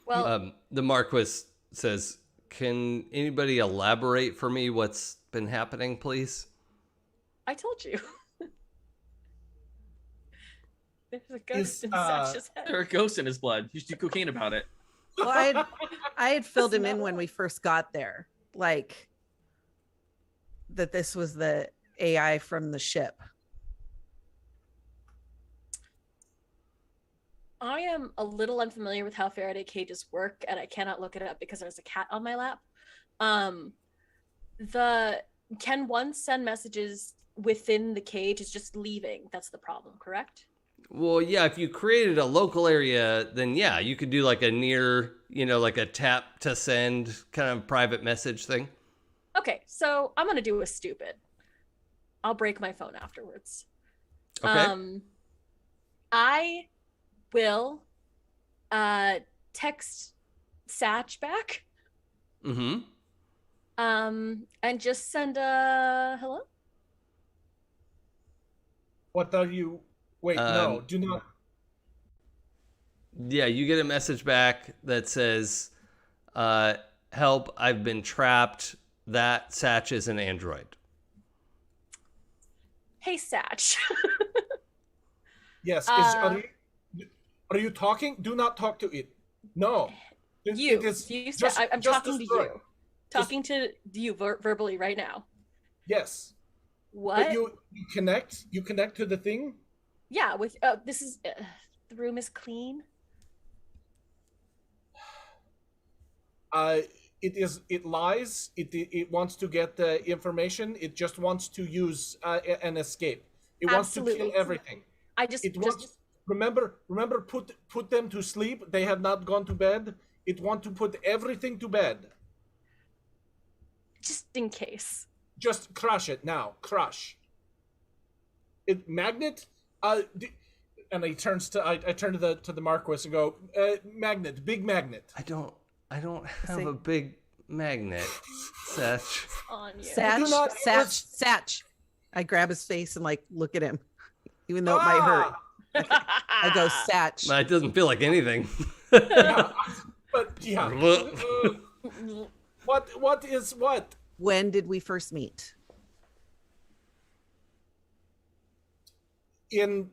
Well, the Marquis says, Can anybody elaborate for me what's been happening, please? I told you. There's a ghost in Satch's head. There's a ghost in his blood. You should do cocaine about it. Well, I had filled him in when we first got there, like that this was the AI from the ship. I am a little unfamiliar with how Faraday cages work, and I cannot look it up because there's a cat on my lap. Can one send messages within the cage? It's just leaving. That's the problem, correct? Well, yeah, if you created a local area, then yeah, you could do like a near, like a tap to send kind of private message thing. Okay, so I'm going to do a stupid. I'll break my phone afterwards. Okay. I will text Satch back. Mm-hmm. And just send a hello. What are you? Wait, no, do not. Yeah, you get a message back that says, help, I've been trapped. That Satch is an android. Hey, Satch. Yes, are you talking? Do not talk to it. No. I'm talking to you. Talking to you verbally right now. Yes. What? But you connect? You connect to the thing? Yeah, with this is the room is clean. It lies. It wants to get the information. It just wants to use an escape. It Absolutely. wants to kill everything. Remember, put them to sleep. They have not gone to bed. It wants to put everything to bed. Just in case. Just crush it now. Crush. It magnet. And I turn to the Marquis and go, magnet, big magnet. I don't have a big magnet, Satch. Satch. I grab his face and like look at him, even though it might hurt. I go, Satch. It doesn't feel like anything. Yeah, but yeah. What is what? When did we first meet? In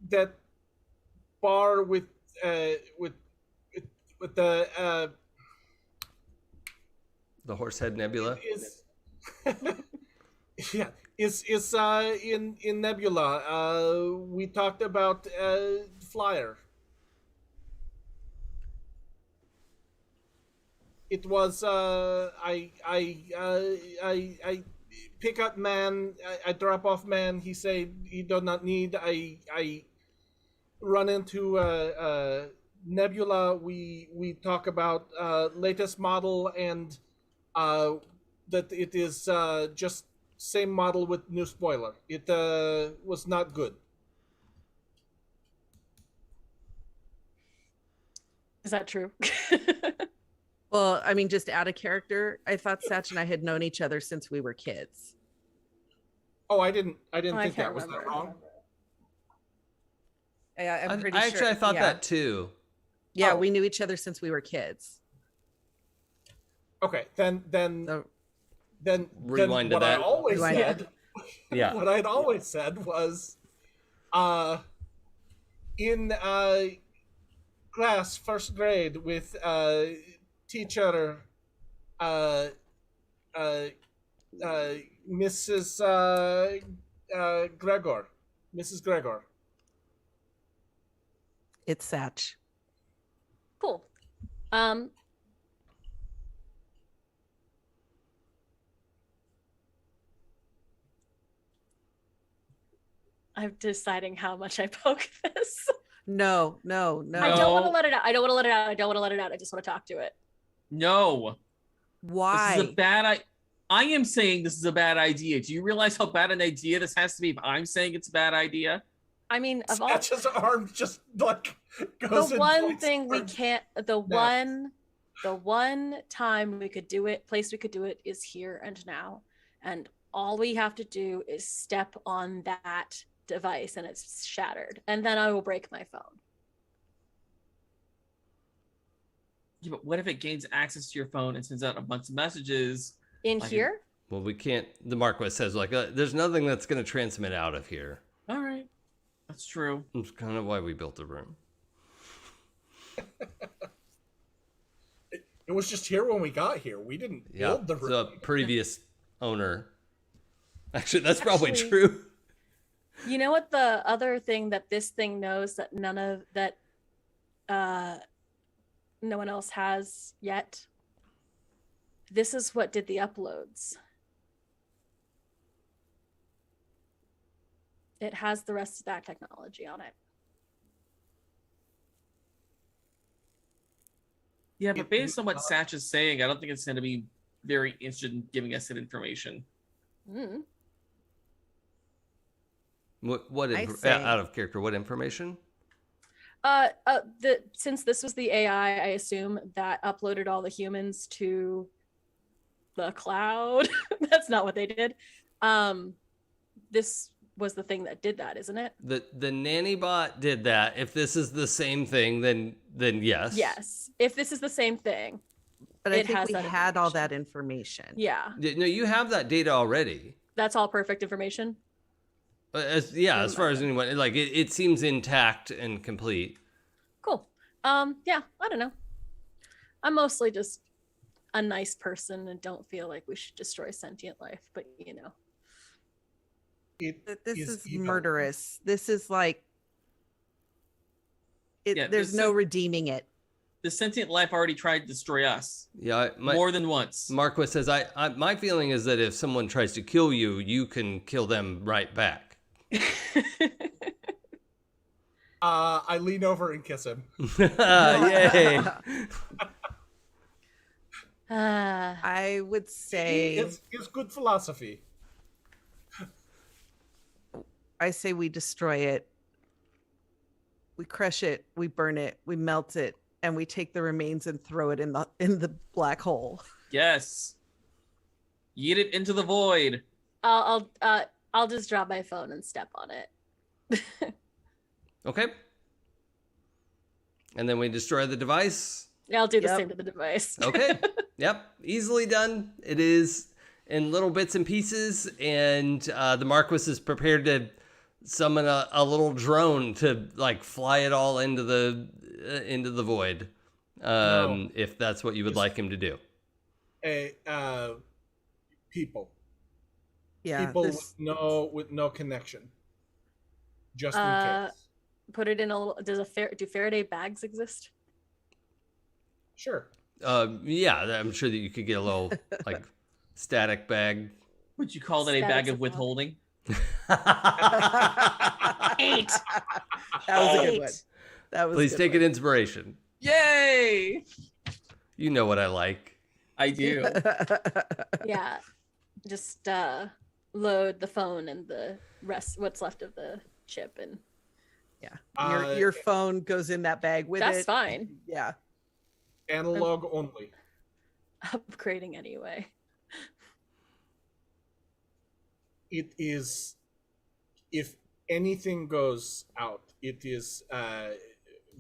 that bar with the Horsehead Nebula. Is in Nebula. We talked about Flyer. It was I pick up man. I drop off man. He said he do not need. I run into Nebula. We talk about latest model and that it is just same model with new spoiler. It was not good. Is that true? Well, I mean, just out of character, I thought Satch and I had known each other since we were kids. Oh, I didn't think that was that wrong. I'm pretty sure. Actually, I thought that too. Yeah, we knew each other since we were kids. Okay, then rewind to what that. I always said. Yeah. What I'd always said was, in class, first grade, with teacher, Mrs. Gregor. Mrs. Gregor. It's Satch. Cool. I'm deciding how much I poke this. No. I don't want to let it out. I don't want to let it out. I just want to talk to it. No. Why? This is a bad I am saying this is a bad idea. Do you realize how bad an idea this has to be if I'm saying it's a bad idea? I mean, of all Satch's arm just like goes the one thing we can't the one time we could do it, place we could do it is here and now. And all we have to do is step on that device and it's shattered. And then I will break my phone. Yeah, but what if it gains access to your phone and sends out a bunch of messages In like here? Well, we can't. The Marquis says like, there's nothing that's going to transmit out of here. All right, that's true. That's kind of why we built the room. It was just here when we got here. We didn't build the room. The previous owner. Actually, that's probably true. You know what the other thing that this thing knows that no one else has yet? This is what did the uploads. It has the rest of that technology on it. Yeah, but based on what Satch is saying, I don't think it's going to be very interested in giving us that information. Mm. What out of character? What information? Since this was the AI, I assume that uploaded all the humans to the cloud. That's not what they did. This was the thing that did that, isn't it? The nanny bot did that. If this is the same thing, then yes. Yes. If this is the same thing. But I think we had all that information. Yeah. No, you have that data already. That's all perfect information. As far as anyone, like it seems intact and complete. Cool. Yeah, I don't know. I'm mostly just a nice person and don't feel like we should destroy sentient life, but you know. This is murderous. This is like there's no redeeming it. The sentient life already tried to destroy us. Yeah, more than once. Marquis says, my feeling is that if someone tries to kill you, you can kill them right back. I lean over and kiss him. Yay. I would say it's good philosophy. I say we destroy it. We crush it, we burn it, we melt it, and we take the remains and throw it in the black hole. Yes. Yeet it into the void. I'll just drop my phone and step on it. Okay. And then we destroy the device. Yeah, I'll do the same to the device. Okay. Yep. Easily done. It is in little bits and pieces, and the Marquis is prepared to summon a little drone to like fly it all into the void, if that's what you would like him to do. People. Yeah. People with no connection. Just in case. Put it in a little. Do Faraday bags exist? Sure. Yeah, I'm sure that you could get a little like static bag. Would you call that a bag of withholding? 8. That was a good one. That was. Please take an inspiration. Yay! You know what I like. I do. Yeah, just load the phone and the rest, what's left of the chip, and yeah, your phone goes in that bag with it. That's fine. Yeah. Analog only. Upgrading anyway. It is, if anything goes out, it is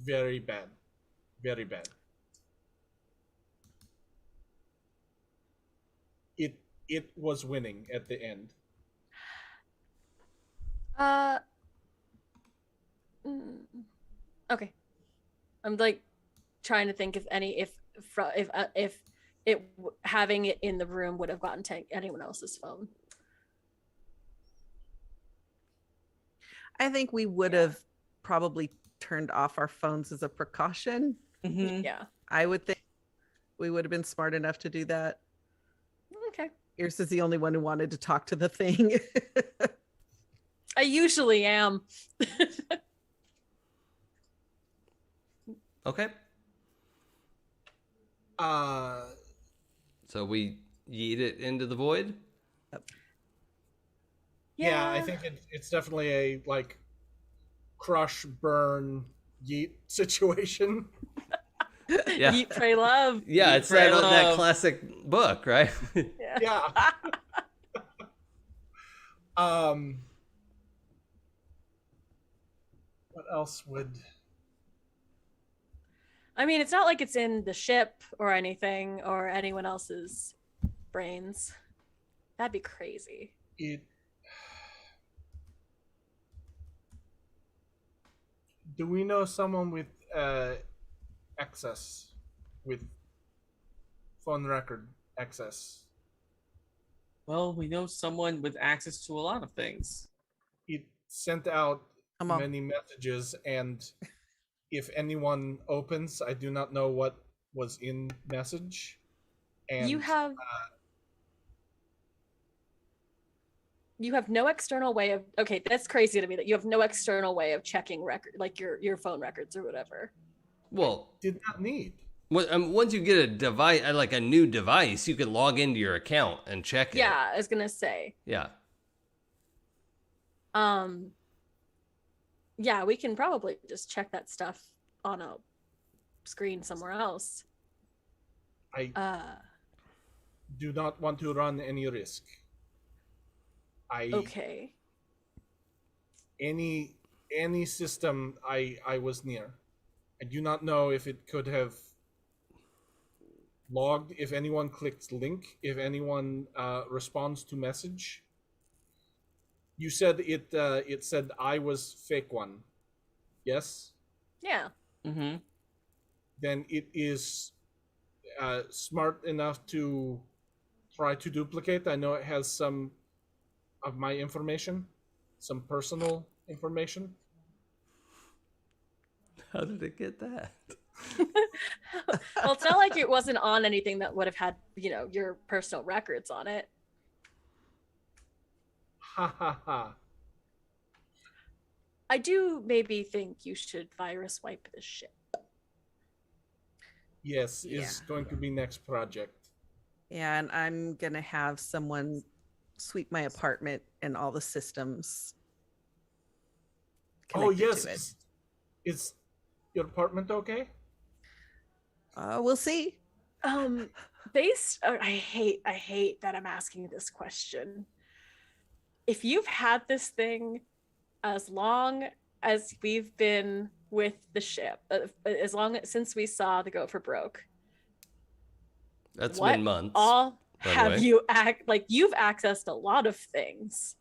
very bad. Very bad. It was winning at the end. Okay. I'm like trying to think if having it in the room would have gotten to anyone else's phone. I think we would have probably turned off our phones as a precaution. Mm-hmm. Yeah. I would think we would have been smart enough to do that. Okay. Ears is the only one who wanted to talk to the thing. I usually am. Okay. So we yeet it into the void? Yeah, I think it's definitely a like crush, burn, yeet situation. Yeah. Eat, pray, love. Yeah, Eat, it's pray, that love. classic book, right? Yeah. What else would? I mean, it's not like it's in the ship or anything or anyone else's brains. That'd be crazy. Do we know someone with access, with phone record access? Well, we know someone with access to a lot of things. It sent out many messages, and if anyone opens, I do not know what was in message. And You have no external way of, okay, that's crazy to me that you have no external way of checking record, like your phone records or whatever. Well, did not need. Once you get a device, like a new device, you can log into your account and check it. Yeah, I was gonna say. Yeah. Yeah, we can probably just check that stuff on a screen somewhere else. I do not want to run any risk. Okay. Any system I was near, I do not know if it could have logged, if anyone clicks link, if anyone responds to message. You said it said I was fake one. Yes? Yeah. Mm-hmm. Then it is smart enough to try to duplicate. I know it has some of my information, some personal information. How did it get that? Well, it's not like it wasn't on anything that would have had, your personal records on it. Ha ha ha. I do maybe think you should virus wipe the ship. Yes, is going to be next project. Yeah, and I'm going to have someone sweep my apartment and all the systems. Oh, yes. Is your apartment okay? We'll see. I hate that I'm asking this question. If you've had this thing as long as we've been with the ship, since we saw the Go for Broke, that's been months. All have you you've accessed a lot of things.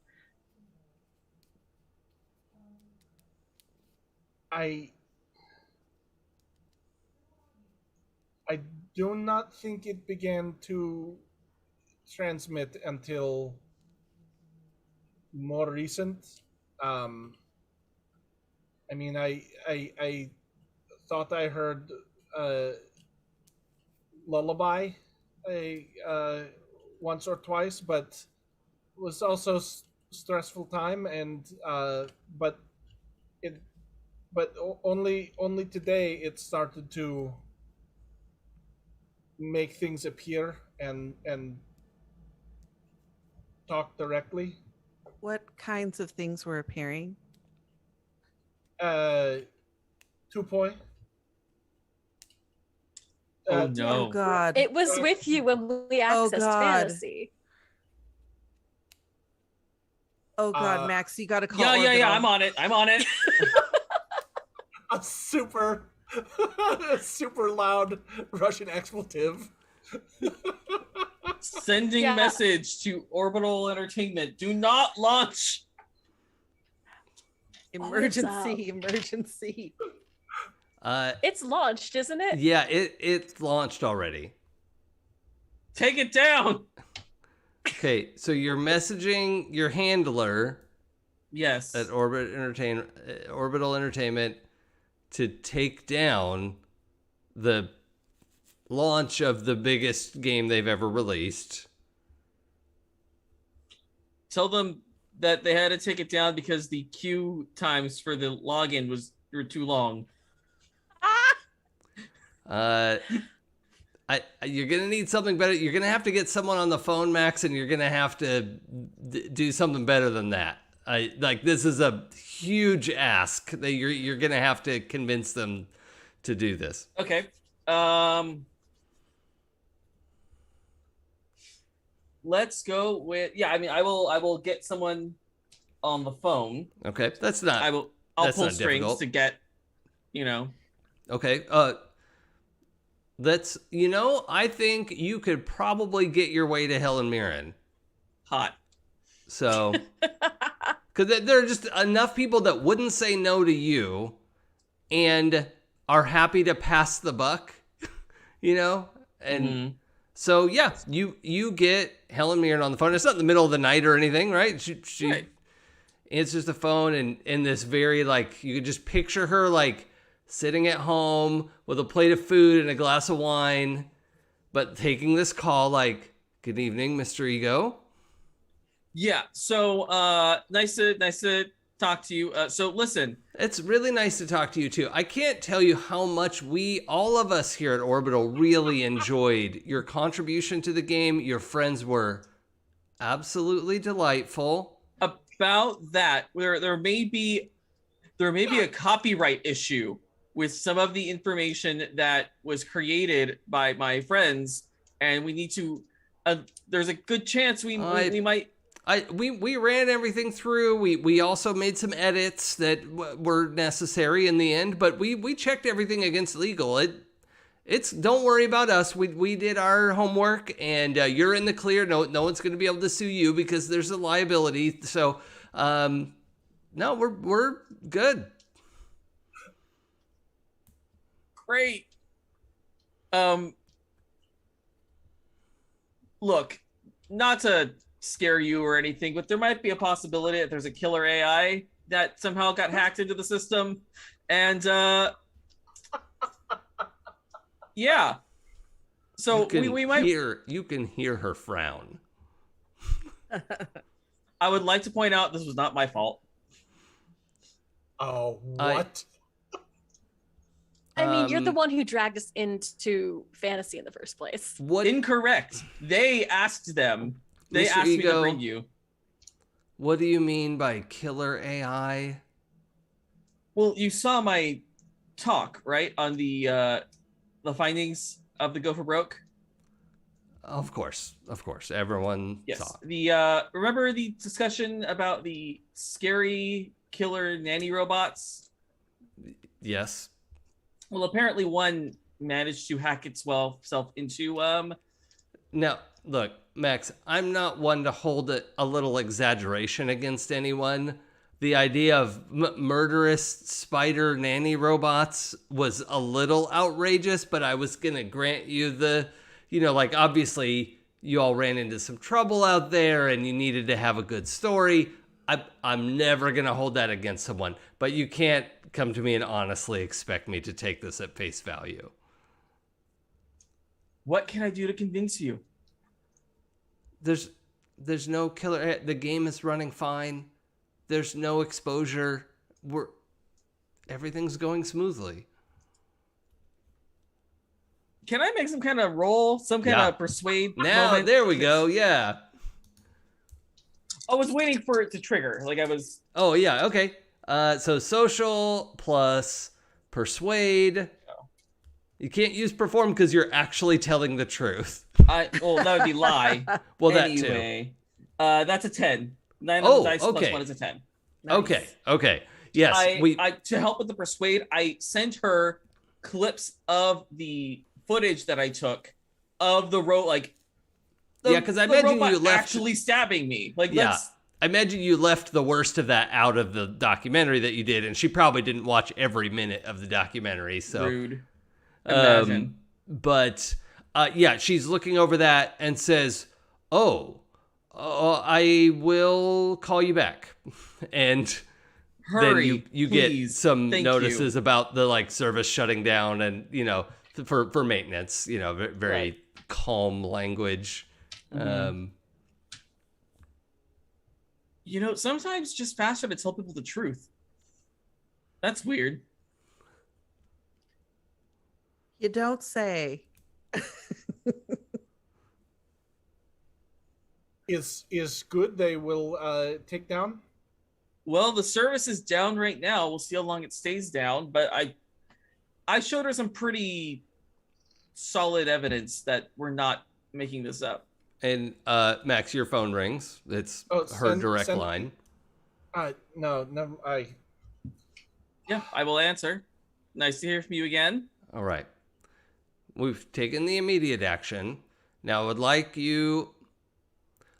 I do not think it began to transmit until more recent. I mean, I thought I heard lullaby once or twice, but it was also stressful time, and only today it started to make things appear and talk directly. What kinds of things were appearing? Tupoi. Oh no! Oh God! It was with you when we accessed fantasy. Oh God, Max, you got to call. Yeah. I'm on it. A super loud Russian expletive. Sending message to Orbital Entertainment. Do not launch. Emergency. It's launched, isn't it? Yeah, it's launched already. Take it down. Okay, so you're messaging your handler. Yes. At Orbital Entertainment to take down the launch of the biggest game they've ever released. Tell them that they had to take it down because the queue times for the login were too long. You're gonna need something better. You're gonna have to get someone on the phone, Max, and you're gonna have to do something better than that. This is a huge ask that you're gonna have to convince them to do this. Okay. Let's go with I will get someone on the phone. Okay, that's not. I'll pull strings to get, Okay. That's, I think you could probably get your way to Helen Mirren. Hot. So, because there are just enough people that wouldn't say no to you and are happy to pass the buck, And so, yeah, you get Helen Mirren on the phone. It's not in the middle of the night or anything, right? She Right. answers the phone and in this very, you could just picture her, sitting at home with a plate of food and a glass of wine, but taking this call good evening, Mr. Ego. Yeah. So nice to talk to you. So listen. It's really nice to talk to you too. I can't tell you how much all of us here at Orbital really enjoyed your contribution to the game. Your friends were absolutely delightful. About that, there may be a copyright issue with some of the information that was created by my friends, and we need to. There's a good chance we might. We ran everything through. We also made some edits that were necessary in the end, but we checked everything against legal. It's don't worry about us. We did our homework, and you're in the clear. No one's going to be able to sue you because there's a liability. So, no, we're good. Great. Look, not to scare you or anything, but there might be a possibility that there's a killer AI that somehow got hacked into the system, and yeah. So we might. You can hear her frown. I would like to point out this was not my fault. Oh, what? I mean, you're the one who dragged us into fantasy in the first place. What? Incorrect. They asked them. They Mr. asked Ego, me to bring you. What do you mean by killer AI? Well, you saw my talk, right, on the findings of the Go for Broke. Of course. Everyone Yes. saw it. The remember the discussion about the scary killer nanny robots? Yes. Well, apparently one managed to hack itself into Now, look, Max, I'm not one to hold a little exaggeration against anyone. The idea of murderous spider nanny robots was a little outrageous, but I was going to grant you obviously you all ran into some trouble out there and you needed to have a good story. I'm never going to hold that against someone, but you can't come to me and honestly expect me to take this at face value. What can I do to convince you? There's no killer. The game is running fine. There's no exposure. Everything's going smoothly. Can I make some kind of roll, some kind of persuade now moment? There we go. Yeah. I was waiting for it to trigger. Oh yeah. Okay. So social plus persuade. You can't use perform because you're actually telling the truth. That would be lie. Well, anyway, that too. That's a 10. 9 on the dice plus 1 is a 10. Nice. Okay. Yes. I to help with the persuade, I sent her clips of the footage that I took of the because I imagine you left actually stabbing me. I imagine you left the worst of that out of the documentary that you did, and she probably didn't watch every minute of the documentary. So rude. Imagine. But she's looking over that and says, I will call you back. And hurry, then you please. Get some Thank notices you. about the service shutting down and, for maintenance, very right. calm language. Mm-hmm. Sometimes it's just faster to tell people the truth. That's weird. You don't say. Is good. They will take down. Well, the service is down right now. We'll see how long it stays down. But I showed her some pretty solid evidence that we're not making this up. And Max, your phone rings. It's her direct line. No, Yeah, I will answer. Nice to hear from you again. All right. We've taken the immediate action. Now I would like you...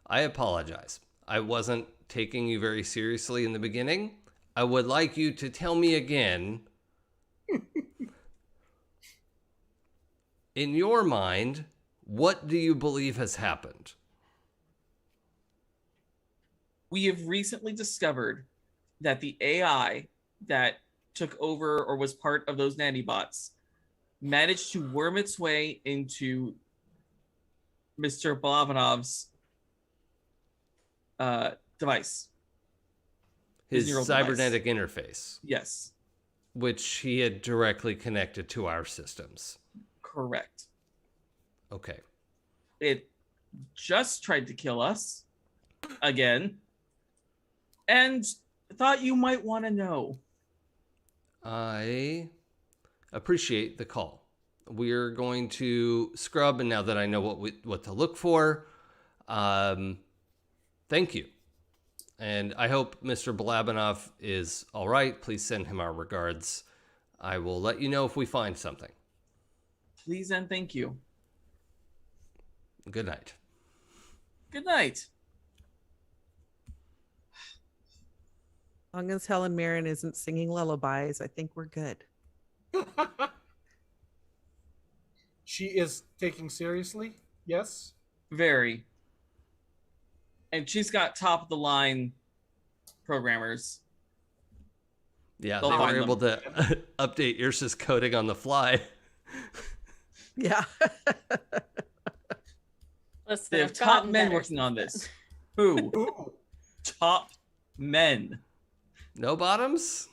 I apologize. I wasn't taking you very seriously in the beginning. I would like you to tell me again, in your mind, what do you believe has happened? We have recently discovered that the AI that took over or was part of those nanobots managed to worm its way into Mr. Balavanov's device. His neural cybernetic interface. Yes. Which he had directly connected to our systems. Correct. Okay. It just tried to kill us again. And thought you might want to know. I appreciate the call. We're going to scrub, and now that I know what to look for, thank you. And I hope Mr. Balabanov is all right. Please send him our regards. I will let you know if we find something. Please and thank you. Good night. Good night. As long as Helen Mirren isn't singing lullabies, I think we're good. She is taking seriously? Yes? Very. And she's got top of the line programmers. Yeah, They'll they were find able to update Irsa's coding on the fly. Yeah. Listen, They have I've top gotten men better working since on then. this. Who? Ooh. Top men. No bottoms?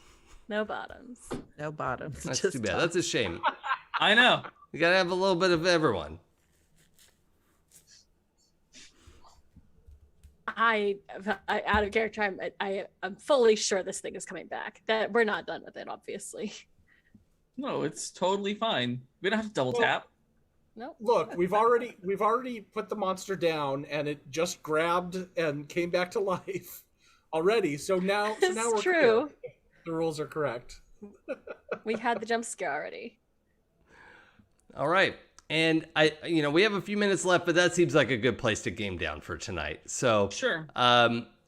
No bottoms. No bottoms. That's just too bad. top. That's a shame. I know. You gotta have a little bit of everyone. Out of character, I'm fully sure this thing is coming back. That we're not done with it, obviously. No, it's totally fine. We don't have to double tap. No. Look, we've already put the monster down, and it just grabbed and came back to life already. So now It's we're true. clear. The rules are correct. We had the jump scare already. All right. And we have a few minutes left, but that seems like a good place to game down for tonight. So Sure.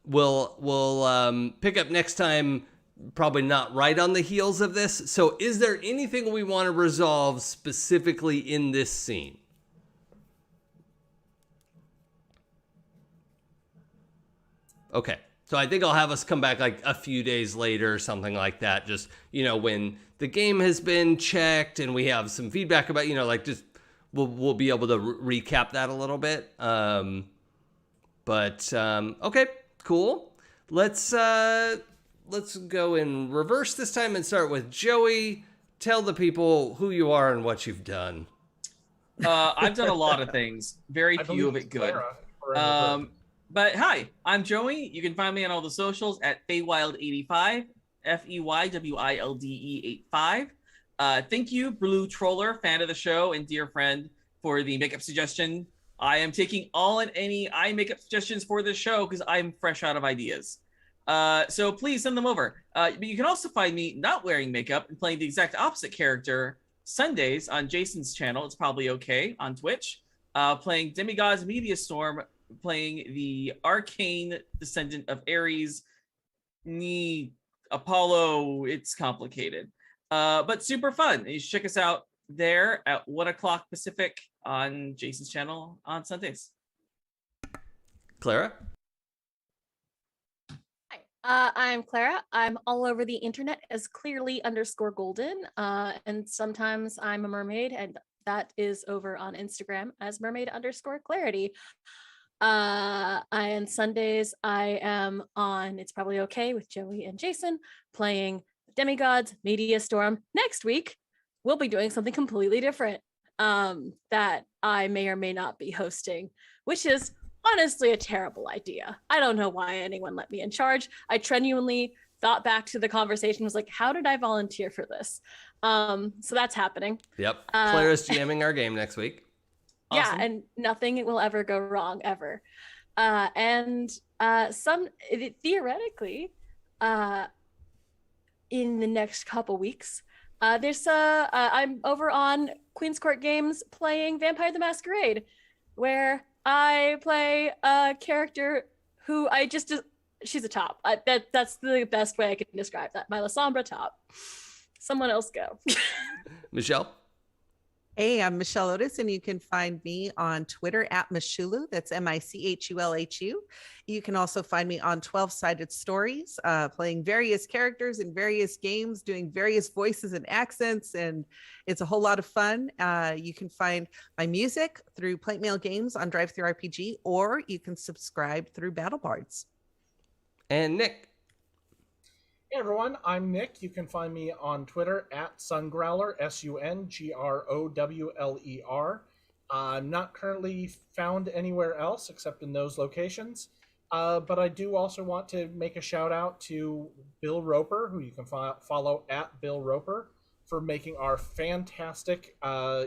We'll pick up next time, probably not right on the heels of this. So is there anything we want to resolve specifically in this scene? Okay. So I think I'll have us come back like a few days later or something like that. Just, when the game has been checked and we have some feedback about, just we'll be able to recap that a little bit. Okay, cool. Let's go in reverse this time and start with Joey. Tell the people who you are and what you've done. I've done a lot of things. Very few of it good. But hi, I'm Joey. You can find me on all the socials at Feywild85, FEYWILDE85. Thank you, Blue Troller, fan of the show and dear friend, for the makeup suggestion. I am taking all and any eye makeup suggestions for this show because I'm fresh out of ideas. So please send them over. But you can also find me not wearing makeup and playing the exact opposite character Sundays on Jason's channel. It's probably okay on Twitch. Playing Demigod's Media Storm, playing the arcane descendant of Ares, Apollo. It's complicated, but super fun. You should check us out there at 1 o'clock Pacific on Jason's channel on Sundays. Clara? Hi, I'm Clara. I'm all over the internet as clearly_golden. And sometimes I'm a mermaid, and that is over on Instagram as mermaid_clarity. And Sundays I am on It's Probably Okay with Joey and Jason, playing Demigods Media Storm. Next week we'll be doing something completely different that I may or may not be hosting, which is honestly a terrible idea. I don't know why anyone let me in charge. I genuinely thought back to the conversation, was like, how did I volunteer for this? So that's happening. Yep. Clara's GMing our game next week. Yeah, Awesome. and nothing will ever go wrong ever. Theoretically, in the next couple weeks, I'm over on Queen's Court Games playing Vampire the Masquerade, where I play a character who she's a top. That's the best way I can describe that. My La Sombra top. Someone else go. Michelle? Hey, I'm Michelle Otis, and you can find me on Twitter at Michulu. That's Michulhu. You can also find me on 12-Sided Stories, playing various characters in various games, doing various voices and accents, and it's a whole lot of fun. You can find my music through Plate Mail Games on Drive-Thru RPG, or you can subscribe through BattleBards. And Nick? Hey everyone, I'm Nick. You can find me on Twitter at Sungrowler, SUNGROWLER. I'm not currently found anywhere else except in those locations. But I do also want to make a shout out to Bill Roper, who you can follow at Bill Roper, for making our fantastic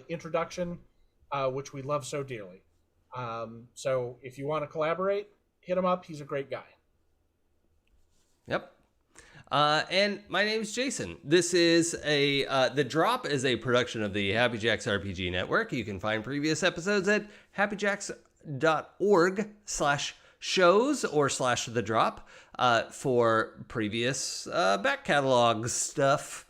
introduction, which we love so dearly. So if you want to collaborate, hit him up. He's a great guy. Yep. And my name is Jason. This is The Drop is a production of the Happy Jacks RPG Network. You can find previous episodes at happyjacks.org/shows or /The Drop for previous back catalog stuff.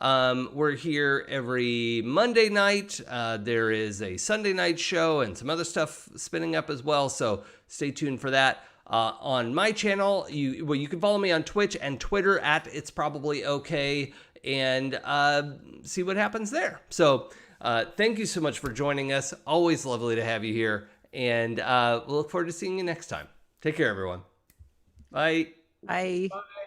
We're here every Monday night. There is a Sunday night show and some other stuff spinning up as well. So stay tuned for that. On my channel, you can follow me on Twitch and Twitter at It's Probably Okay, and see what happens there. So thank you so much for joining us. Always lovely to have you here, and we'll look forward to seeing you next time. Take care, everyone. Bye. Bye. Bye.